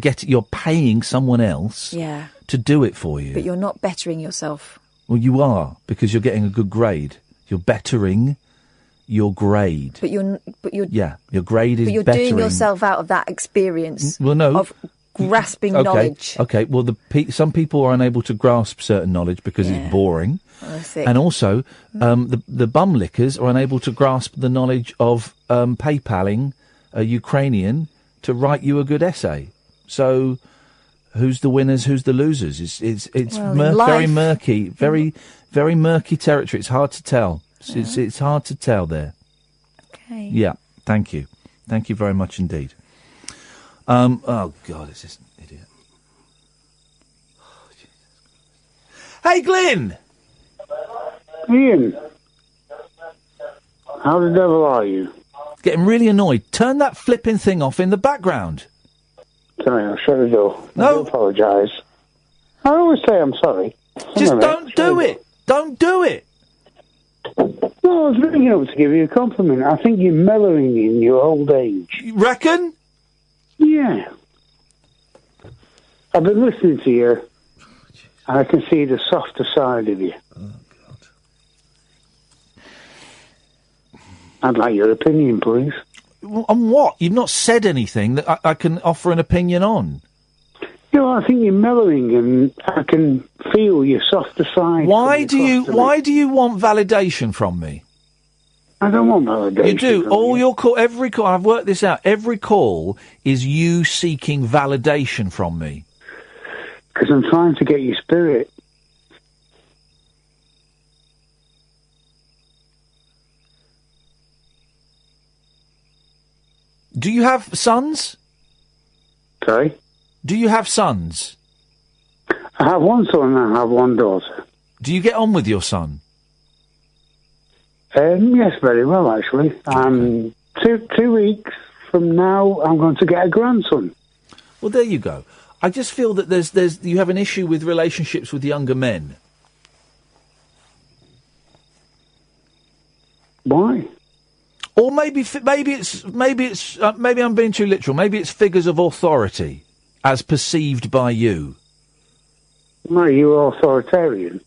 paying someone else to do it for you. But you're not bettering yourself. Well, you are, because you're getting a good grade. You're bettering your grade. But you're... Yeah, your grade is bettering... But you're doing yourself out of that experience of grasping knowledge. Okay, well, some people are unable to grasp certain knowledge because it's boring. And also, the bum lickers are unable to grasp the knowledge of PayPaling a Ukrainian to write you a good essay. So, who's the winners? Who's the losers? It's very murky, very murky territory. It's hard to tell. It's hard to tell there. Okay. Yeah. Thank you very much indeed. Oh God, it's just an idiot. Oh, Jesus. Hey, Glyn. Ian, how the devil are you? Getting really annoyed. Turn that flipping thing off in the background. Sorry, I'll shut the door. No. I do apologise. I always say I'm sorry. Just don't do it. Don't do it. No, I was ringing up to give you a compliment. I think you're mellowing in your old age. You reckon? Yeah. I've been listening to you, and I can see the softer side of you. Oh, I'd like your opinion, please. On what? You've not said anything that I can offer an opinion on. I think you're mellowing, and I can feel your softer side. Why do you want validation from me? I don't want validation. You do. Every call. I've worked this out. Every call is you seeking validation from me. Because I'm trying to get your spirit. Do you have sons? Sorry? Do you have sons? I have one son and I have one daughter. Do you get on with your son? Yes, very well, actually. 2 weeks from now, I'm going to get a grandson. Well, there you go. I just feel that you have an issue with relationships with younger men. Why? Or maybe I'm being too literal. Maybe it's figures of authority as perceived by you. No, you're authoritarian.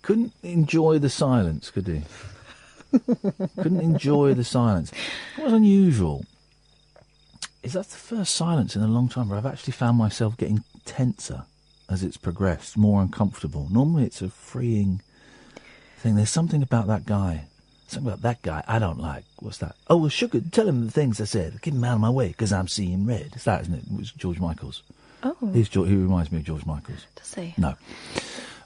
Couldn't enjoy the silence, could he? Couldn't enjoy the silence. What was unusual is that's the first silence in a long time where I've actually found myself getting tenser as it's progressed, more uncomfortable. Normally it's a freeing thing. There's something about that guy. Something about that guy I don't like. What's that? Oh, well, Sugar, tell him the things I said. Keep him out of my way, because I'm seeing red. It's that, isn't it? It was George Michael's. Oh. He reminds me of George Michael's. Does he? No.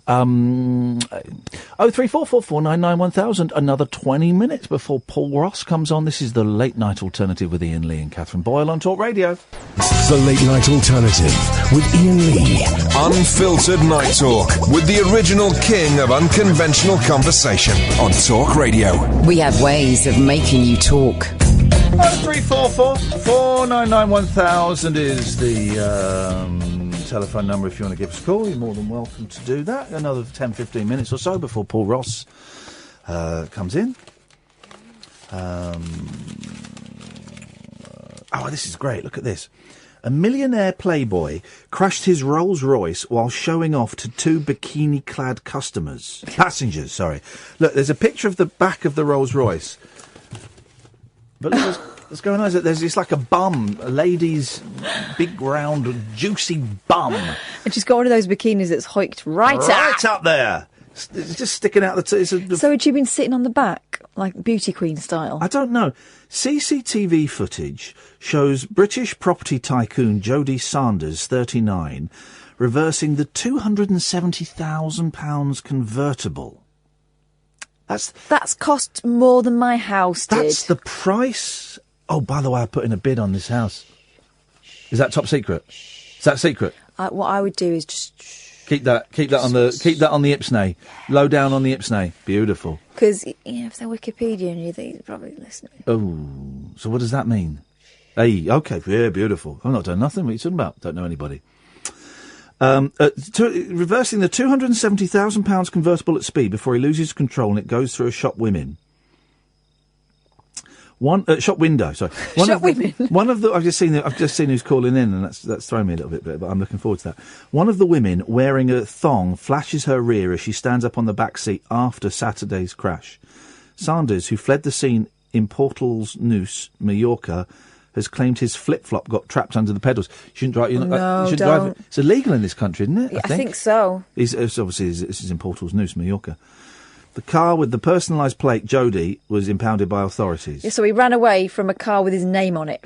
03444991000. Another 20 minutes before Paul Ross comes on. This is the Late Night Alternative with Iain Lee and Catherine Boyle on Talk Radio. The Late Night Alternative with Iain Lee. Unfiltered Night Talk with the original king of unconventional conversation on Talk Radio. We have ways of making you talk. 0344 499 1000 is the telephone number if you want to give us a call. You're more than welcome to do that. Another 10-15 minutes or so before Paul Ross comes in. Oh, this is great. Look at this. A millionaire playboy crashed his Rolls-Royce while showing off to two bikini-clad passengers. Look, there's a picture of the back of the Rolls-Royce. But look what's going on. It's like a bum, a lady's big, round, juicy bum. And she's got one of those bikinis that's hiked right up there. It's just sticking out the... So had she been sitting on the back, like Beauty Queen style? I don't know. CCTV footage shows British property tycoon Jodie Sanders, 39, reversing the £270,000 convertible. That's cost more than my house did. That's the price. Oh, by the way, I put in a bid on this house. Is that top secret? Is that secret? What I would do is just... Keep that on the Ipsnay. Low down on the Ipsnay. Beautiful. Because if they're Wikipedia and you think they're probably listening. Oh, so what does that mean? Hey, okay, yeah, beautiful. I've not done nothing. What are you talking about? Don't know anybody. Reversing the £270,000 convertible at speed before he loses control and it goes through a shop window. One of the I've just seen who's calling in, and that's thrown me a little bit, but I'm looking forward to that. One of the women wearing a thong flashes her rear as she stands up on the back seat after Saturday's crash. Sanders, who fled the scene in Portals Neuse, Mallorca, has claimed his flip-flop got trapped under the pedals. You shouldn't drive. Drive it. It's illegal in this country, isn't it? I think so. It's obviously this is in Portals Neuse, Mallorca. The car with the personalised plate, Jodie, was impounded by authorities. Yeah, so he ran away from a car with his name on it.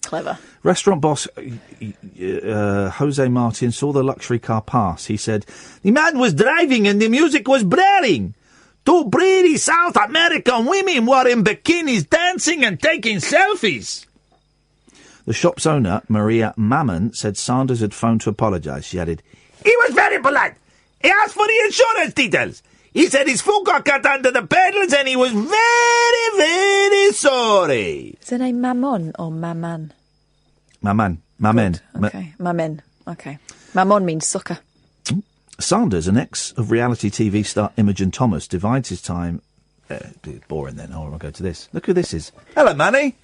Clever. Restaurant boss Jose Martin saw the luxury car pass. He said, "The man was driving and the music was blaring. Two pretty South American women were in bikinis dancing and taking selfies." The shop's owner, Maria Mammon, said Sanders had phoned to apologise. She added, "He was very polite. He asked for the insurance details. He said his foot got cut under the pedals and he was very, very sorry." Is her name Mammon or Maman? Maman. Mamen. Okay, Mamen. Okay. Mammon means sucker. Sanders, an ex of reality TV star Imogen Thomas, divides his time... boring then. I'll go to this. Look who this is. Hello, Manny.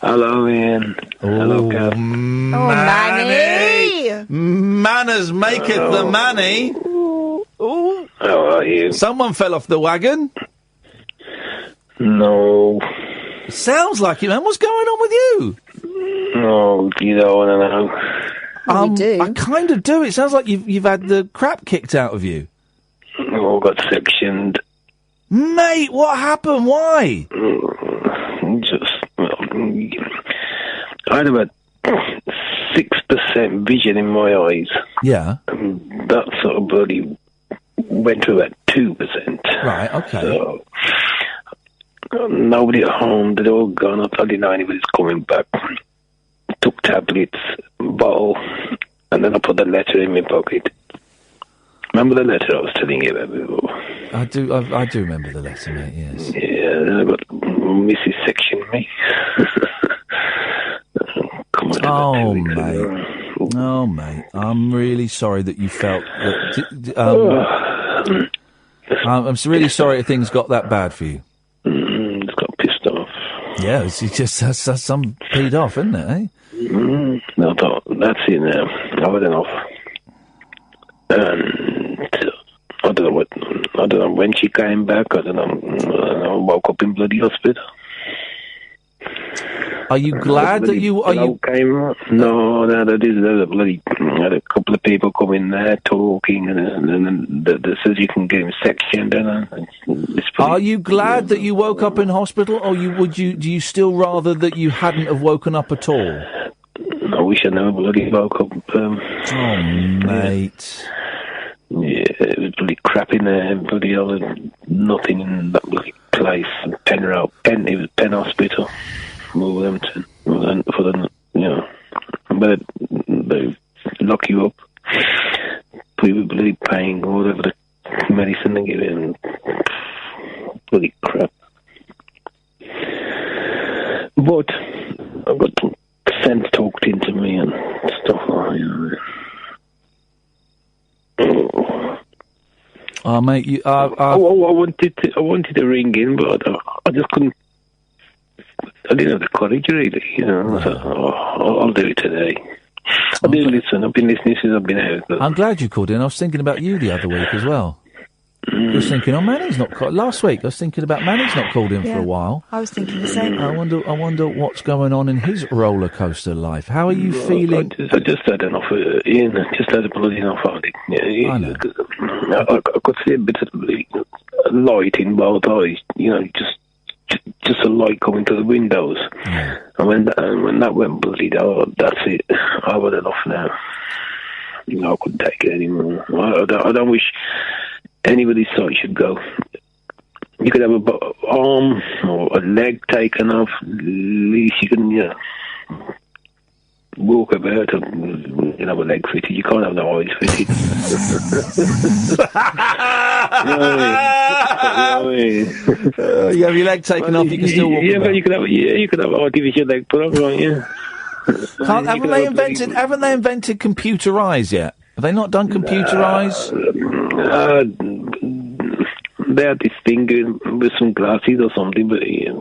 Hello, Ian. Hello, Gav. Manny! Manners maketh the Manny. Ooh. How are you? Someone fell off the wagon. No. Sounds like it, man. What's going on with you? No, you don't want to know. We do. I kind of do. It sounds like you've had the crap kicked out of you. All got sectioned. Mate, what happened? Why? I had about 6% vision in my eyes. Yeah. That sort of bloody went to about 2%. Right, okay. So, nobody at home, they'd all gone. I didn't know anybody's coming back. Took tablets, bottle, and then I put the letter in my pocket. Remember the letter I was telling you about before? I do remember the letter, mate, yes. Yeah, then I got Mrs. Section me. Oh, mate. Oh, mate. I'm really sorry that you felt that... I'm really sorry that things got that bad for you. It's got pissed off. Yeah, it's just that's some peed off, isn't it, eh? No, that's it now. I've had enough. And I don't know when she came back. I don't know. I woke up in bloody hospital. Are you glad that you... came? No, there's a bloody... I had a couple of people come in there talking, and that says you can get him sectioned. Are you glad that you woke up in hospital, or do you still rather that you hadn't have woken up at all? I wish I never bloody woke up. Oh, mate. Yeah, it was bloody crap in there, bloody hell, nothing in that bloody place. It was Penn Hospital. Wolverhampton, for the, but they lock you up, put you bloody paying or whatever the medicine they give you, bloody crap. But I've got sense talked into me and stuff like that. Mate, I wanted to ring in, but I just couldn't. I didn't have the courage, really. I thought, I'll do it today. I do listen. I've been listening since I've been out. But I'm glad you called in. I was thinking about you the other week as well. I was thinking, Manny's not called. Last week, I was thinking about Manny's not called in for a while. I was thinking the same. I wonder what's going on in his roller coaster life. How are you feeling? I just had enough of it, Ian. I just had a bloody enough of it. Yeah, I know. I could see a bit of light in both eyes. Just a light coming to the windows. Yeah. And when that went bloody dark, that's it. I've had enough now. I couldn't take it anymore. I don't wish anybody's sight should go. You could have a arm or a leg taken off. At least you can, walk about and have a leg fitted. You can't have the eyes fitted. You have your leg taken off, you can still walk about. But you could have artificial leg put up, right? Yeah. Haven't they invented computer eyes yet? Have they not done computer eyes? They had this thing with some glasses or something, but it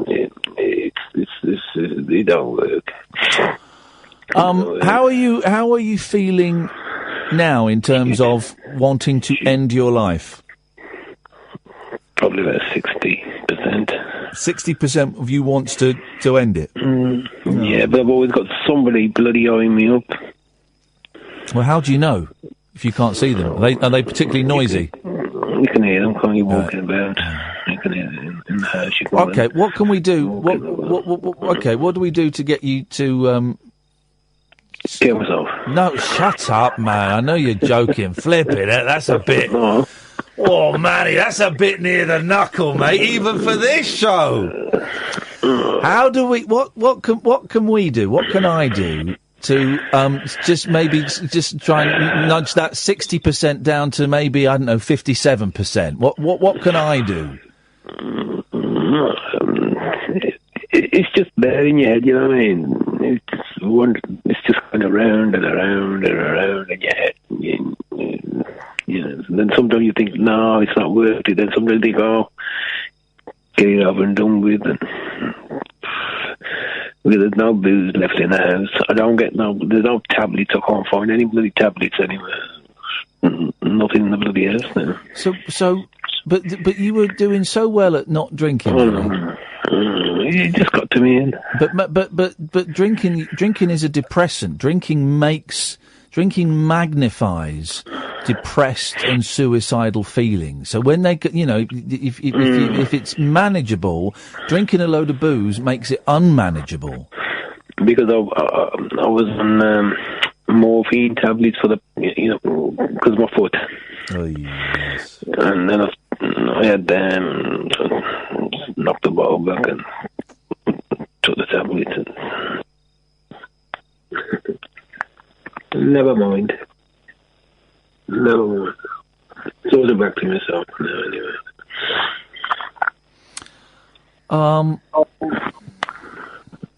don't work. How are you feeling now in terms of wanting to end your life? Probably about 60%. 60% of you wants to end it? Yeah, but I've always got somebody bloody eyeing me up. Well, how do you know if you can't see them? Are they particularly noisy? You can hear them, can't you, walking about? You can hear them in the house. Okay, what can we do? What do we do to get you to... Kill myself. No, shut up, man. I know you're joking. Flipping it. That's a bit... Oh, Manny, that's a bit near the knuckle, mate, even for this show. How do we... What can we do? What can I do to just try and nudge that 60% down to maybe, I don't know, 57%? What can I do? It's just there in your head, you know what I mean? It's just going around and around and around in your head. And then sometimes you think, no, it's not worth it. Then sometimes you think, oh, get it over and done with. And because there's no booze left in the house. There's no tablets. I can't find any bloody tablets anywhere. Nothing in the bloody house now. But you were doing so well at not drinking. It just got to me. But drinking is a depressant. Drinking magnifies depressed and suicidal feelings. So when they, if it's manageable, drinking a load of booze makes it unmanageable. Because I was on morphine tablets for because of my foot. Oh yes. And then I had them, knocked the ball back and took the tablets. Never mind. It's all back to myself now, anyway.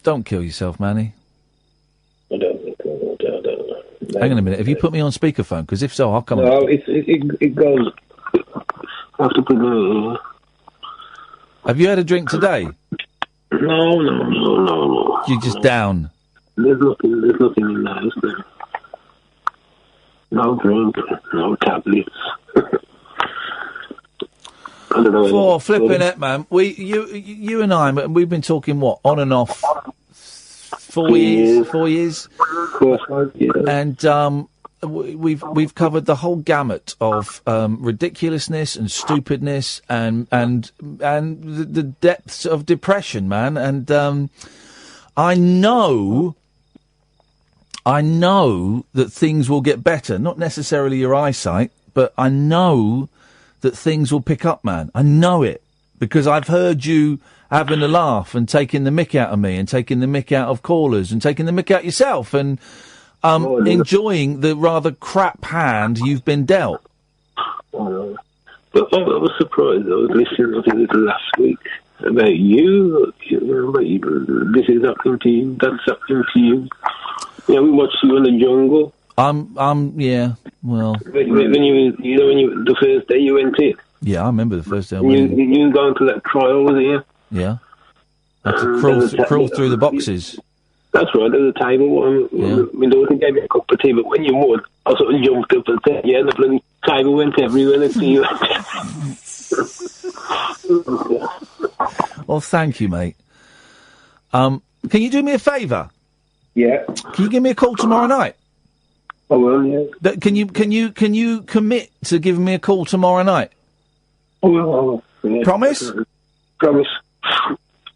Don't kill yourself, Manny. I don't think I will. I don't know. Hang on a minute. Have you put me on speakerphone? Because if so, I'll come. No, it goes. I have to put it. Have you had a drink today? No. You're just down. There's nothing in the house there. No drink, no tablets. I don't know. For flipping it, man. You and I, we've been talking on and off 4 years. 4 years. 4 or 5 years. And we've covered the whole gamut of ridiculousness and stupidness and the depths of depression, man. And I know that things will get better. Not necessarily your eyesight, but I know that things will pick up, man. I know it. Because I've heard you having a laugh and taking the mick out of me and taking the mick out of callers and taking the mick out yourself and enjoying the rather crap hand you've been dealt. But I was surprised. I was listening to it last week about you, about you, this is happening to you, that's happening to you. Yeah, we watched you in the jungle. Yeah, well. When the first day you went in. Yeah, I remember the first day I You went in. you going to that trial, was it, yeah? Yeah. I had to crawl through the boxes. That's right, there's a table. My daughter gave me a cup of tea, but when you won, I sort of jumped up and said, yeah, the bloody table went everywhere, the tea Well, thank you, mate. Can you do me a favour? Yeah. Can you give me a call tomorrow night? I will, yeah. Can you commit to giving me a call tomorrow night? I will. Yeah. Promise? Promise.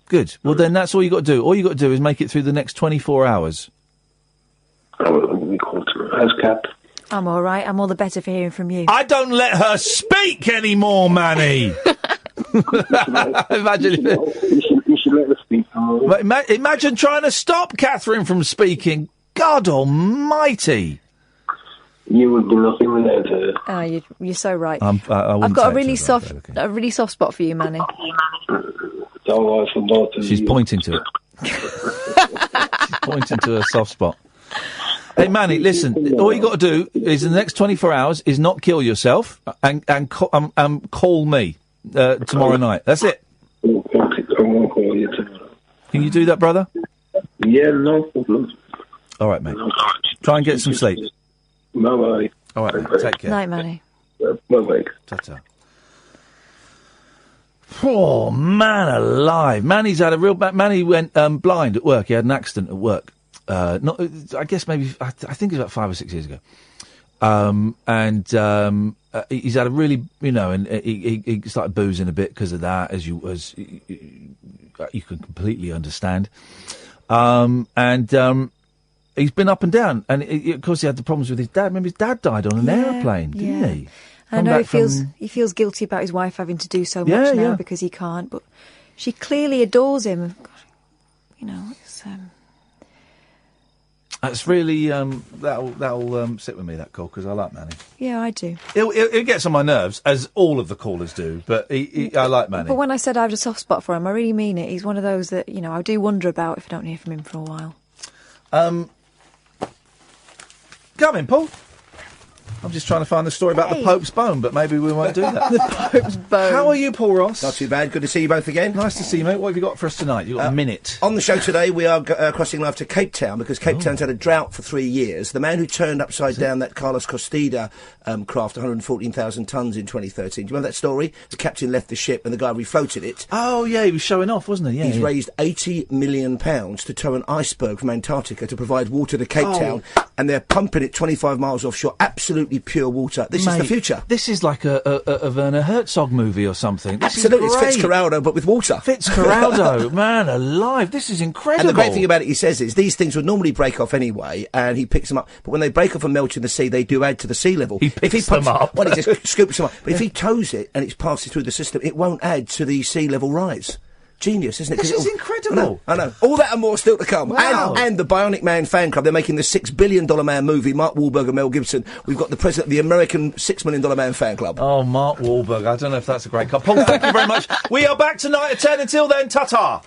Good. Well, then that's all you got to do. All you got to do is make it through the next 24 hours. I will give me a call tomorrow. How's Kat? I'm all right. I'm all the better for hearing from you. I don't let her speak anymore, Manny. Imagine you should let her speak. Imagine trying to stop Catherine from speaking. God almighty. You would do nothing without her. Oh, you're so right. I wouldn't I've got say a really soft spot for you, Manny. She's pointing to it. She's pointing to her soft spot. Hey, Manny, listen, all you got to do is in the next 24 hours is not kill yourself and call me tomorrow night. That's it. I won't call you tomorrow. Can you do that, brother? Yeah, no problem. All right, mate. Try and get some sleep. Bye-bye. All right, mate. Take care. Night, Manny. Bye-bye. Ta-ta. Oh, man alive. Manny's had a real... Manny went blind at work. He had an accident at work. I guess maybe... I think it was about 5 or 6 years ago. He's had a really... and he started boozing a bit because of that, as you can completely understand. He's been up and down. And, of course, he had the problems with his dad. Remember, his dad died on an aeroplane, didn't he? I know he feels guilty about his wife having to do so much now because he can't, but she clearly adores him. It's... That's really that'll sit with me, that call, because I like Manny. Yeah, I do. It gets on my nerves, as all of the callers do, but I like Manny. But when I said I had a soft spot for him, I really mean it. He's one of those that I do wonder about if I don't hear from him for a while. Come in, Paul. I'm just trying to find the story about the Pope's bone, but maybe we won't do that. The Pope's bone. How are you, Paul Ross? Not too bad. Good to see you both again. Nice to see you, mate. What have you got for us tonight? You've got a minute. On the show today, we are crossing live to Cape Town, because Cape Town's had a drought for 3 years. The man who turned upside down that Carlos Costida craft, 114,000 tonnes in 2013. Do you remember that story? The captain left the ship and the guy refloated it. Oh, yeah, he was showing off, wasn't he? Yeah, He's raised £80 million to tow an iceberg from Antarctica to provide water to Cape Town, and they're pumping it 25 miles offshore. Absolutely pure water. This is the future. This is like a Werner Herzog movie or something. This Absolutely, is it's Fitzcarraldo, but with water. Fitzcarraldo, man alive, this is incredible. And the great thing about it, he says, is these things would normally break off anyway, and he picks them up. But when they break off and melt in the sea, they do add to the sea level. He picks them up. Well, he just scoops them up. But if he tows it and it's passes through the system, it won't add to the sea level rise. Genius, isn't it? This is incredible. I know. All that and more still to come. Wow. And the Bionic Man fan club. They're making the $6 billion man movie. Mark Wahlberg and Mel Gibson. We've got the president of the American $6 million man fan club. Oh, Mark Wahlberg. I don't know if that's a great club. Paul, thank you very much. We are back tonight at 10. Until then, ta-ta.